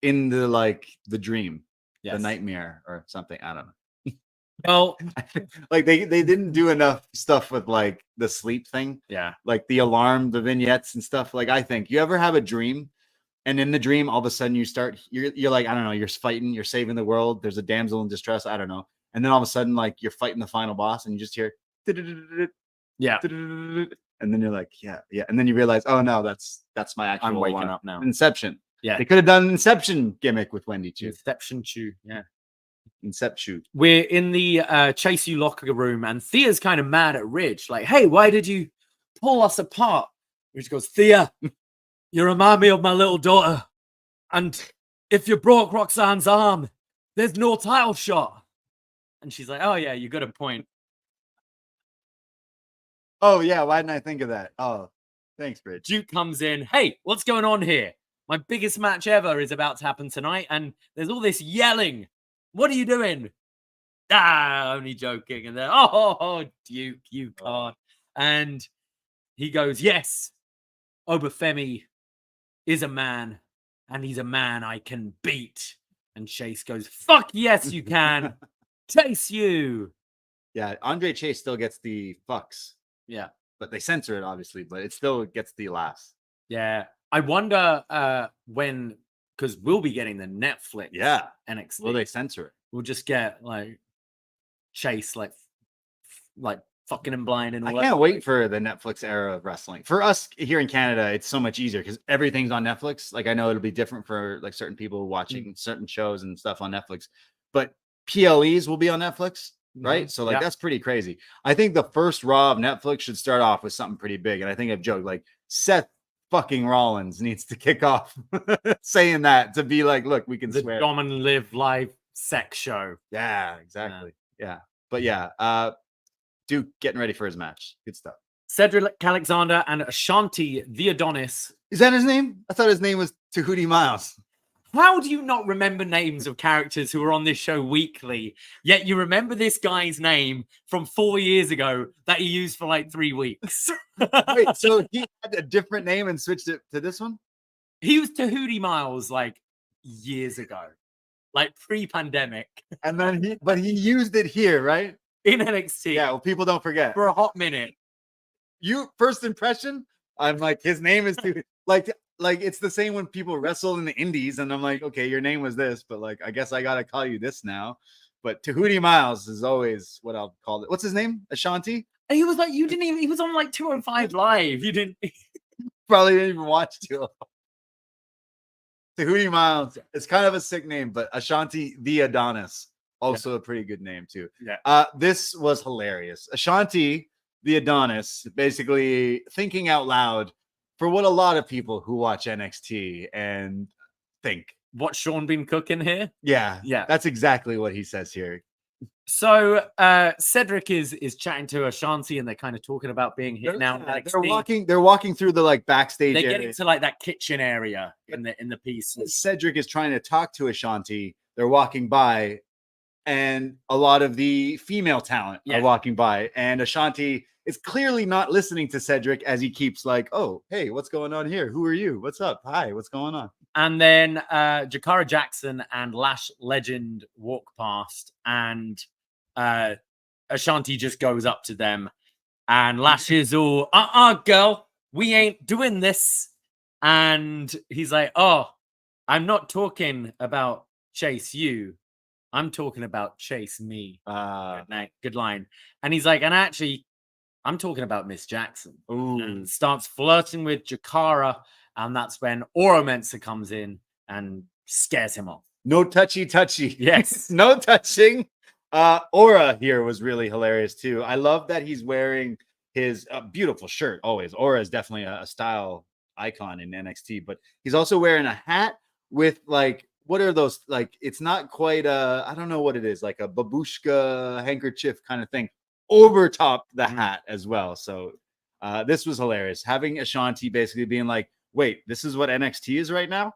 [SPEAKER 3] in the dream, the nightmare or something. I don't know.
[SPEAKER 1] Well,
[SPEAKER 3] like they didn't do enough stuff with like the sleep thing.
[SPEAKER 1] Yeah,
[SPEAKER 3] like the alarm, the vignettes and stuff. Like I think you ever have a dream, and in the dream, all of a sudden you're like, I don't know, you're fighting, you're saving the world. There's a damsel in distress. I don't know. And then all of a sudden, like you're fighting the final boss and you just hear,
[SPEAKER 1] yeah.
[SPEAKER 3] And then you're like, yeah. And then you realize, oh no, that's my actual
[SPEAKER 1] I'm waking up now.
[SPEAKER 3] Inception.
[SPEAKER 1] Yeah.
[SPEAKER 3] They could have done an Inception gimmick with Wendy too.
[SPEAKER 1] Inception too. Yeah.
[SPEAKER 3] Inception.
[SPEAKER 1] We're in the Chase You locker room and Thea's kind of mad at Ridge. Like, hey, why did you pull us apart? Ridge goes, Thea, you remind me of my little daughter. And if you broke Roxanne's arm, there's no title shot. And she's like, oh, yeah, you got a point.
[SPEAKER 3] Oh, yeah. Why didn't I think of that? Oh, thanks, Ridge.
[SPEAKER 1] Duke comes in. Hey, what's going on here? My biggest match ever is about to happen tonight. And there's all this yelling. What are you doing? Only joking. And then, oh, Duke, you can't. And he goes, yes, Femi is a man, and he's a man I can beat. And Chase goes, fuck yes, you can. Chase you.
[SPEAKER 3] Yeah, Andre Chase still gets the fucks.
[SPEAKER 1] Yeah.
[SPEAKER 3] But they censor it, obviously, but it still gets the laughs.
[SPEAKER 1] Yeah. I wonder when, because we'll be getting the Netflix NXT.
[SPEAKER 3] Will they censor it?
[SPEAKER 1] We'll just get like Chase like fucking him blind and all
[SPEAKER 3] I can't wait for the Netflix era of wrestling. For us here in Canada, it's so much easier because everything's on Netflix. Like I know it'll be different for like certain people watching certain shows and stuff on Netflix, but PLEs will be on Netflix, right? So like that's pretty crazy. I think the first Raw of Netflix should start off with something pretty big. And I think I've joked like Seth fucking Rollins needs to kick off saying that to be like, look, we can swear.
[SPEAKER 1] Dom and Live live sex show.
[SPEAKER 3] Yeah, exactly. Yeah. But yeah, Duke getting ready for his match. Good stuff.
[SPEAKER 1] Cedric Alexander and Ashanti the Adonis.
[SPEAKER 3] Is that his name? I thought his name was Tahuti Miles.
[SPEAKER 1] How do you not remember names of characters who are on this show weekly, yet you remember this guy's name from 4 years ago that he used for like 3 weeks?
[SPEAKER 3] Wait, so he had a different name and switched it to this one?
[SPEAKER 1] He was Tahuti Miles like years ago, like pre-pandemic.
[SPEAKER 3] And then he used it here, right?
[SPEAKER 1] In NXT.
[SPEAKER 3] Yeah, well, people don't forget.
[SPEAKER 1] For a hot minute.
[SPEAKER 3] You first impression, I'm like, his name is too like it's the same when people wrestle in the indies, and I'm like, okay, your name was this, but like I guess I gotta call you this now. But Tahuti Miles is always what I'll call it. What's his name? Ashanti?
[SPEAKER 1] And he was like, you didn't even, he was on like 205 Live. You didn't
[SPEAKER 3] probably didn't even watch 205. Tahuti Miles. It's kind of a sick name, but Ashanti the Adonis. Also a pretty good name too.
[SPEAKER 1] Yeah.
[SPEAKER 3] This was hilarious. Ashanti the Adonis basically thinking out loud for what a lot of people who watch NXT and think.
[SPEAKER 1] What's Sean been cooking here?
[SPEAKER 3] Yeah. That's exactly what he says here.
[SPEAKER 1] So Cedric is chatting to Ashanti and they're kind of talking about being hit now.
[SPEAKER 3] They're walking through the like backstage.
[SPEAKER 1] They're getting to like that kitchen area in the piece.
[SPEAKER 3] Cedric is trying to talk to Ashanti. They're walking by, and a lot of the female talent are walking by, and Ashanti is clearly not listening to Cedric as he keeps like, oh, hey, what's going on here? Who are you? What's up? Hi, what's going on?
[SPEAKER 1] And then Jakara Jackson and Lash Legend walk past, and Ashanti just goes up to them, and Lash is all, girl, we ain't doing this. And he's like, oh, I'm not talking about chase you. I'm talking about chase me. Good line. And he's like, and actually, I'm talking about Miss Jackson.
[SPEAKER 3] Ooh.
[SPEAKER 1] And starts flirting with Jakara. And that's when Oro Mensah comes in and scares him off.
[SPEAKER 3] No touchy.
[SPEAKER 1] Yes.
[SPEAKER 3] No touching. Aura here was really hilarious too. I love that he's wearing his beautiful shirt always. Aura is definitely a style icon in NXT, but he's also wearing a hat with like, what are those? Like, it's not quite I don't know what it is, like a babushka handkerchief kind of thing over top the hat as well. So this was hilarious. Having Ashanti basically being like, wait, this is what NXT is right now?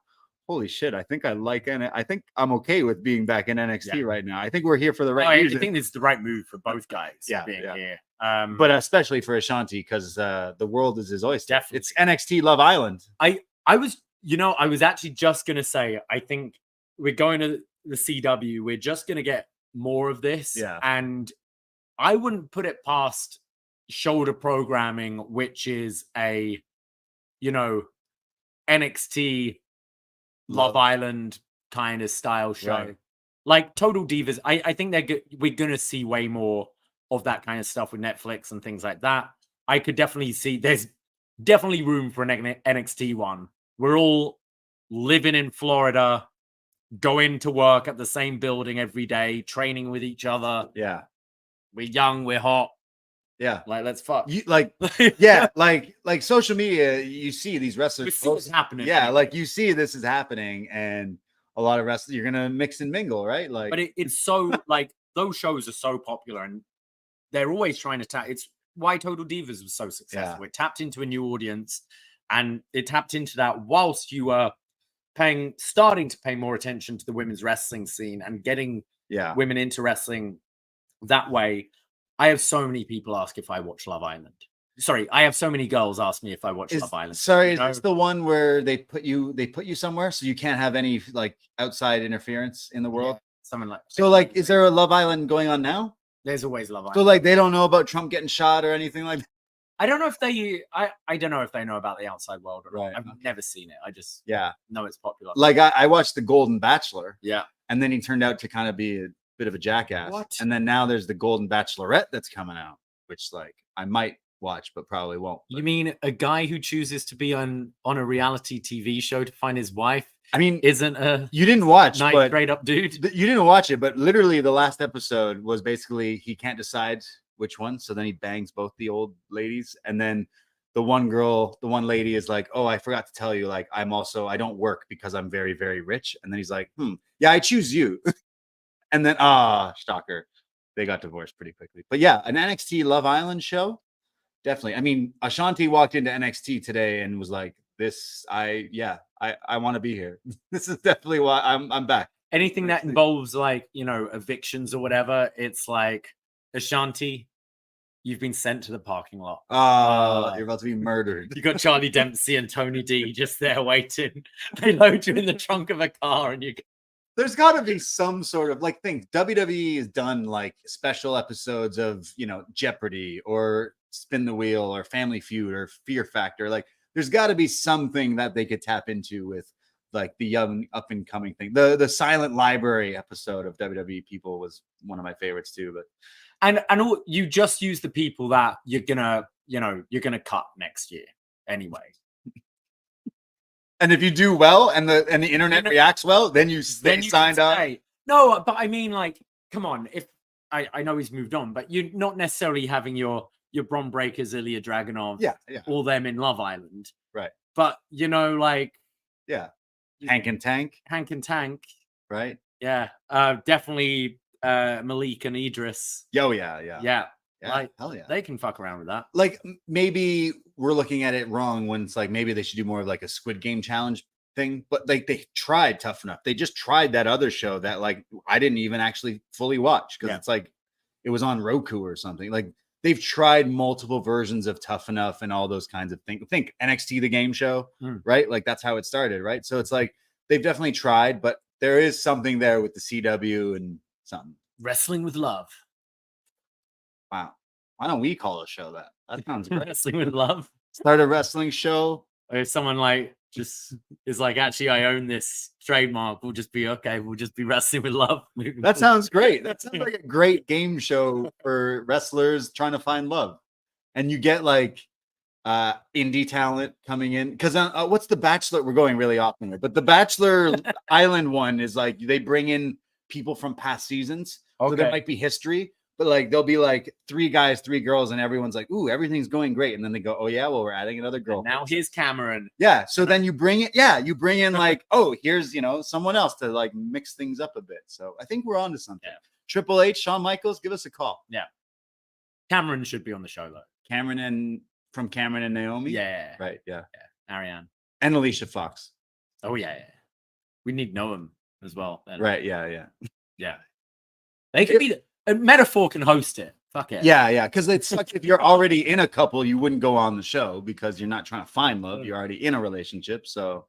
[SPEAKER 3] Holy shit, I think I like it. I think I'm okay with being back in NXT right now. I think we're here for the right reason.
[SPEAKER 1] I think this is the right move for both guys being here.
[SPEAKER 3] But especially for Ashanti, because the world is his oyster.
[SPEAKER 1] Definitely.
[SPEAKER 3] It's NXT Love Island.
[SPEAKER 1] I was actually just going to say, I think we're going to the CW. We're just going to get more of this.
[SPEAKER 3] Yeah.
[SPEAKER 1] And I wouldn't put it past shoulder programming, which is a, NXT Love Island kind of style show.
[SPEAKER 3] Right.
[SPEAKER 1] Like Total Divas. I think we're going to see way more of that kind of stuff with Netflix and things like that. I could definitely see there's definitely room for an NXT one. We're all living in Florida, going to work at the same building every day, training with each other.
[SPEAKER 3] Yeah.
[SPEAKER 1] We're young, we're hot.
[SPEAKER 3] Yeah.
[SPEAKER 1] Like, let's fuck.
[SPEAKER 3] Like social media, you see these wrestlers.
[SPEAKER 1] We see what's happening.
[SPEAKER 3] Yeah, like you see this is happening, and a lot of wrestlers, you're gonna mix and mingle, right? Like,
[SPEAKER 1] but it's so like those shows are so popular, and they're always trying to tap. It's why Total Divas was so successful.
[SPEAKER 3] Yeah.
[SPEAKER 1] It tapped into a new audience, and it tapped into that whilst you were starting to pay more attention to the women's wrestling scene and getting women into wrestling that way. I have so many people ask if I watch Love Island. Sorry, I have so many girls ask me if I watch Love Island.
[SPEAKER 3] Sorry, is this the one where they put you somewhere so you can't have any like outside interference in the world?
[SPEAKER 1] Yeah, something like.
[SPEAKER 3] So like, is there a Love Island going on now?
[SPEAKER 1] There's always Love Island.
[SPEAKER 3] So like, they don't know about Trump getting shot or anything like that?
[SPEAKER 1] I don't know if they. I don't know if they know about the outside world or
[SPEAKER 3] right.
[SPEAKER 1] not. I've never seen it. I just know it's popular.
[SPEAKER 3] Like I watched The Golden Bachelor.
[SPEAKER 1] Yeah,
[SPEAKER 3] and then he turned out to kind of be a bit of a jackass.
[SPEAKER 1] What?
[SPEAKER 3] And then now there's The Golden Bachelorette that's coming out, which like I might watch but probably won't.
[SPEAKER 1] You mean a guy who chooses to be on a reality TV show to find his wife?
[SPEAKER 3] I mean,
[SPEAKER 1] isn't a
[SPEAKER 3] you didn't watch
[SPEAKER 1] nice straight up dude?
[SPEAKER 3] You didn't watch it, but literally the last episode was basically he can't decide which one, so then he bangs both the old ladies, and then the one lady is like, oh, I forgot to tell you, like I don't work because I'm very, very rich. And then he's like, yeah, I choose you. And then shocker, they got divorced pretty quickly. But yeah, an NXT Love Island show, definitely. I mean, Ashanti walked into NXT today and was like, I want to be here. This is definitely why I'm back.
[SPEAKER 1] Anything that involves like, evictions or whatever, it's like, Ashanti, you've been sent to the parking lot.
[SPEAKER 3] You're about to be murdered.
[SPEAKER 1] You got Charlie Dempsey and Tony D just there waiting. They load you in the trunk of a car and
[SPEAKER 3] there's got to be some sort of like thing. WWE has done like special episodes of, Jeopardy or Spin the Wheel or Family Feud or Fear Factor. Like there's got to be something that they could tap into with like the young up and coming thing. The Silent Library episode of WWE People was one of my favorites too. But
[SPEAKER 1] and you just use the people that you're gonna cut next year anyway.
[SPEAKER 3] And if you do well and the internet reacts well, then you signed up.
[SPEAKER 1] No, but I mean, like, come on. If I know he's moved on, but you're not necessarily having your Bron Breakers, Ilya Dragunov, all them in Love Island,
[SPEAKER 3] right?
[SPEAKER 1] But like,
[SPEAKER 3] Hank and Tank,
[SPEAKER 1] right?
[SPEAKER 3] Yeah,
[SPEAKER 1] definitely Malik and Idris.
[SPEAKER 3] Yeah.
[SPEAKER 1] Like,
[SPEAKER 3] hell yeah,
[SPEAKER 1] they can fuck around with that.
[SPEAKER 3] Like maybe we're looking at it wrong when it's like maybe they should do more of like a Squid Game challenge thing, but like they tried Tough Enough. They just tried that other show that like I didn't even actually fully watch because it's like it was on Roku or something. Like they've tried multiple versions of Tough Enough and all those kinds of things. Think NXT the game show, right? Like that's how it started, right? So it's like they've definitely tried, but there is something there with the CW and something.
[SPEAKER 1] Wrestling with Love.
[SPEAKER 3] Wow. Why don't we call a show that? That sounds great.
[SPEAKER 1] Wrestling with Love.
[SPEAKER 3] Start a wrestling show.
[SPEAKER 1] Or if someone like just is like, actually, I own this trademark, we'll just be okay. We'll just be Wrestling with Love.
[SPEAKER 3] That sounds great. That sounds like a great game show for wrestlers trying to find love. And you get like indie talent coming in. Because what's the Bachelor? We're going really off here, but the Bachelor Island one is like they bring in people from past seasons. Okay. So there might be history. But like there'll be like 3 guys, 3 girls, and everyone's like, "Ooh, everything's going great." And then they go, "Oh yeah, well we're adding another girl."
[SPEAKER 1] And now here's Cameron.
[SPEAKER 3] Yeah. So then you bring it. Yeah, you bring in like, oh, here's someone else to like mix things up a bit. So I think we're on to something. Yeah. Triple H, Shawn Michaels, give us a call.
[SPEAKER 1] Yeah. Cameron should be on the show though.
[SPEAKER 3] Cameron and Naomi.
[SPEAKER 1] Yeah.
[SPEAKER 3] Right. Yeah.
[SPEAKER 1] Ariane
[SPEAKER 3] and Alicia Fox.
[SPEAKER 1] Oh yeah. We need Noam as well. Then.
[SPEAKER 3] Right. Yeah.
[SPEAKER 1] Yeah. They could be. A metaphor can host it. Fuck it.
[SPEAKER 3] Yeah. Because it's like if you're already in a couple, you wouldn't go on the show because you're not trying to find love. You're already in a relationship. So,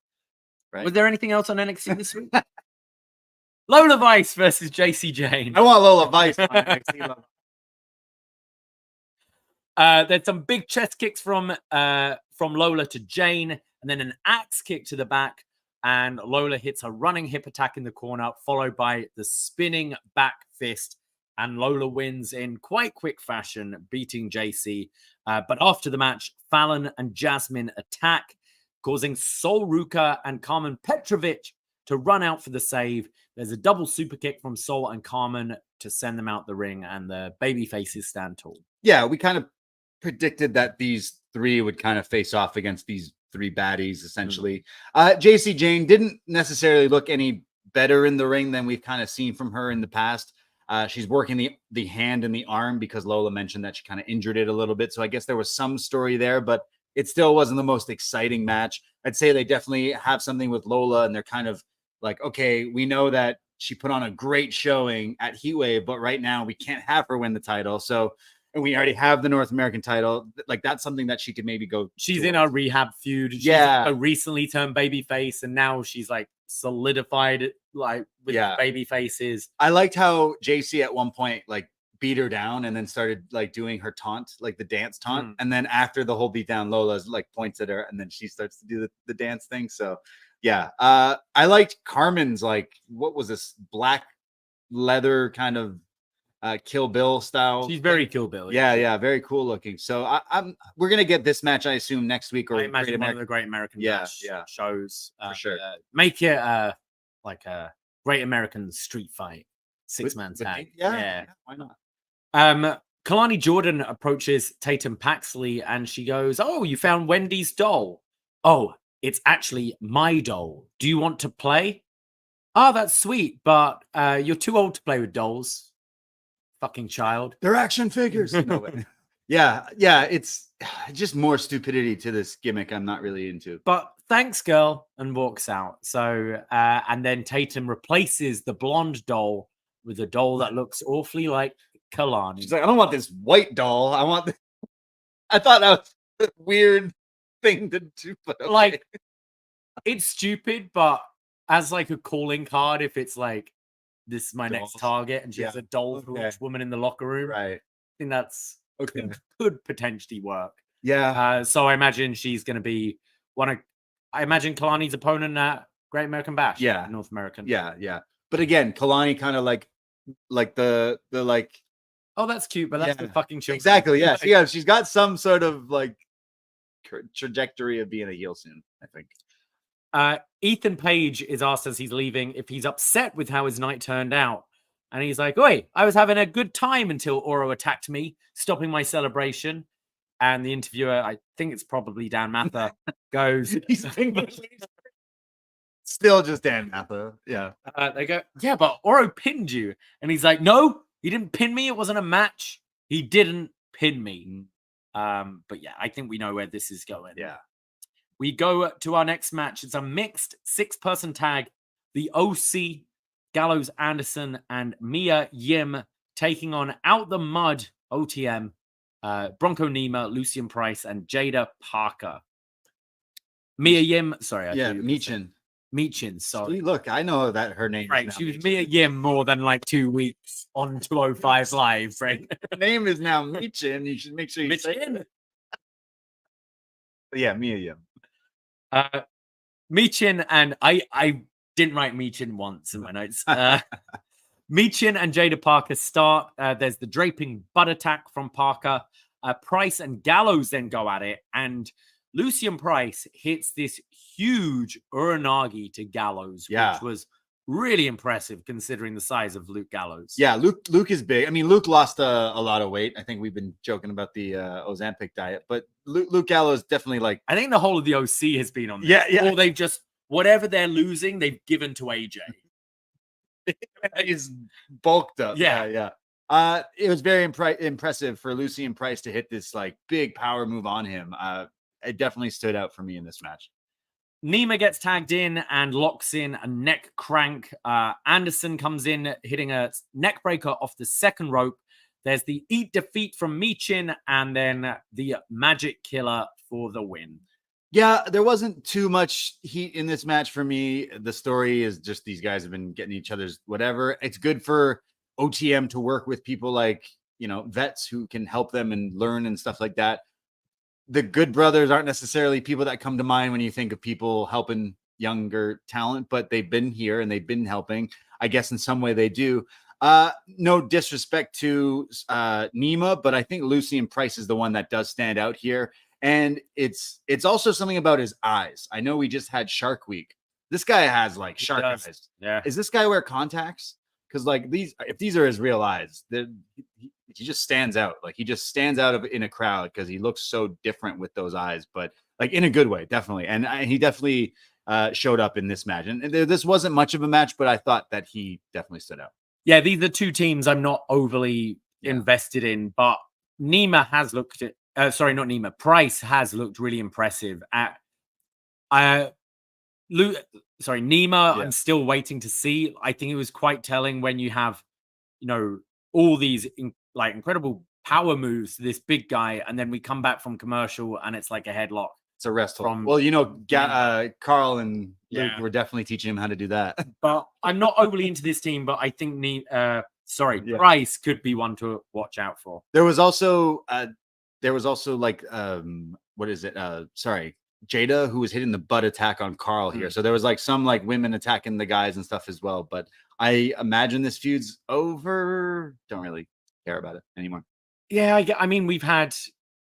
[SPEAKER 3] right.
[SPEAKER 1] Was there anything else on NXT this week? Lola Vice versus Jacy Jayne.
[SPEAKER 3] I want Lola Vice on NXT.
[SPEAKER 1] There's some big chest kicks from Lola to Jayne, and then an axe kick to the back. And Lola hits a running hip attack in the corner, followed by the spinning back fist. And Lola wins in quite quick fashion, beating Jacy. But after the match, Fallon and Jasmine attack, causing Sol Ruka and Carmen Petrovic to run out for the save. There's a double super kick from Sol and Carmen to send them out the ring, and the baby faces stand tall.
[SPEAKER 3] Yeah, we kind of predicted that these 3 would kind of face off against these 3 baddies, essentially. Jacy Jayne didn't necessarily look any better in the ring than we've kind of seen from her in the past. She's working the hand and the arm because Lola mentioned that she kind of injured it a little bit. So I guess there was some story there, but it still wasn't the most exciting match. I'd say they definitely have something with Lola, and they're kind of like, okay, we know that she put on a great showing at Heatwave, but right now we can't have her win the title. So, and we already have the North American title. Like that's something that she could maybe go.
[SPEAKER 1] She's in a rehab feud. She's recently turned babyface, and now she's like solidified like with baby faces.
[SPEAKER 3] I liked how Jacy at one point like beat her down and then started like doing her taunt, like the dance taunt. And then after the whole beatdown, Lola's like points at her and then she starts to do the dance thing. So yeah. I liked Carmen's like, what was this, black leather kind of Kill Bill style.
[SPEAKER 1] She's very Kill Bill.
[SPEAKER 3] Yeah, very cool looking. So we're gonna get this match, I assume, next week, or
[SPEAKER 1] I imagine one of the Great American shows
[SPEAKER 3] for sure.
[SPEAKER 1] Make it like a Great American Street Fight 6-man tag.
[SPEAKER 3] Yeah, why not?
[SPEAKER 1] Kalani Jordan approaches Tatum Paxley and she goes, "Oh, you found Wendy's doll? Oh, it's actually my doll. Do you want to play? Oh, that's sweet, but you're too old to play with dolls. Fucking child.
[SPEAKER 3] They're action figures." Yeah, it's just more stupidity to this gimmick I'm not really into.
[SPEAKER 1] But thanks, girl, and walks out. So, and then Tatum replaces the blonde doll with a doll that looks awfully like Kalani.
[SPEAKER 3] She's like, I don't want this white doll. I want. I thought that was a weird thing to do, but okay.
[SPEAKER 1] Like, it's stupid, but as like a calling card, if it's like, this is my next target, and she has a doll for each woman in the locker room.
[SPEAKER 3] Right.
[SPEAKER 1] I think that's could potentially work.
[SPEAKER 3] Yeah.
[SPEAKER 1] So I imagine she's going to be I imagine Kalani's opponent at Great American Bash.
[SPEAKER 3] Yeah.
[SPEAKER 1] North American.
[SPEAKER 3] Yeah. But again, Kalani kind of like the like.
[SPEAKER 1] Oh, that's cute, but that's the fucking children.
[SPEAKER 3] Exactly. Yeah. Like, she's got some sort of like trajectory of being a heel soon, I think.
[SPEAKER 1] Ethan Page is asked as he's leaving if he's upset with how his night turned out. And he's like, "Oi, I was having a good time until Oro attacked me, stopping my celebration." And the interviewer, I think it's probably Dan Mather, goes,
[SPEAKER 3] still just Dan Mather. Yeah.
[SPEAKER 1] They go, "Yeah, but Oro pinned you." And he's like, "No, he didn't pin me. It wasn't a match. He didn't pin me." But yeah, I think we know where this is going.
[SPEAKER 3] Yeah.
[SPEAKER 1] We go to our next match. It's a mixed 6-person tag. The OC, Gallows Anderson, and Mia Yim taking on Out the Mud, OTM, Bronco Nima, Lucian Price, and Jada Parker. Mia Yim, sorry. Michin, sorry.
[SPEAKER 3] Look, I know that her name
[SPEAKER 1] Right,
[SPEAKER 3] is now
[SPEAKER 1] she was
[SPEAKER 3] Michin.
[SPEAKER 1] Mia Yim more than like 2 weeks on 205 Live, right?
[SPEAKER 3] Her name is now Michin. You should make sure you say it. Yeah, Mia Yim.
[SPEAKER 1] Michin, and I didn't write Michin once in my notes. Michin and Jada Parker start. There's the draping butt attack from Parker. Price and Gallows then go at it, and Lucian Price hits this huge Uranagi to Gallows, which was really impressive considering the size of Luke Gallows.
[SPEAKER 3] Yeah, Luke is big. I mean, Luke lost a lot of weight. I think we've been joking about the Ozempic diet, but Luke Gallows definitely like.
[SPEAKER 1] I think the whole of the OC has been on this.
[SPEAKER 3] Yeah.
[SPEAKER 1] Or they've just, whatever they're losing, they've given to AJ.
[SPEAKER 3] He's bulked up.
[SPEAKER 1] Yeah.
[SPEAKER 3] It was very impressive for Lucian Price to hit this like big power move on him. It definitely stood out for me in this match.
[SPEAKER 1] Nima gets tagged in and locks in a neck crank. Anderson comes in, hitting a neck breaker off the second rope. There's the eat defeat from Michin, and then the magic killer for the win.
[SPEAKER 3] Yeah, there wasn't too much heat in this match for me. The story is just these guys have been getting each other's whatever. It's good for OTM to work with people like, vets who can help them and learn and stuff like that. The Good Brothers aren't necessarily people that come to mind when you think of people helping younger talent, but they've been here and they've been helping. I guess in some way they do. No disrespect to Nima, but I think Lucian Price is the one that does stand out here. And it's also something about his eyes. I know we just had Shark Week. This guy has like shark eyes.
[SPEAKER 1] Yeah.
[SPEAKER 3] Is this guy wear contacts? Because like if these are his real eyes, he just stands out. Like he just stands out in a crowd because he looks so different with those eyes, but like in a good way, definitely. And he definitely showed up in this match. And this wasn't much of a match, but I thought that he definitely stood out.
[SPEAKER 1] Yeah, these are two teams I'm not overly invested in, but Nima has looked at. Sorry, not Nima. Price has looked really impressive at. Nima. I'm still waiting to see. I think it was quite telling when you have, all these incredible power moves to this big guy, and then we come back from commercial and it's like a headlock.
[SPEAKER 3] It's a wrestle. Well, Carl and Luke were definitely teaching him how to do that.
[SPEAKER 1] But I'm not overly into this team, but I think Price could be one to watch out for.
[SPEAKER 3] There was also Jada, who was hitting the butt attack on Carl here. So there was like some like women attacking the guys and stuff as well. But I imagine this feud's over. Don't really care about it anymore.
[SPEAKER 1] Yeah, I mean, we've had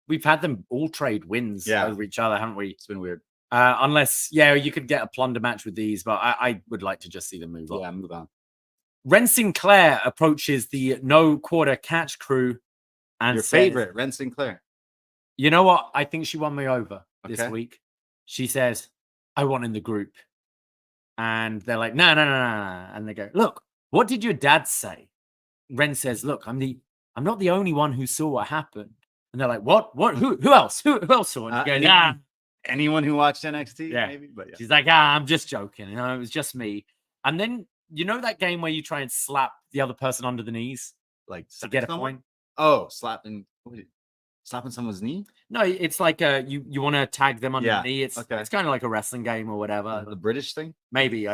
[SPEAKER 1] them all trade wins over each other, haven't we?
[SPEAKER 3] It's been weird.
[SPEAKER 1] Unless, you could get a plunder match with these, but I would like to just see them move on.
[SPEAKER 3] Yeah, move on.
[SPEAKER 1] Ren Sinclair approaches the No Quarter Catch crew and
[SPEAKER 3] your favorite, Ren Sinclair.
[SPEAKER 1] You know what? I think she won me over this week. She says, I want in the group. And they're like, no. And they go, look, what did your dad say? Ren says, look, I'm not the only one who saw what happened. And they're like, what? Who else? Who else saw it? He goes,
[SPEAKER 3] anyone who watched NXT?
[SPEAKER 1] Yeah.
[SPEAKER 3] Maybe, but
[SPEAKER 1] she's like, I'm just joking. It was just me. And then, that game where you try and slap the other person under the knees?
[SPEAKER 3] Like
[SPEAKER 1] to get a point?
[SPEAKER 3] Oh, slapping someone's knee?
[SPEAKER 1] No, it's like you want to tag them under the knee. It's kind of like a wrestling game or whatever.
[SPEAKER 3] The British thing?
[SPEAKER 1] Maybe.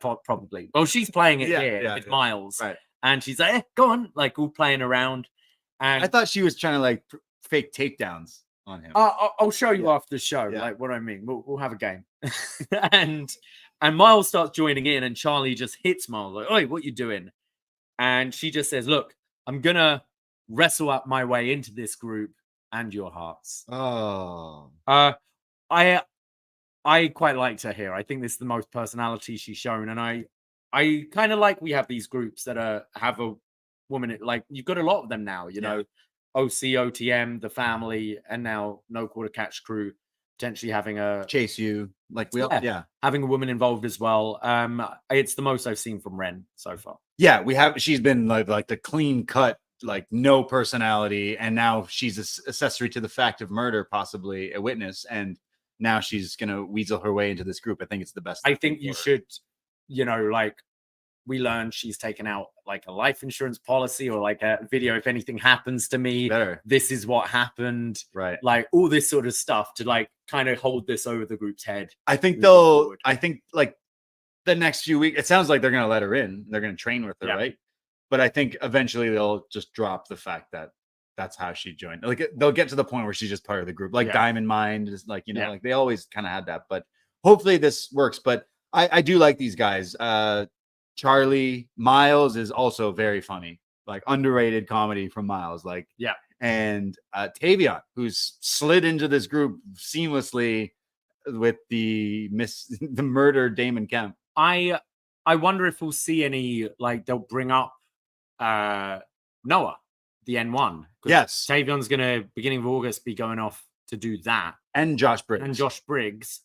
[SPEAKER 1] Probably. Well, she's playing it here with Miles.
[SPEAKER 3] Right.
[SPEAKER 1] And she's like, go on, like all playing around. And
[SPEAKER 3] I thought she was trying to like fake takedowns on him.
[SPEAKER 1] I'll show you after the show, like what I mean. We'll have a game. and Miles starts joining in, and Charlie just hits Miles like, "Oi, what you doing?" And she just says, "Look, I'm gonna wrestle up my way into this group and your hearts."
[SPEAKER 3] Oh,
[SPEAKER 1] I quite liked her here. I think this is the most personality she's shown, and I kind of like we have these groups that have a woman. Like you've got a lot of them now, know, OC, OTM, the family, and now No Quarter Catch crew potentially having a
[SPEAKER 3] Chase U, like we
[SPEAKER 1] having a woman involved as well. It's the most I've seen from Ren so far.
[SPEAKER 3] Yeah, we have. She's been like the clean cut, like no personality, and now she's an accessory to the fact of murder, possibly a witness, and now she's gonna weasel her way into this group. I think it's the best.
[SPEAKER 1] I think you should, we learned she's taken out like a life insurance policy or like a video. If anything happens to me, this is what happened.
[SPEAKER 3] Right.
[SPEAKER 1] Like all this sort of stuff to like kind of hold this over the group's head.
[SPEAKER 3] I think like the next few weeks, it sounds like they're going to let her in. They're going to train with her, right? But I think eventually they'll just drop the fact that that's how she joined. Like they'll get to the point where she's just part of the group. Like Diamond Mind is like, you know, like they always kind of had that, but hopefully this works. But I do like these guys. Charlie Miles is also very funny, like underrated comedy from Miles. Like, and Tavion, who's slid into this group seamlessly with the murder Damon Kemp.
[SPEAKER 1] I wonder if we'll see any, like they'll bring up Noah, the N1.
[SPEAKER 3] Yes.
[SPEAKER 1] Tavion's gonna beginning of August be going off to do that.
[SPEAKER 3] And Josh Briggs.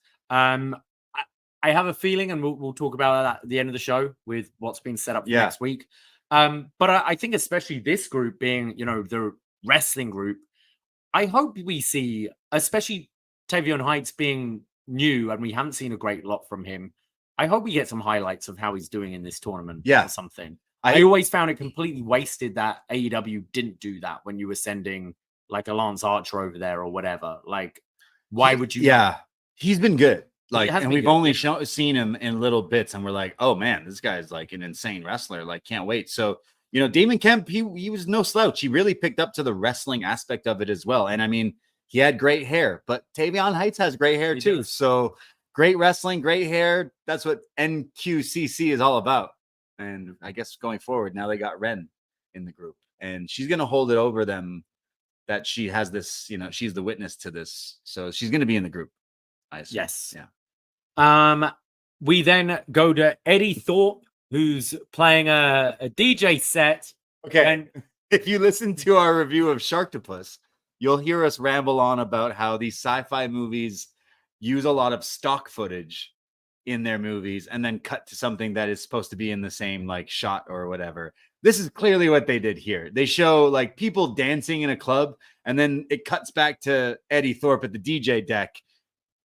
[SPEAKER 1] I have a feeling, and we'll talk about that at the end of the show with what's been set up for next week. But I think especially this group being, you know, the wrestling group, I hope we see, especially Tavion Heights being new, and we haven't seen a great lot from him. I hope we get some highlights of how he's doing in this tournament or something. I always found it completely wasted that AEW didn't do that when you were sending like a Lance Archer over there or whatever. Like, why would you?
[SPEAKER 3] Yeah, he's been good. Like, and we've only seen him in little bits, and we're like, oh man, this guy's like an insane wrestler. Like, can't wait. So, you know, Damon Kemp, he was no slouch. He really picked up to the wrestling aspect of it as well. And I mean, he had great hair, but Tavion Heights has great hair too. So great wrestling, great hair. That's what NQCC is all about. And I guess going forward, now they got Ren in the group, and she's going to hold it over them that she has this, you know, she's the witness to this. So she's going to be in the group. I assume.
[SPEAKER 1] Yes.
[SPEAKER 3] Yeah.
[SPEAKER 1] We then go to Eddie Thorpe, who's playing a DJ set.
[SPEAKER 3] Okay. And if you listen to our review of Sharktopus, you'll hear us ramble on about how these sci-fi movies use a lot of stock footage in their movies and then cut to something that is supposed to be in the same like shot or whatever. This is clearly what they did here. They show like people dancing in a club, and then it cuts back to Eddie Thorpe at the DJ deck,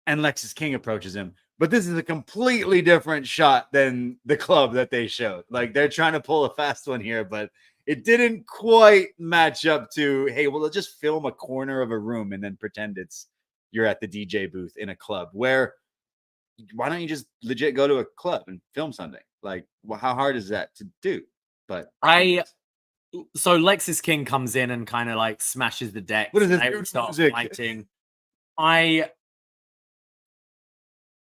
[SPEAKER 3] and Lexis King approaches him. But this is a completely different shot than the club that they showed. Like, they're trying to pull a fast one here, but it didn't quite match up to, hey, well, let's just film a corner of a room and then pretend you're at the DJ booth in a club. Where, why don't you just legit go to a club and film something? Like, well, how hard is that to do? But
[SPEAKER 1] so Lexis King comes in and kind of like smashes the deck.
[SPEAKER 3] What is this?
[SPEAKER 1] They start fighting.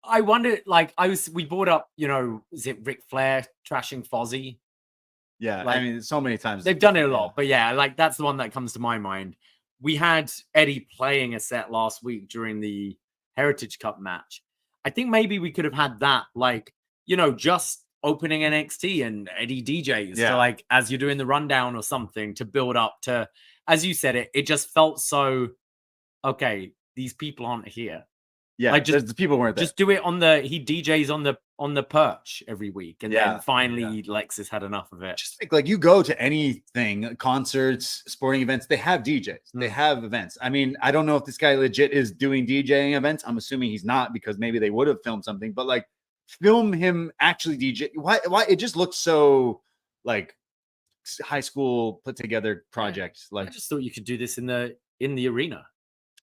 [SPEAKER 1] I wonder, like, we brought up, you know, is it Ric Flair trashing Fozzy?
[SPEAKER 3] Yeah,
[SPEAKER 1] like,
[SPEAKER 3] I mean, so many times
[SPEAKER 1] they've done it a lot, but yeah, like that's the one that comes to my mind. We had Eddie playing a set last week during the Heritage Cup match. I think maybe we could have had that, like, you know, just opening NXT and Eddie DJs to, like, as you're doing the rundown or something, to build up to, as you said, it just felt so, okay, these people aren't here.
[SPEAKER 3] Yeah,
[SPEAKER 1] like just
[SPEAKER 3] the people weren't there.
[SPEAKER 1] Just do it he DJs on the perch every week, and then finally Lexis had enough of it.
[SPEAKER 3] Just like you go to anything, concerts, sporting events, they have DJs, they have events. I mean, I don't know if this guy legit is doing DJing events. I'm assuming he's not, because maybe they would have filmed something, but like film him actually DJ. Why it just looks so like high school put together project. Like,
[SPEAKER 1] I just thought you could do this in the arena.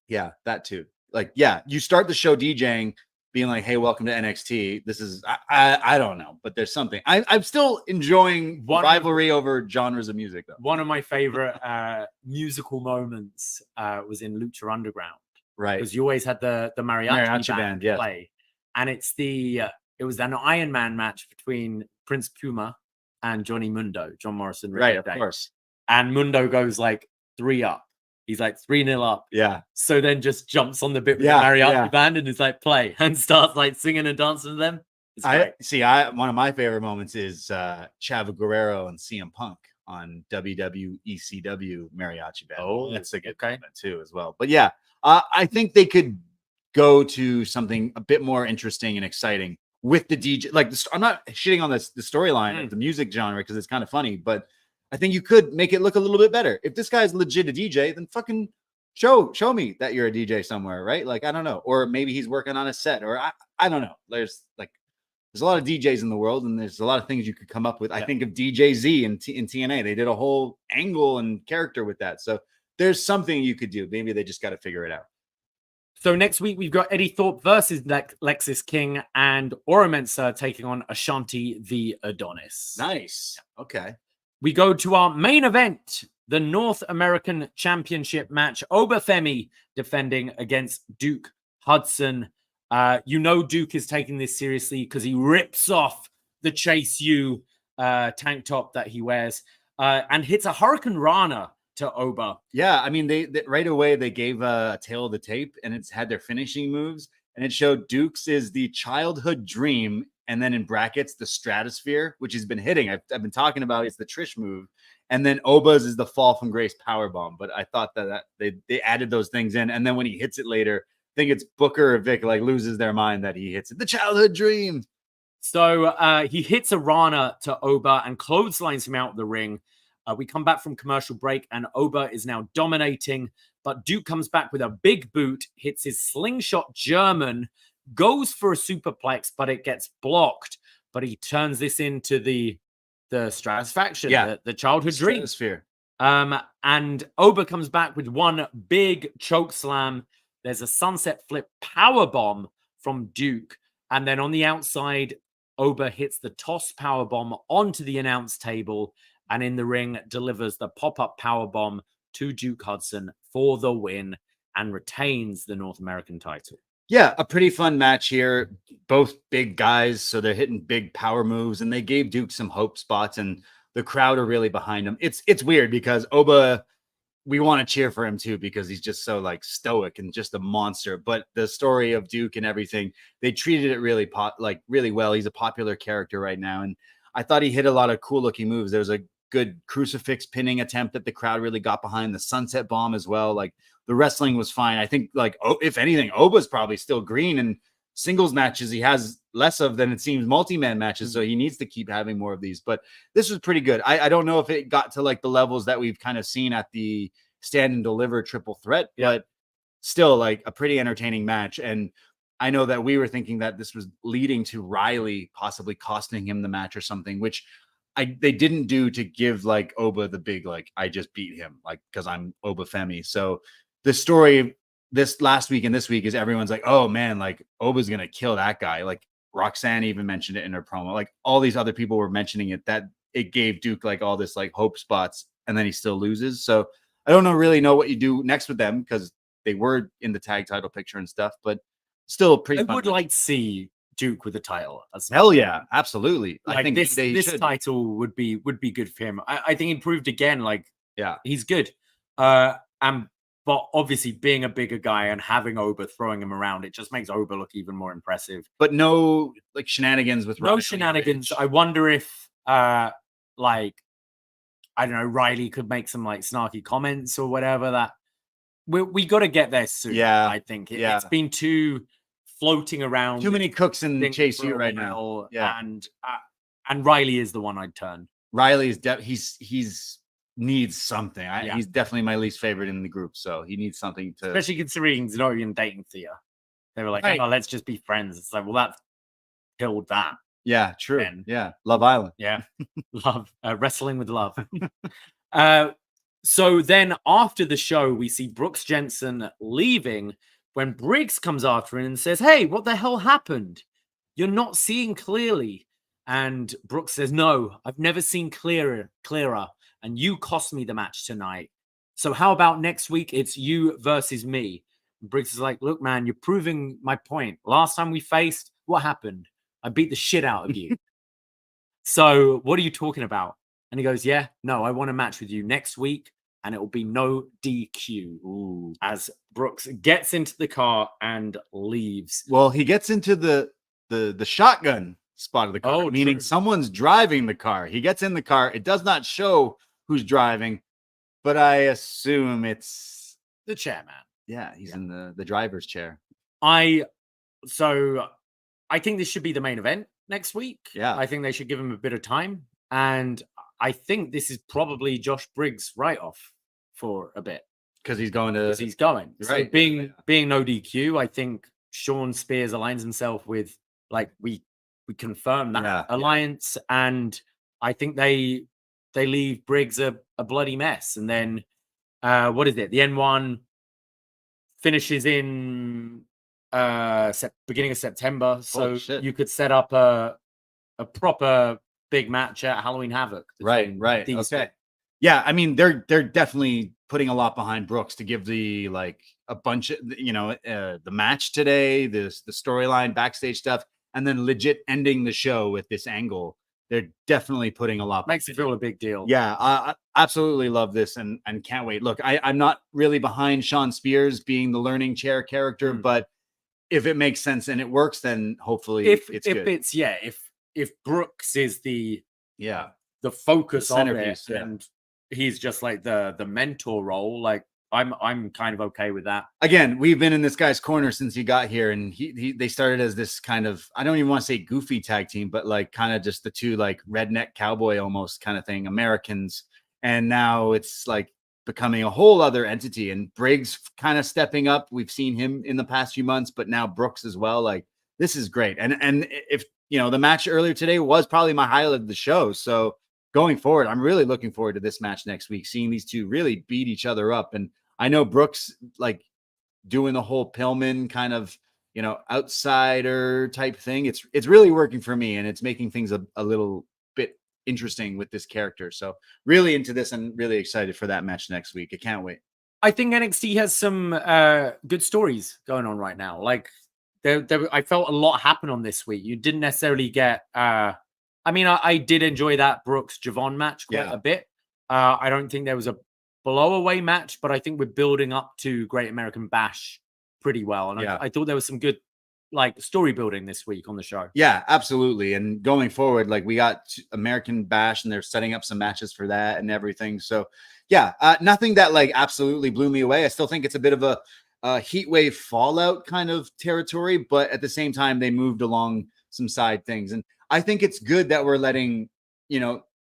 [SPEAKER 3] Yeah, that too. Like, yeah, you start the show DJing, being like, hey, welcome to NXT. This is, I don't know, but there's something. I'm still enjoying rivalry over genres of music, though.
[SPEAKER 1] One of my favorite musical moments was in Lucha Underground.
[SPEAKER 3] Right.
[SPEAKER 1] Because you always had the mariachi band play. And it was an Iron Man match between Prince Puma and Johnny Mundo, John Morrison.
[SPEAKER 3] Right, of course.
[SPEAKER 1] And Mundo goes like 3 up. He's like 3-0 up.
[SPEAKER 3] Yeah.
[SPEAKER 1] So then just jumps on the bit with the mariachi band and is like, play, and starts like singing and dancing to them.
[SPEAKER 3] One of my favorite moments is Chavo Guerrero and CM Punk on WWECW mariachi band.
[SPEAKER 1] Oh,
[SPEAKER 3] that's a good moment too as well. But yeah, I think they could go to something a bit more interesting and exciting with the DJ. Like, I'm not shitting on the storyline of the music genre because it's kind of funny, but I think you could make it look a little bit better. If this guy's legit a DJ, then fucking show me that you're a DJ somewhere, right? Like, I don't know. Or maybe he's working on a set, or I don't know. There's like, there's a lot of DJs in the world, and there's a lot of things you could come up with. I think of DJ Z in TNA. They did a whole angle and character with that. So there's something you could do. Maybe they just got to figure it out.
[SPEAKER 1] So next week, we've got Eddie Thorpe versus Lexis King and Oro Mensah taking on Ashanti the Adonis.
[SPEAKER 3] Nice. Okay.
[SPEAKER 1] We go to our main event, the North American Championship match. Oba Femi defending against Duke Hudson. You know Duke is taking this seriously because he rips off the Chase U tank top that he wears and hits a Hurricane Rana to Oba.
[SPEAKER 3] Yeah, I mean, they right away they gave a tail of the tape, and it's had their finishing moves, and it showed Duke's is the childhood dream, and then in brackets the stratosphere, which has been hitting. I've been talking about it's the Trish move, and then Oba's is the fall from grace powerbomb. But I thought that they added those things in, and then when he hits it later, I think it's Booker or Vic like loses their mind that he hits it. The childhood dream.
[SPEAKER 1] So he hits a Rana to Oba and clotheslines him out of the ring. We come back from commercial break, and Oba is now dominating, but Duke comes back with a big boot, hits his slingshot German, goes for a superplex, but it gets blocked. But he turns this into the Stratisfaction, the childhood dream. And Oba comes back with one big choke slam. There's a sunset flip power bomb from Duke, and then on the outside, Oba hits the toss power bomb onto the announce table, and in the ring delivers the pop-up power bomb to Duke Hudson for the win and retains the North American title.
[SPEAKER 3] Yeah, a pretty fun match here. Both big guys, so they're hitting big power moves, and they gave Duke some hope spots, and the crowd are really behind him. It's weird because Oba, we want to cheer for him too because he's just so like stoic and just a monster. But the story of Duke and everything, they treated it really really well. He's a popular character right now, and I thought he hit a lot of cool looking moves. There was a good crucifix pinning attempt that the crowd really got behind, the sunset bomb as well. Like the wrestling was fine. I think like if anything, Oba's probably still green, and singles matches he has less of than it seems multi-man matches. So he needs to keep having more of these, but this was pretty good. I don't know if it got to like the levels that we've kind of seen at the stand and deliver triple threat, but still like a pretty entertaining match. And I know that we were thinking that this was leading to Riley possibly costing him the match or something, which they didn't do to give like Oba the big, like, I just beat him, like, because I'm Oba Femi. So the story this last week and this week is everyone's like, oh man, like Oba's going to kill that guy. Like Roxanne even mentioned it in her promo. Like all these other people were mentioning it, that it gave Duke like all this like hope spots, and then he still loses. So I don't really know what you do next with them because they were in the tag title picture and stuff, but still pretty fun.
[SPEAKER 1] I would like to see Duke with the title.
[SPEAKER 3] Hell yeah, absolutely.
[SPEAKER 1] Like
[SPEAKER 3] I think
[SPEAKER 1] this title would be good for him. I think he proved again, like,
[SPEAKER 3] yeah,
[SPEAKER 1] he's good. But obviously being a bigger guy and having Oba throwing him around, it just makes Oba look even more impressive.
[SPEAKER 3] But no like shenanigans with
[SPEAKER 1] no shenanigans. I wonder if like, I don't know, Riley could make some like snarky comments or whatever. That we got to get there soon.
[SPEAKER 3] Yeah,
[SPEAKER 1] I think it's been too floating around.
[SPEAKER 3] Too many cooks in Chase U right now. Yeah,
[SPEAKER 1] and Riley is the one I'd turn.
[SPEAKER 3] Riley is he's needs something. He's definitely my least favorite in the group, so he needs something to.
[SPEAKER 1] Especially considering he's not even dating Thea. They were like, "Oh, let's just be friends." It's like, well, that killed that.
[SPEAKER 3] Yeah, true. And, yeah, Love Island.
[SPEAKER 1] Yeah, love wrestling with love. So then after the show, we see Brooks Jensen leaving when Briggs comes after him and says, "Hey, what the hell happened? You're not seeing clearly." And Brooks says, "No, I've never seen clearer. And you cost me the match tonight. So how about next week? It's you versus me." And Briggs is like, "Look, man, you're proving my point. Last time we faced, what happened? I beat the shit out of you. So what are you talking about?" And he goes, "Yeah, no, I want a match with you next week, and it will be no DQ." Ooh. As Brooks gets into the car and leaves.
[SPEAKER 3] Well, he gets into the shotgun spot of the car, meaning someone's driving the car. He gets in the car. It does not show who's driving, but I assume it's
[SPEAKER 1] the chairman.
[SPEAKER 3] Yeah, he's in the driver's chair.
[SPEAKER 1] So I think this should be the main event next week.
[SPEAKER 3] Yeah.
[SPEAKER 1] I think they should give him a bit of time. And I think this is probably Josh Briggs' write-off for a bit.
[SPEAKER 3] Because he's going.
[SPEAKER 1] Right. So being no DQ, I think Sean Spears aligns himself with, like, we confirm that alliance, and I think they leave Briggs a bloody mess. And then what is it? The N1 finishes in beginning of September, so you could set up a proper big match at Halloween Havoc.
[SPEAKER 3] Right. Okay. Yeah, I mean they're definitely putting a lot behind Brooks to give the a bunch of the match today, the storyline, backstage stuff, and then legit ending the show with this angle. They're definitely putting a lot.
[SPEAKER 1] Makes it feel a big deal.
[SPEAKER 3] Yeah, I absolutely love this and can't wait. Look, I'm not really behind Sean Spears being the learning chair character, but if it makes sense and it works, then hopefully it's good.
[SPEAKER 1] If Brooks is the focus of it, and he's just like the mentor role, like I'm kind of okay with that.
[SPEAKER 3] Again, we've been in this guy's corner since he got here, and they started as this kind of, I don't even want to say goofy tag team, but like kind of just the two like redneck cowboy almost kind of thing, Americans, and now it's like becoming a whole other entity. And Briggs kind of stepping up. We've seen him in the past few months, but now Brooks as well. Like this is great. And if the match earlier today was probably my highlight of the show. So going forward, I'm really looking forward to this match next week, seeing these two really beat each other up. And I know Brooks like doing the whole Pillman kind of, outsider type thing. It's really working for me, and it's making things a little bit interesting with this character. So really into this and really excited for that match next week. I can't wait.
[SPEAKER 1] I think NXT has some good stories going on right now. Like I felt a lot happen on this week. You didn't necessarily get, I did enjoy that Brooks Javon match quite a bit. I don't think there was a blow-away match, but I think we're building up to Great American Bash pretty well. And I thought there was some good story building this week on the show.
[SPEAKER 3] Yeah, absolutely. And going forward, like we got American Bash and they're setting up some matches for that and everything. So yeah, nothing that like absolutely blew me away. I still think it's a bit of a heat wave fallout kind of territory, but at the same time, they moved along some side things. And I think it's good that we're letting,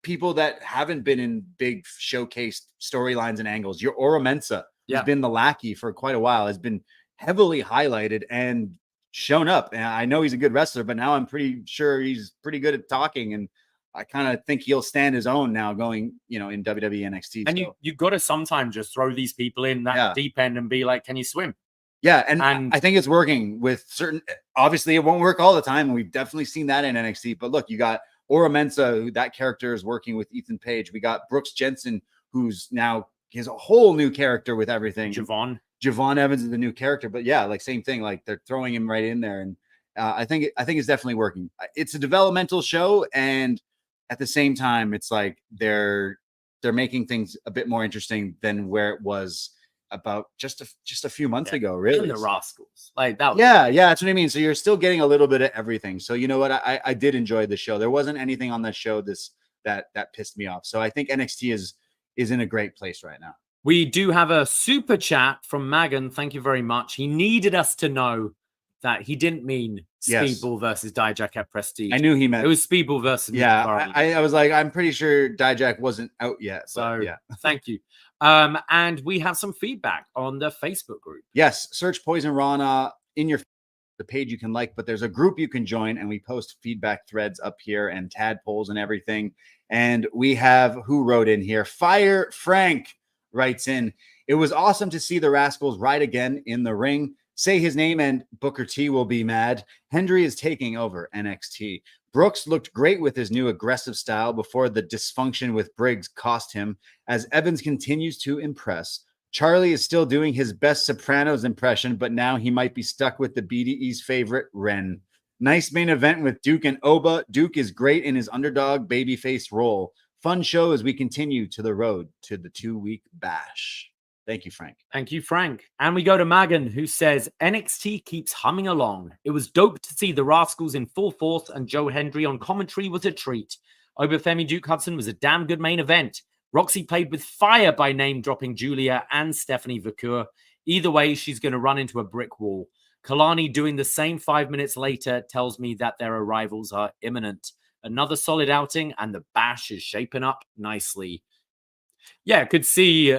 [SPEAKER 3] people that haven't been in big showcased storylines and angles. Your Ora Mensa has been the lackey for quite a while, has been heavily highlighted and shown up. And I know he's a good wrestler, but now I'm pretty sure he's pretty good at talking. And I kind of think he'll stand his own now going, in WWE NXT.
[SPEAKER 1] And you got to sometimes just throw these people in that deep end and be like, can you swim?
[SPEAKER 3] Yeah, and I think it's working with certain. Obviously, it won't work all the time, and we've definitely seen that in NXT. But look, you got Ora Mensa, who that character is working with Ethan Page. We got Brooks Jensen, who's now has a whole new character with everything. Javon Evans is the new character, but yeah, like same thing. Like they're throwing him right in there, and I think it's definitely working. It's a developmental show, and at the same time, it's like they're making things a bit more interesting than where it was about just a few months ago, really.
[SPEAKER 1] And the Rascals, like that.
[SPEAKER 3] Yeah, that's what I mean. So you're still getting a little bit of everything. So you know what? I did enjoy the show. There wasn't anything on that show that pissed me off. So I think NXT is in a great place right now.
[SPEAKER 1] We do have a super chat from Magan. Thank you very much. He needed us to know that he didn't mean Speedball versus Dijak at Prestige.
[SPEAKER 3] I knew he meant
[SPEAKER 1] it was Speedball versus.
[SPEAKER 3] Yeah, I was like, I'm pretty sure Dijak wasn't out yet.
[SPEAKER 1] So yeah, thank you. And we have some feedback on the Facebook group.
[SPEAKER 3] Yes, search Poison Rana in the page you can like, but there's a group you can join, and we post feedback threads up here and tadpoles and everything. And we have who wrote in here. Fire Frank writes in. It was awesome to see the Rascals ride again in the ring. Say his name and Booker T will be mad. Hendry is taking over NXT. Brooks looked great with his new aggressive style before the dysfunction with Briggs cost him, as Evans continues to impress. Charlie is still doing his best Sopranos impression, but now he might be stuck with the BDE's favorite, Ren. Nice main event with Duke and Oba. Duke is great in his underdog babyface role. Fun show as we continue to the road to the 2-week bash. Thank you, Frank.
[SPEAKER 1] Thank you, Frank. And we go to Magan, who says, NXT keeps humming along. It was dope to see the Rascals in full force, and Joe Hendry on commentary was a treat. Oba Femi Duke Hudson was a damn good main event. Roxy played with fire by name-dropping Julia and Stephanie Vacour. Either way, she's going to run into a brick wall. Kalani doing the same 5 minutes later tells me that their arrivals are imminent. Another solid outing, and the bash is shaping up nicely. Yeah, could see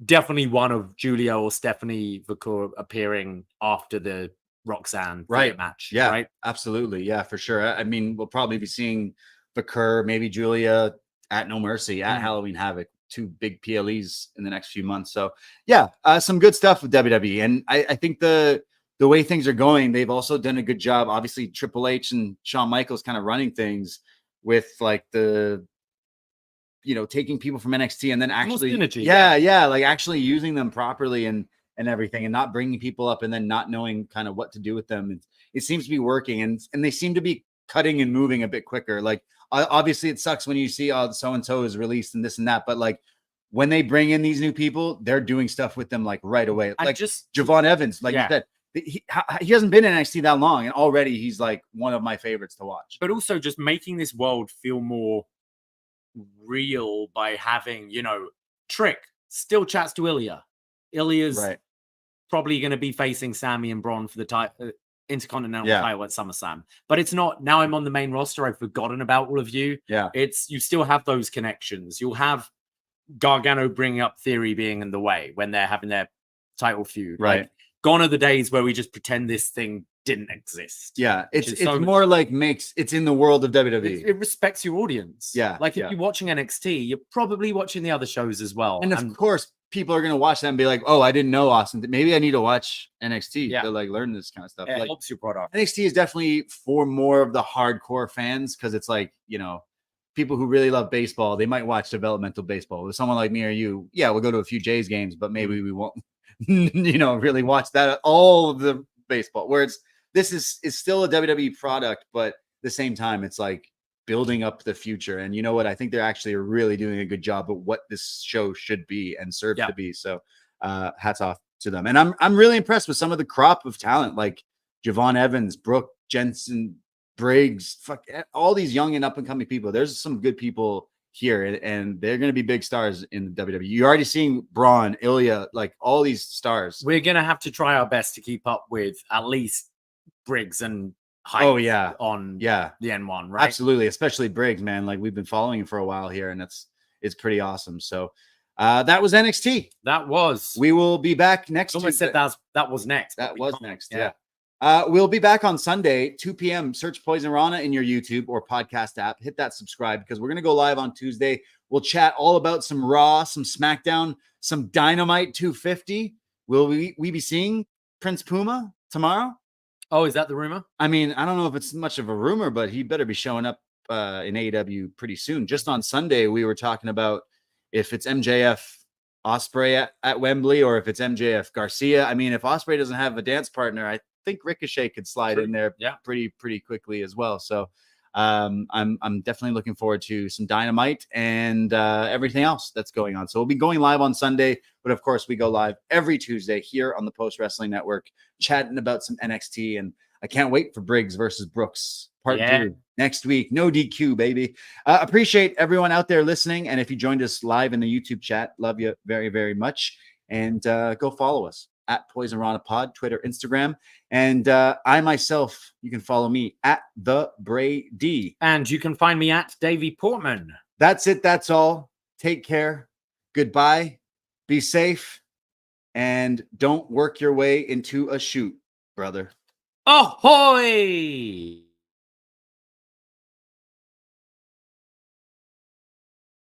[SPEAKER 1] definitely one of Julia or Stephanie Vacour appearing after the Roxanne
[SPEAKER 3] right
[SPEAKER 1] match.
[SPEAKER 3] Yeah,
[SPEAKER 1] right,
[SPEAKER 3] absolutely. Yeah, for sure. I mean, we'll probably be seeing Bakur, maybe Julia at No Mercy, at Halloween Havoc, 2 big PLEs in the next few months. So yeah, some good stuff with WWE. And I think the way things are going, they've also done a good job. Obviously, Triple H and Shawn Michaels kind of running things with like the, taking people from NXT and then actually,
[SPEAKER 1] synergy,
[SPEAKER 3] like actually using them properly and everything, and not bringing people up and then not knowing kind of what to do with them. It seems to be working, and they seem to be cutting and moving a bit quicker. Like obviously it sucks when you see so-and-so is released and this and that, but like when they bring in these new people, they're doing stuff with them like right away. Like just Javon Evans, like you said, he hasn't been in NXT that long, and already he's like one of my favorites to watch.
[SPEAKER 1] But also just making this world feel more real by having, Trick still chats to Ilya. Ilya's probably going to be facing Sammy and Braun for the Intercontinental title at SummerSlam. But it's not, now I'm on the main roster, I've forgotten about all of you.
[SPEAKER 3] Yeah.
[SPEAKER 1] You still have those connections. You'll have Gargano bringing up Theory being in the way when they're having their title feud.
[SPEAKER 3] Right.
[SPEAKER 1] Like, gone are the days where we just pretend this thing didn't exist.
[SPEAKER 3] Yeah, it's more like it's in the world of WWE.
[SPEAKER 1] It respects your audience.
[SPEAKER 3] Yeah.
[SPEAKER 1] Like if you're watching NXT, you're probably watching the other shows as well.
[SPEAKER 3] And of course, people are going to watch that and be like, oh, I didn't know Austin. Maybe I need to watch NXT to like learn this kind of stuff.
[SPEAKER 1] It helps your product.
[SPEAKER 3] NXT is definitely for more of the hardcore fans, because it's like, people who really love baseball, they might watch developmental baseball. With someone like me or you, we'll go to a few Jays games, but maybe we won't, really watch that all of the baseball. Whereas this is still a WWE product, but at the same time, it's like building up the future. And you know what? I think they're actually really doing a good job of what this show should be and serve to be. So hats off to them. And I'm really impressed with some of the crop of talent, like Javon Evans, Brooke, Jensen, Briggs, all these young and up and coming people. There's some good people here, and they're going to be big stars in the WWE. You're already seeing Braun, Ilya, like all these stars.
[SPEAKER 1] We're going to have to try our best to keep up with at least Briggs and Hype on the N1, right?
[SPEAKER 3] Absolutely, especially Briggs, man. Like we've been following him for a while here, and it's pretty awesome. So that was NXT.
[SPEAKER 1] That was.
[SPEAKER 3] We will be back next
[SPEAKER 1] Tuesday. Said that was next.
[SPEAKER 3] That was next, yeah. We'll be back on Sunday, 2 p.m. Search Poison Rana in your YouTube or podcast app. Hit that subscribe, because we're going to go live on Tuesday. We'll chat all about some Raw, some SmackDown, some Dynamite 250. Will we be seeing Prince Puma tomorrow?
[SPEAKER 1] Oh, is that the rumor?
[SPEAKER 3] I mean, I don't know if it's much of a rumor, but he better be showing up in AEW pretty soon. Just on Sunday, we were talking about if it's MJF Ospreay at Wembley or if it's MJF Garcia. I mean, if Ospreay doesn't have a dance partner, I think Ricochet could slide in there pretty quickly as well. So I'm definitely looking forward to some Dynamite and everything else that's going on. So we'll be going live on Sunday, but of course we go live every Tuesday here on the Post Wrestling Network, chatting about some NXT. And I can't wait for Briggs versus Brooks part 2 next week. No DQ, baby. Appreciate everyone out there listening. And if you joined us live in the YouTube chat, love you very, very much. And go follow us at Poison Rana Pod, Twitter, Instagram. And I myself, you can follow me at the Brady.
[SPEAKER 1] And you can find me at Davie Portman.
[SPEAKER 3] That's it. That's all. Take care. Goodbye. Be safe. And don't work your way into a shoot, brother.
[SPEAKER 1] Ahoy!